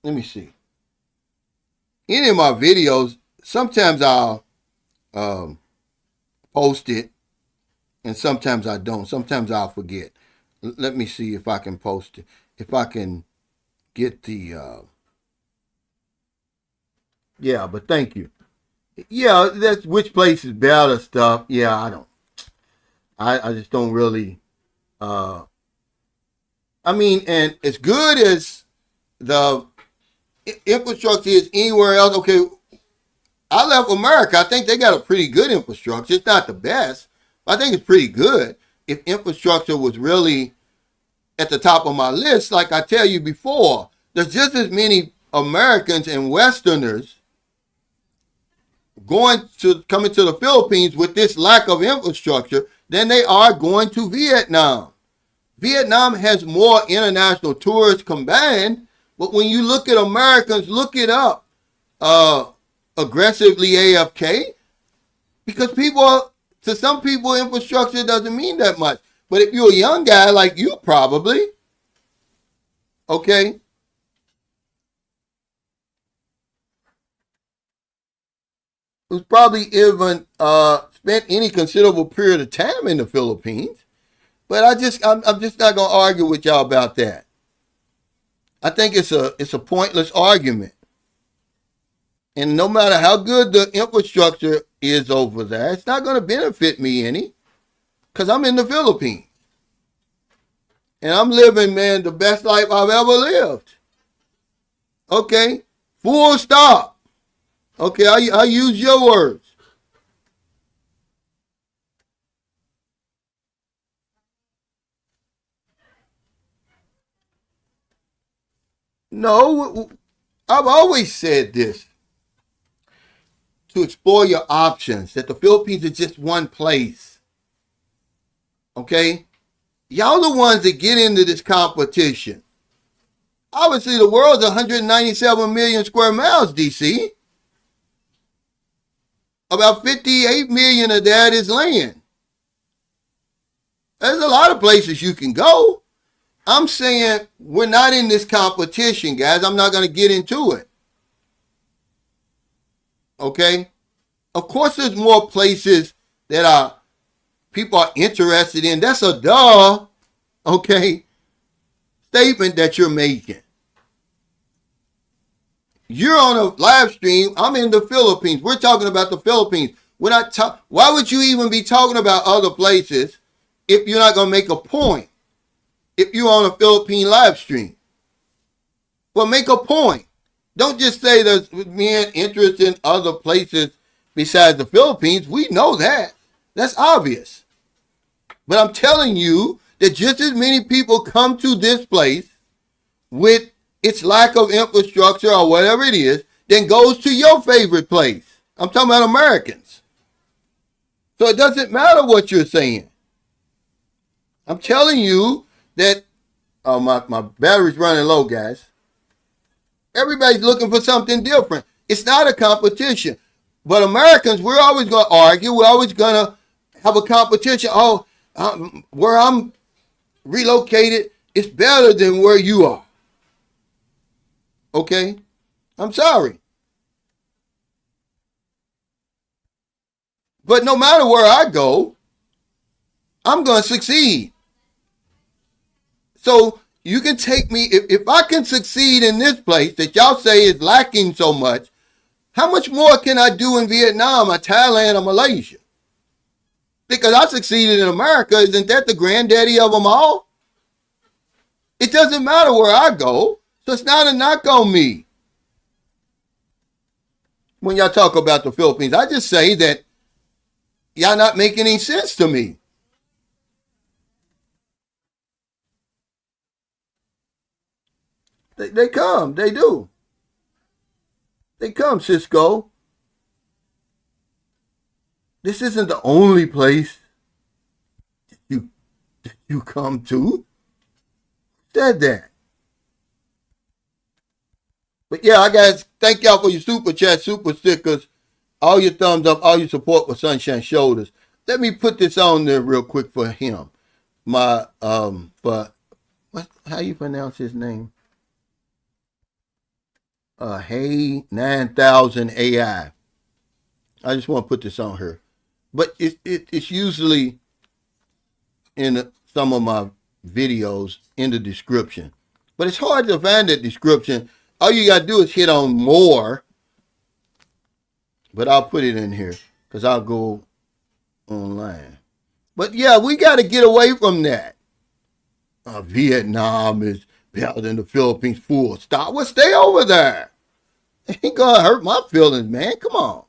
let me see. Any of my videos, sometimes I'll post it and sometimes I don't. Sometimes I'll forget. Let me see if I can post it. If I can get the yeah, but thank you. Yeah, that's which place is better stuff. Yeah, I just don't really and as good as the infrastructure is anywhere else, okay, I left America. I think they got a pretty good infrastructure. It's not the best, but I think it's pretty good. If infrastructure was really at the top of my list, like I tell you before, there's just as many Americans and Westerners coming to the Philippines with this lack of infrastructure than they are going to Vietnam. Vietnam has more international tourists combined, but when you look at Americans, look it up, aggressively AFK, because to some people, infrastructure doesn't mean that much. But if you're a young guy like you probably, okay, who's probably even spent any considerable period of time in the Philippines, but I'm just not gonna argue with y'all about that. I think it's a pointless argument. And no matter how good the infrastructure is over there, it's not going to benefit me any, because I'm in the Philippines. And I'm living, man, the best life I've ever lived. Okay? Full stop. Okay, I use your words. No, I've always said this. To explore your options, that the Philippines is just one place. Okay? Y'all the ones that get into this competition. Obviously, the world's 197 million square miles, DC. About 58 million of that is land. There's a lot of places you can go. I'm saying we're not in this competition, guys. I'm not going to get into it. Okay? Of course, there's more places that people are interested in. That's a okay, statement that you're making. You're on a live stream. I'm in the Philippines. We're talking about the Philippines. We're not why would you even be talking about other places if you're not going to make a point? If you're on a Philippine live stream, well, make a point. Don't just say there's being interest in other places besides the Philippines. We know that. That's obvious. But I'm telling you that just as many people come to this place with its lack of infrastructure or whatever it is, then goes to your favorite place. I'm talking about Americans. So it doesn't matter what you're saying. I'm telling you that my battery's running low, guys. Everybody's looking for something different. It's not a competition. But Americans, we're always going to argue. We're always going to have a competition. Oh, where I'm relocated, it's better than where you are. Okay? I'm sorry. But no matter where I go, I'm going to succeed. So you can take me, if I can succeed in this place that y'all say is lacking so much, how much more can I do in Vietnam or Thailand or Malaysia? Because I succeeded in America, isn't that the granddaddy of them all? It doesn't matter where I go, so it's not a knock on me. When y'all talk about the Philippines, I just say that y'all not making any sense to me. They come, they do. They come, Cisco. This isn't the only place you you come to. Said that. But yeah, I guys, thank y'all for your super chat, super stickers, all your thumbs up, all your support for Sunshine Shoulders. Let me put this on there real quick for him. My for what? How you pronounce his name? Hey 9000 AI. I just want to put this on her, but it's usually in some of my videos in the description. But it's hard to find that description. All you gotta do is hit on more. But I'll put it in here because I'll go online. But yeah, we got to get away from that. Vietnam is better than the Philippines. Full stop. Well, stay over there. It ain't gonna hurt my feelings, man. Come on.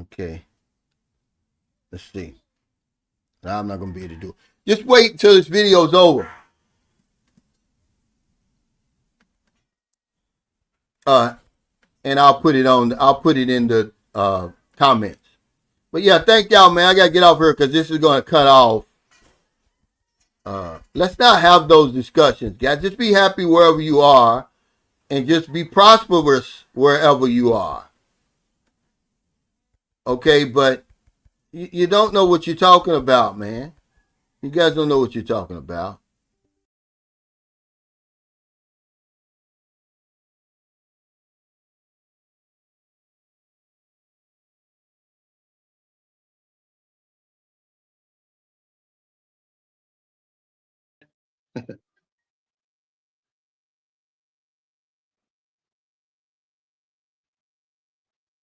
Okay. Let's see. Now I'm not gonna be able to do it. Just wait until this video's over. Uh, and I'll put it on. I'll put it in the comments. But yeah, thank y'all, man. I gotta get off here because this is gonna cut off. Let's not have those discussions, guys. Just be happy wherever you are, and just be prosperous wherever you are. Okay, but you don't know what you're talking about, man. You guys don't know what you're talking about.